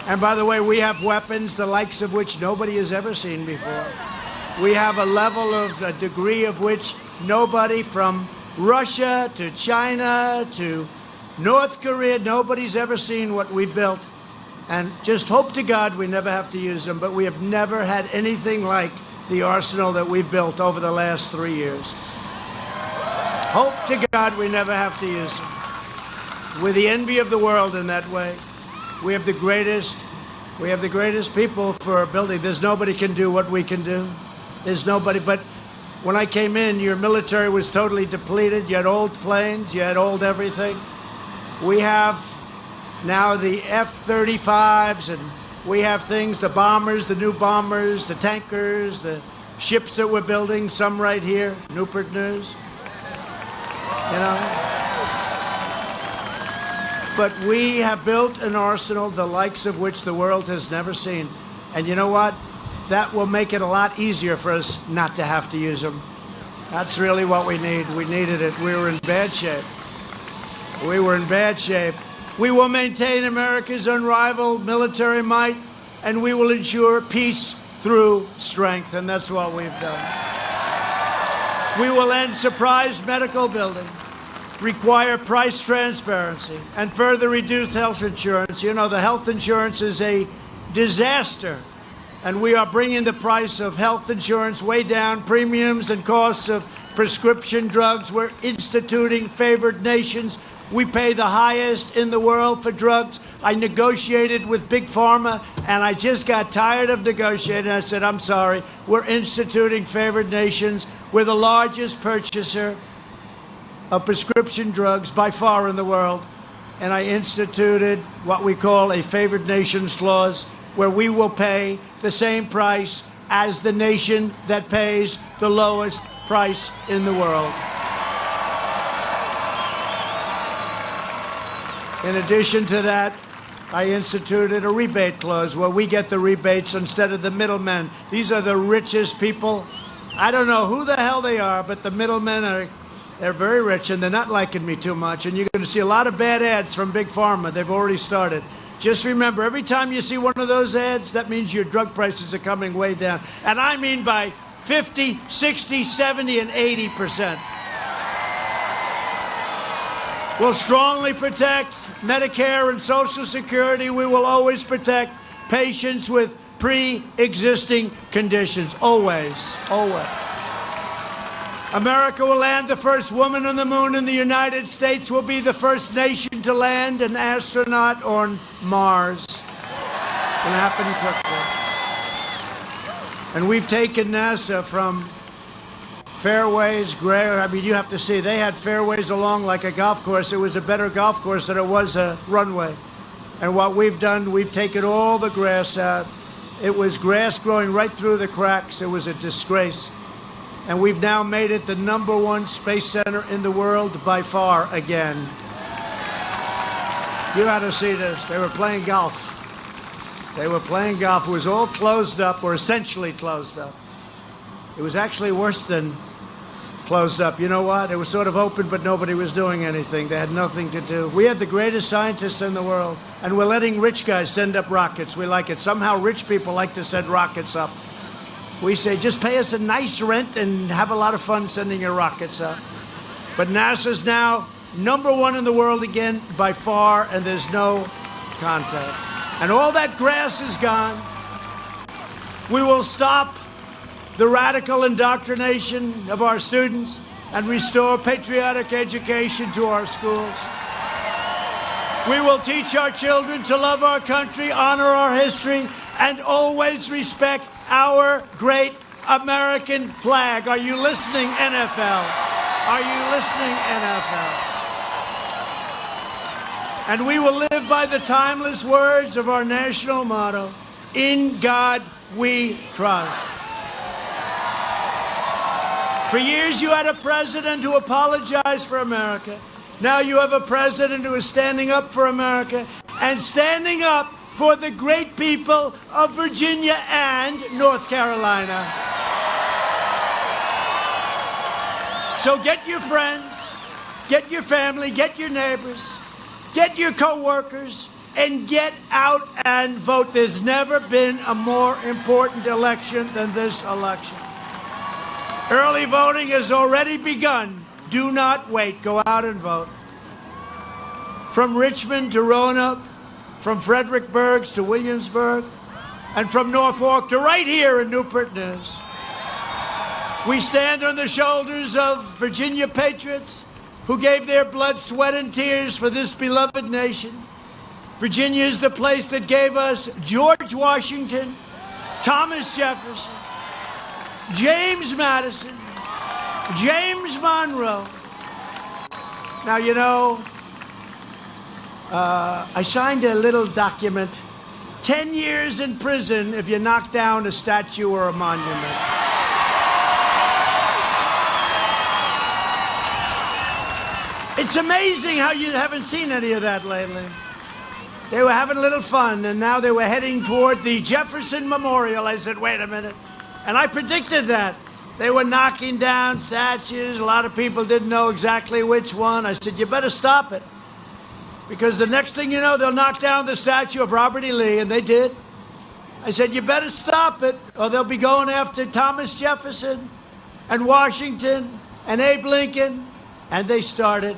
And by the way, we have weapons the likes of which nobody has ever seen before. We have a level of a degree of which nobody from Russia to China to North Korea, nobody's ever seen what we built. And just hope to God we never have to use them, but we have never had anything like the arsenal that we built over the last 3 years. Hope to God we never have to use them. We're the envy of the world in that way. We have the greatest people for building. There's nobody can do what we can do. There's nobody. But when I came in, your military was totally depleted. You had old planes. You had old everything. We have now the F-35s, and we have things, the bombers, the new bombers, the tankers, the ships that we're building, some right here, Newport News. You know? But we have built an arsenal the likes of which the world has never seen. And you know what? That will make it a lot easier for us not to have to use them. That's really what we need. We needed it. We were in bad shape. We were in bad shape. We will maintain America's unrivaled military might, and we will ensure peace through strength, and that's what we've done. We will end surprise medical billing, require price transparency, and further reduce health insurance. You know, the health insurance is a disaster, and we are bringing the price of health insurance way down, premiums and costs of prescription drugs. We're instituting favored nations. We pay the highest in the world for drugs. I negotiated with Big Pharma, and I just got tired of negotiating. I said, I'm sorry, we're instituting favored nations. We're the largest purchaser of prescription drugs by far in the world. And I instituted what we call a favored nations clause, where we will pay the same price as the nation that pays the lowest price in the world. In addition to that, I instituted a rebate clause where we get the rebates instead of the middlemen. These are the richest people. I don't know who the hell they are, but the middlemen they're very rich, and they're not liking me too much. And you're going to see a lot of bad ads from Big Pharma. They've already started. Just remember, every time you see one of those ads, that means your drug prices are coming way down. And I mean by 50, 60, 70, and 80%. We'll strongly protect Medicare and Social Security. We will always protect patients with pre-existing conditions. Always, always. America will land the first woman on the moon, and the United States will be the first nation to land an astronaut on Mars. It's going to happen quickly. And we've taken NASA from fairways, you have to see, they had fairways along like a golf course. It was a better golf course than it was a runway. And what we've done, we've taken all the grass out. It was grass growing right through the cracks. It was a disgrace. And we've now made it the #1 space center in the world by far again. You ought to see this. They were playing golf. They were playing golf. It was all closed up, or essentially closed up. It was actually worse than closed up. You know what? It was sort of open, but nobody was doing anything. They had nothing to do. We had the greatest scientists in the world, and we're letting rich guys send up rockets. We like it. Somehow rich people like to send rockets up. We say, just pay us a nice rent and have a lot of fun sending your rockets up. But NASA's now #1 in the world again by far, and there's no contest. And all that grass is gone. We will stop the radical indoctrination of our students and restore patriotic education to our schools. We will teach our children to love our country, honor our history, and always respect our great American flag. Are you listening, NFL? Are you listening, NFL? And we will live by the timeless words of our national motto, "In God we trust." For years you had a president who apologized for America. Now you have a president who is standing up for America and standing up for the great people of Virginia and North Carolina. So get your friends, get your family, get your neighbors, get your co-workers, and get out and vote. There's never been a more important election than this election. Early voting has already begun. Do not wait. Go out and vote. From Richmond to Roanoke, from Fredericksburg to Williamsburg, and from Norfolk to right here in Newport News. We stand on the shoulders of Virginia patriots who gave their blood, sweat, and tears for this beloved nation. Virginia is the place that gave us George Washington, Thomas Jefferson, James Madison, James Monroe. Now, you know, I signed a little document, 10 years in prison if you knock down a statue or a monument. It's amazing how you haven't seen any of that lately. They were having a little fun, and now they were heading toward the Jefferson Memorial. I said, wait a minute. And I predicted that. They were knocking down statues. A lot of people didn't know exactly which one. I said, you better stop it. Because the next thing you know, they'll knock down the statue of Robert E. Lee, and they did. I said, you better stop it, or they'll be going after Thomas Jefferson and Washington and Abe Lincoln. And they started.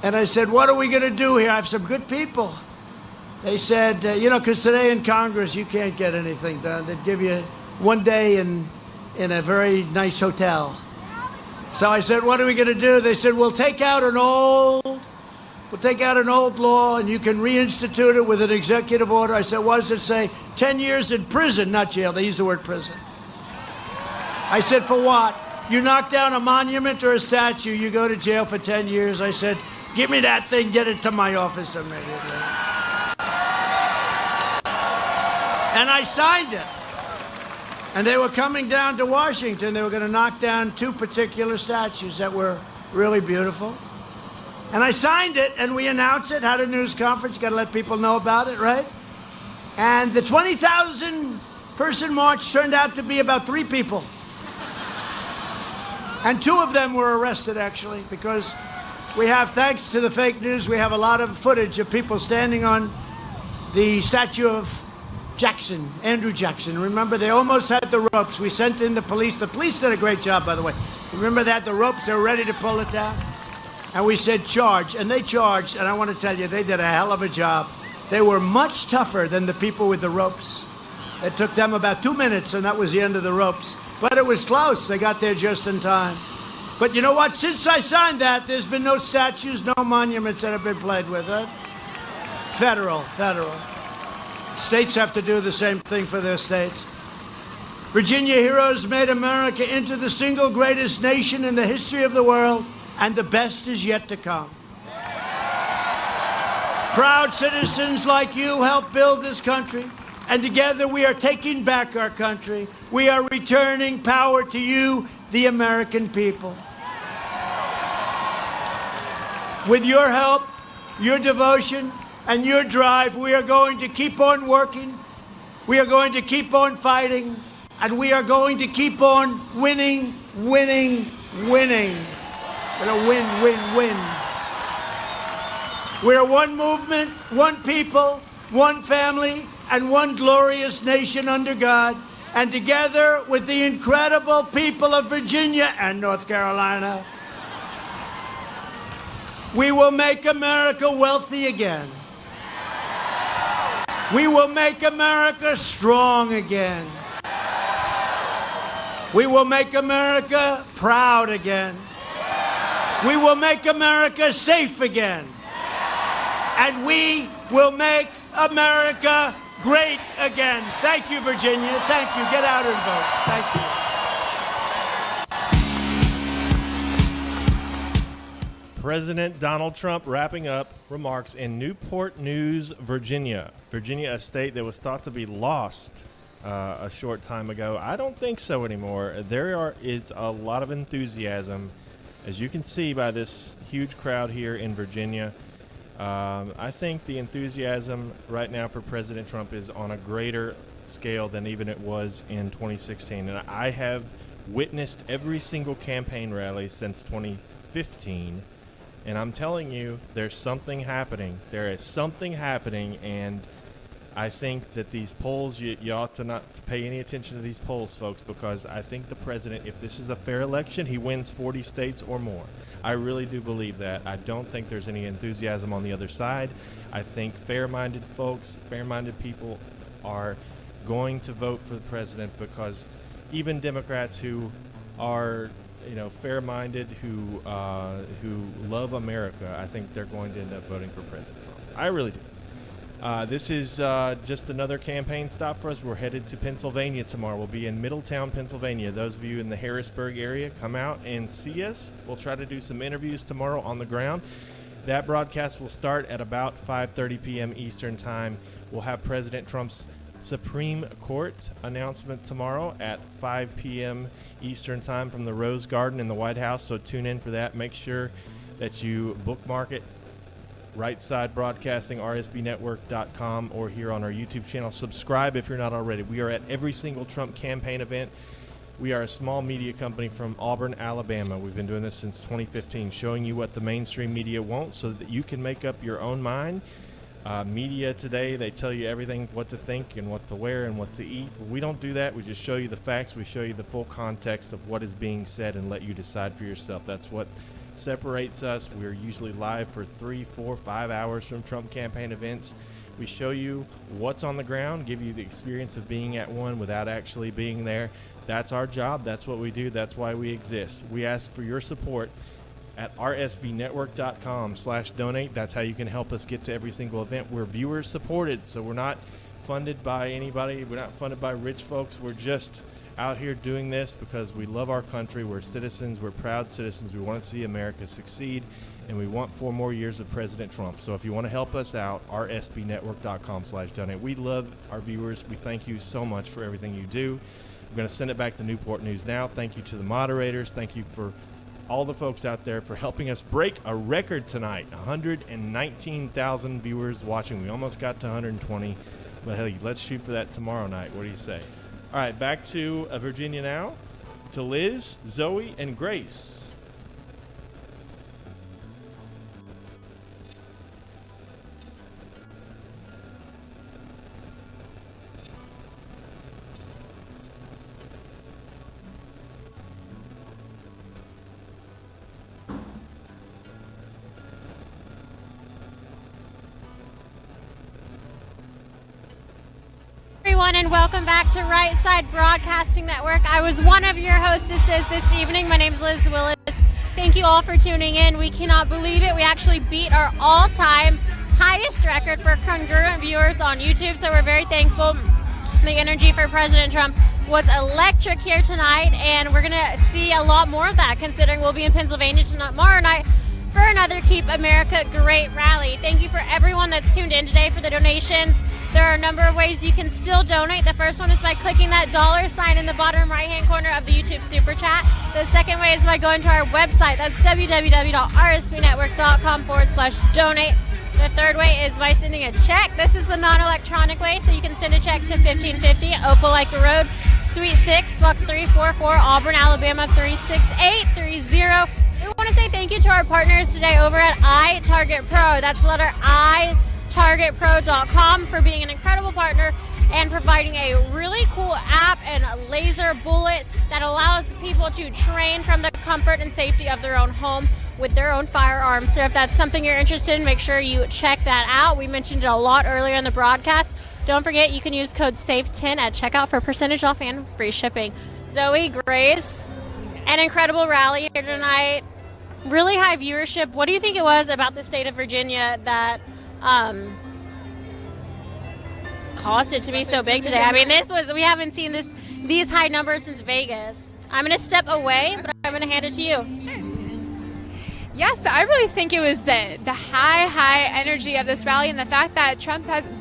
And I said, what are we going to do here? I have some good people. They said, you know, because today in Congress, you can't get anything done. They'd give you one day in a very nice hotel. So I said, what are we going to do? They said, we'll take out an old law and you can reinstitute it with an executive order. I said, what does it say? 10 years in prison, not jail. They used the word prison. I said, for what? You knock down a monument or a statue, you go to jail for 10 years. I said, give me that thing, get it to my office immediately. And I signed it. And they were coming down to Washington. They were going to knock down 2 particular statues that were really beautiful. And I signed it, and we announced it, had a news conference, got to let people know about it, right? And the 20,000 person march turned out to be about 3 people. And 2 of them were arrested, actually, because we have, thanks to the fake news, we have a lot of footage of people standing on the statue of Jackson, Andrew Jackson. Remember, they almost had the ropes. We sent in the police. The police did a great job, by the way. Remember they had the ropes? They were ready to pull it down. And we said, charge. And they charged. And I want to tell you, they did a hell of a job. They were much tougher than the people with the ropes. It took them about 2 minutes, and that was the end of the ropes. But it was close. They got there just in time. But you know what? Since I signed that, there's been no statues, no monuments that have been played with, right? Federal. States have to do the same thing for their states. Virginia heroes made America into the single greatest nation in the history of the world, and the best is yet to come. Proud citizens like you helped build this country, and together we are taking back our country. We are returning power to you, the American people. With your help, your devotion, and your drive, we are going to keep on working, we are going to keep on fighting, and we are going to keep on winning, winning. Gonna win, win, win. We're one movement, one people, one family, and one glorious nation under God. And together with the incredible people of Virginia and North Carolina, we will make America wealthy again. We will make America strong again. We will make America proud again. We will make America safe again. And we will make America great again. Thank you, Virginia. Thank you. Get out and vote. Thank you. President Donald Trump wrapping up remarks in Newport News, Virginia. Virginia, a state that was thought to be lost a short time ago. I don't think so anymore. There is a lot of enthusiasm, as you can see by this huge crowd here in Virginia. I think the enthusiasm right now for President Trump is on a greater scale than even it was in 2016. And I have witnessed every single campaign rally since 2015. And I'm telling you, there's something happening. There is something happening, and I think that these polls, you ought to not pay any attention to these polls, folks, because I think the president, if this is a fair election, he wins 40 states or more. I really do believe that. I don't think there's any enthusiasm on the other side. I think fair-minded folks, fair-minded people are going to vote for the president, because even Democrats who are, fair-minded, who love America, I think they're going to end up voting for President Trump. I really do. This is just another campaign stop for us. We're headed to Pennsylvania tomorrow. We'll be in Middletown, Pennsylvania. Those of you in the Harrisburg area, come out and see us. We'll try to do some interviews tomorrow on the ground. That broadcast will start at about 5:30 p.m. Eastern Time. We'll have President Trump's Supreme Court announcement tomorrow at 5 p.m. Eastern Time from the Rose Garden in the White House, so tune in for that. Make sure that you bookmark it. Right Side Broadcasting, RSBNetwork.com, or here on our YouTube channel. Subscribe if you're not already. We are at every single Trump campaign event. We are a small media company from Auburn, Alabama. We've been doing this since 2015, showing you what the mainstream media wants so that you can make up your own mind. Media today, they tell you everything, what to think and what to wear and what to eat. We don't do that. We just show you the facts. We show you the full context of what is being said and let you decide for yourself. That's what separates us. We're usually live for 3, 4, 5 hours from Trump campaign events. We show you what's on the ground, give you the experience of being at one without actually being there. That's our job. That's what we do. That's why we exist. We ask for your support at rsbnetwork.com/donate. That's how you can help us get to every single event. We're viewer supported, so we're not funded by anybody. We're not funded by rich folks. We're just out here doing this because we love our country. We're citizens. We're proud citizens. We want to see America succeed, and we want 4 more years of President Trump. So if you want to help us out, rsbnetwork.com/donate. We love our viewers. We thank you so much for everything you do. I'm going to send it back to Newport News now. Thank you to the moderators. Thank you for all the folks out there for helping us break a record tonight. 119,000 viewers watching. We almost got to 120. But hey, let's shoot for that tomorrow night. What do you say? All right, back to Virginia now, to Liz, Zoe, and Grace. And welcome back to Right Side Broadcasting Network. I was one of your hostesses this evening. My name is Liz Willis. Thank you all for tuning in. We cannot believe it. We actually beat our all-time highest record for congruent viewers on YouTube, so we're very thankful. The energy for President Trump was electric here tonight, and we're going to see a lot more of that, considering we'll be in Pennsylvania tomorrow night for another Keep America Great rally. Thank you for everyone that's tuned in today for the donations. There are a number of ways you can still donate. The first one is by clicking that $sign in the bottom right-hand corner of the YouTube Super Chat. The second way is by going to our website. That's www.rsbnetwork.com/donate. The third way is by sending a check. This is the non-electronic way, so you can send a check to 1550 Opelika Road, Suite 6, Box 344, Auburn, Alabama 36830. We want to say thank you to our partners today over at iTarget Pro. That's the letter I, targetpro.com, for being an incredible partner and providing a really cool app and laser bullet that allows people to train from the comfort and safety of their own home with their own firearms. So if that's something you're interested in, make sure you check that out. We mentioned it a lot earlier in the broadcast. Don't forget, you can use code SAFE10 at checkout for percentage off and free shipping. Zoe, Grace, an incredible rally here tonight. Really high viewership. What do you think it was about the state of Virginia that caused it to be so big today? I mean, we haven't seen these high numbers since Vegas. I'm going to step away, but I'm going to hand it to you. Sure. Yes, I really think it was the high energy of this rally and the fact that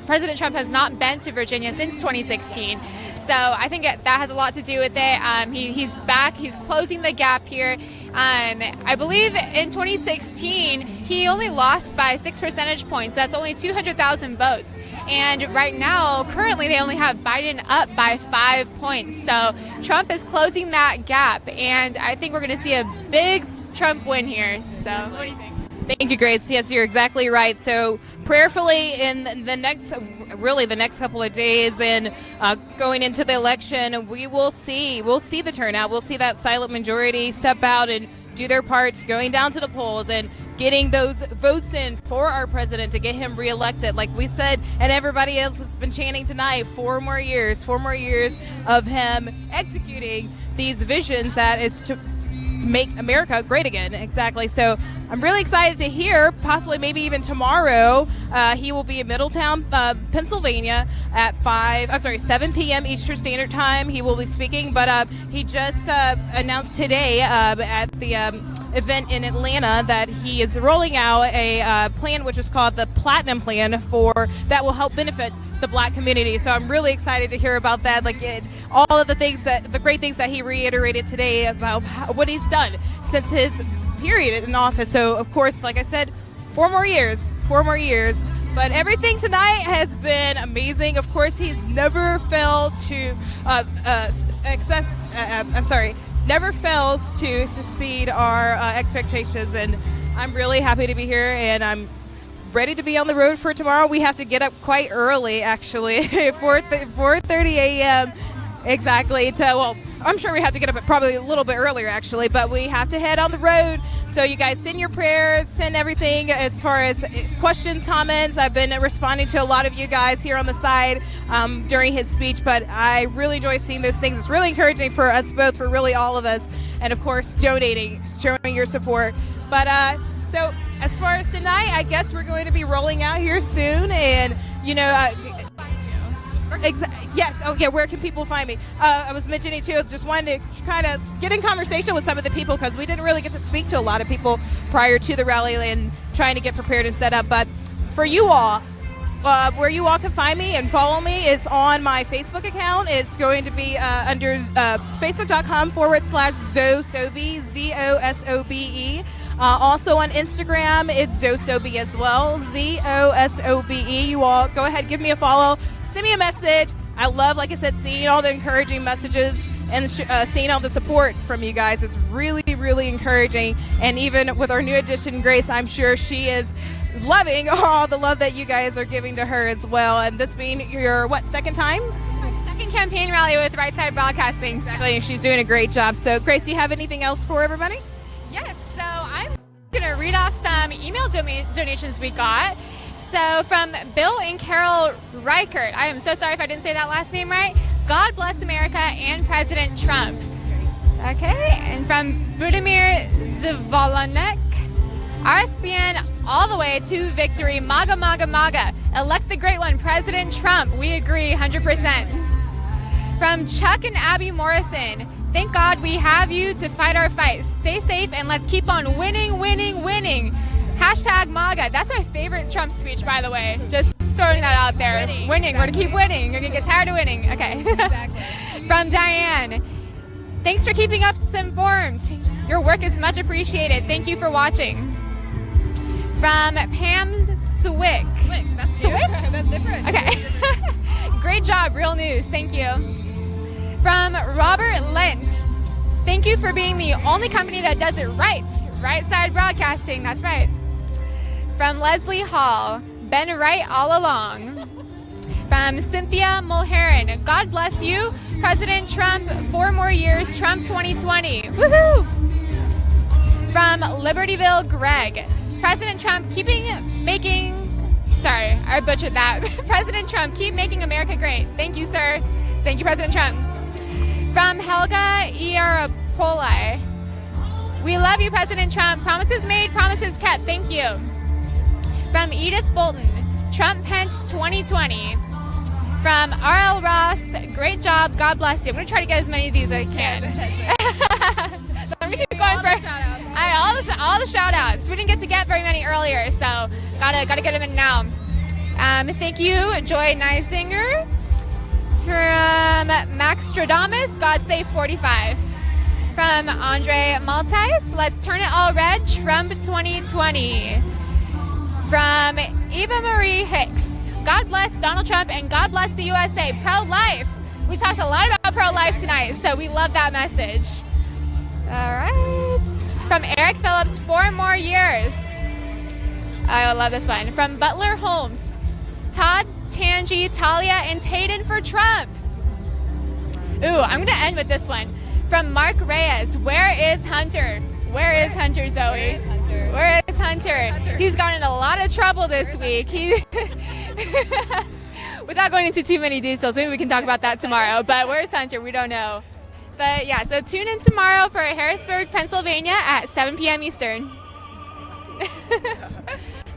President Trump has not been to Virginia since 2016. So I think that has a lot to do with it. He's back. He's closing the gap here. I believe in 2016, he only lost by 6 percentage points. That's only 200,000 votes. And right now, currently, they only have Biden up by 5 points. So Trump is closing that gap. And I think we're going to see a big Trump win here. So what do you think? Thank you, Grace. Yes, you're exactly right. So prayerfully in the next couple of days and going into the election, we'll see the turnout. We'll see that silent majority step out and do their part, going down to the polls and getting those votes in for our president to get him reelected. Like we said, and everybody else has been chanting tonight, 4 more years of him executing these visions that is to make America great again. Exactly. So I'm really excited to hear, possibly maybe even tomorrow, he will be in Middletown, Pennsylvania at 7 p.m. Eastern Standard Time. He will be speaking, but he just announced today at the event in Atlanta that he is rolling out a plan which is called the Platinum Plan that will help benefit the Black community. So I'm really excited to hear about that. All of the great things that he reiterated today about what he's done since his period in office. So of course, like I said, 4 more years. But everything tonight has been amazing. Of course, he's never failed to never fails to succeed our expectations. And I'm really happy to be here, and I'm ready to be on the road for tomorrow. We have to get up quite early, actually, 4:30 a.m. exactly. I'm sure we have to get up probably a little bit earlier, actually, but we have to head on the road. So you guys send your prayers, send everything as far as questions, comments. I've been responding to a lot of you guys here on the side during his speech, but I really enjoy seeing those things. It's really encouraging for us both, for really all of us, and of course donating, showing your support. But so as far as tonight, I guess we're going to be rolling out here soon, and yes. Oh, yeah. Where can people find me? I was mentioning too. Just wanted to kind of get in conversation with some of the people because we didn't really get to speak to a lot of people prior to the rally and trying to get prepared and set up. But for you all, where you all can find me and follow me is on my Facebook account. It's going to be under facebook.com/Zosobe, ZOSOBE. Also on Instagram, it's Zosobe as well, ZOSOBE. You all go ahead, give me a follow. Send me a message. I love, like I said, seeing all the encouraging messages and seeing all the support from you guys is really, really encouraging. And even with our new addition, Grace, I'm sure she is loving all the love that you guys are giving to her as well. And this being your, second time? Second campaign rally with Right Side Broadcasting. Exactly, and she's doing a great job. So, Grace, do you have anything else for everybody? Yes, so I'm going to read off some email donations we got. So from Bill and Carol Reichert, I am so sorry if I didn't say that last name right. God bless America and President Trump. Okay, and from Budimir Zvolanek, RSBN all the way to victory. MAGA, MAGA, MAGA. Elect the great one, President Trump. We agree 100%. From Chuck and Abby Morrison, thank God we have you to fight our fight. Stay safe and let's keep on winning, winning, winning. Hashtag MAGA. That's my favorite Trump speech, by the way. Just throwing that out there. Winning. We're going to keep winning. You're going to get tired of winning. Okay. Exactly. From Diane. Thanks for keeping us informed. Your work is much appreciated. Thank you for watching. From Pam Swick. That's Swick? That's different. Okay. Great job. Real news. Thank you. From Robert Lent, thank you for being the only company that does it right. Right Side Broadcasting, that's right. From Leslie Hall, been right all along. From Cynthia Mulheron, God bless you, President Trump, 4 more years, Trump 2020. Woohoo! From Libertyville Greg, President Trump I butchered that. President Trump, keep making America great. Thank you, sir. Thank you, President Trump. From Helga Iarapoli, we love you, President Trump. Promises made, promises kept. Thank you. From Edith Bolton, Trump Pence 2020. From R.L. Ross, great job. God bless you. I'm going to try to get as many of these as I can. So I'm going to keep going for all the shout outs. We didn't get to get very many earlier, so gotta get them in now. Thank you, Joy Neisinger. From Max Stradamus, God Save 45. From Andre Maltais, let's turn it all red, Trump 2020. From Eva Marie Hicks, God bless Donald Trump and God bless the USA. Pro-life. We talked a lot about pro-life tonight, so we love that message. All right. From Eric Phillips, 4 more years. I love this one. From Butler Holmes, Todd, Tangi, Talia, and Tayden for Trump. Ooh, I'm going to end with this one. From Mark Reyes, where is Hunter? Where is Hunter, Zoe? Where is Hunter? He's gotten in a lot of trouble this week. Without going into too many details, maybe we can talk about that tomorrow. But where's Hunter? We don't know. But yeah, so tune in tomorrow for Harrisburg, Pennsylvania at 7 p.m. Eastern.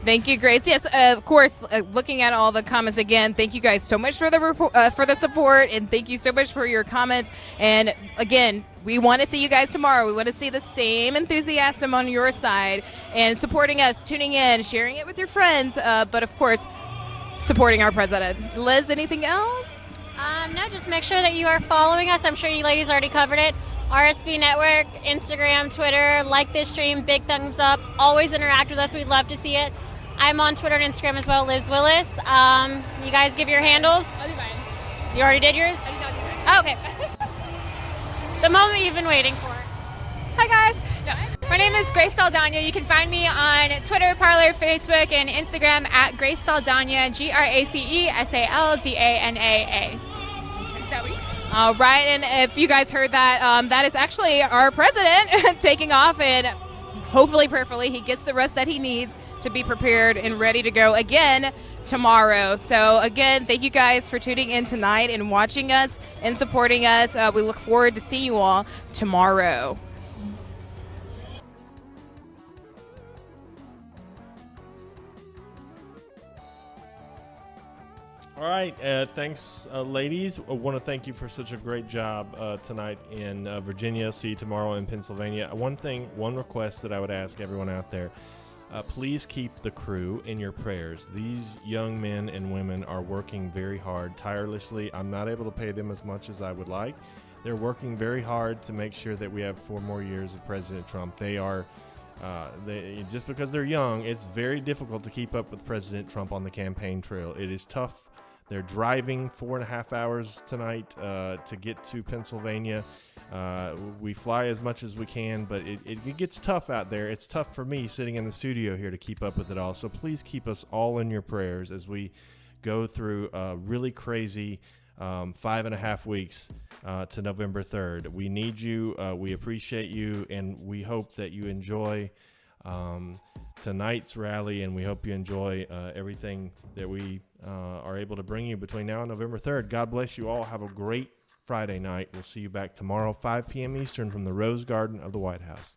Thank you, Grace. Yes, of course, looking at all the comments again, thank you guys so much for the support, and thank you so much for your comments. And again, we want to see you guys tomorrow. We want to see the same enthusiasm on your side and supporting us, tuning in, sharing it with your friends, but of course, supporting our president. Liz, anything else? No, just make sure that you are following us. I'm sure you ladies already covered it. RSB Network, Instagram, Twitter, like this stream, big thumbs up. Always interact with us. We'd love to see it. I'm on Twitter and Instagram as well, Liz Willis. You guys give your handles. I'll do mine. You already did yours? I did. Okay. The moment you've been waiting for. Hi, guys. No, my name is Grace Saldana. You can find me on Twitter, Parler, Facebook, and Instagram at Grace Saldana, GraceSaldanaa. All right, and if you guys heard that, that is actually our president taking off, and hopefully, prayerfully, he gets the rest that he needs to be prepared and ready to go again tomorrow. So again, thank you guys for tuning in tonight and watching us and supporting us. We look forward to see you all tomorrow. All right, thanks, ladies. I want to thank you for such a great job tonight in Virginia. See you tomorrow in Pennsylvania. One request that I would ask everyone out there, please keep the crew in your prayers. These young men and women are working very hard, tirelessly. I'm not able to pay them as much as I would like. They're working very hard to make sure that we have 4 more years of President Trump. They are, just because they're young, it's very difficult to keep up with President Trump on the campaign trail. It is tough. They're driving 4.5 hours tonight to get to Pennsylvania. We fly as much as we can, but it gets tough out there. It's tough for me sitting in the studio here to keep up with it all. So please keep us all in your prayers as we go through a really crazy 5.5 weeks to November 3rd. We need you. We appreciate you, and we hope that you enjoy tonight's rally, and we hope you enjoy everything that we are able to bring you between now and November 3rd. God bless you all. Have a great Friday night. We'll see you back tomorrow, 5 p.m. Eastern from the Rose Garden of the White House.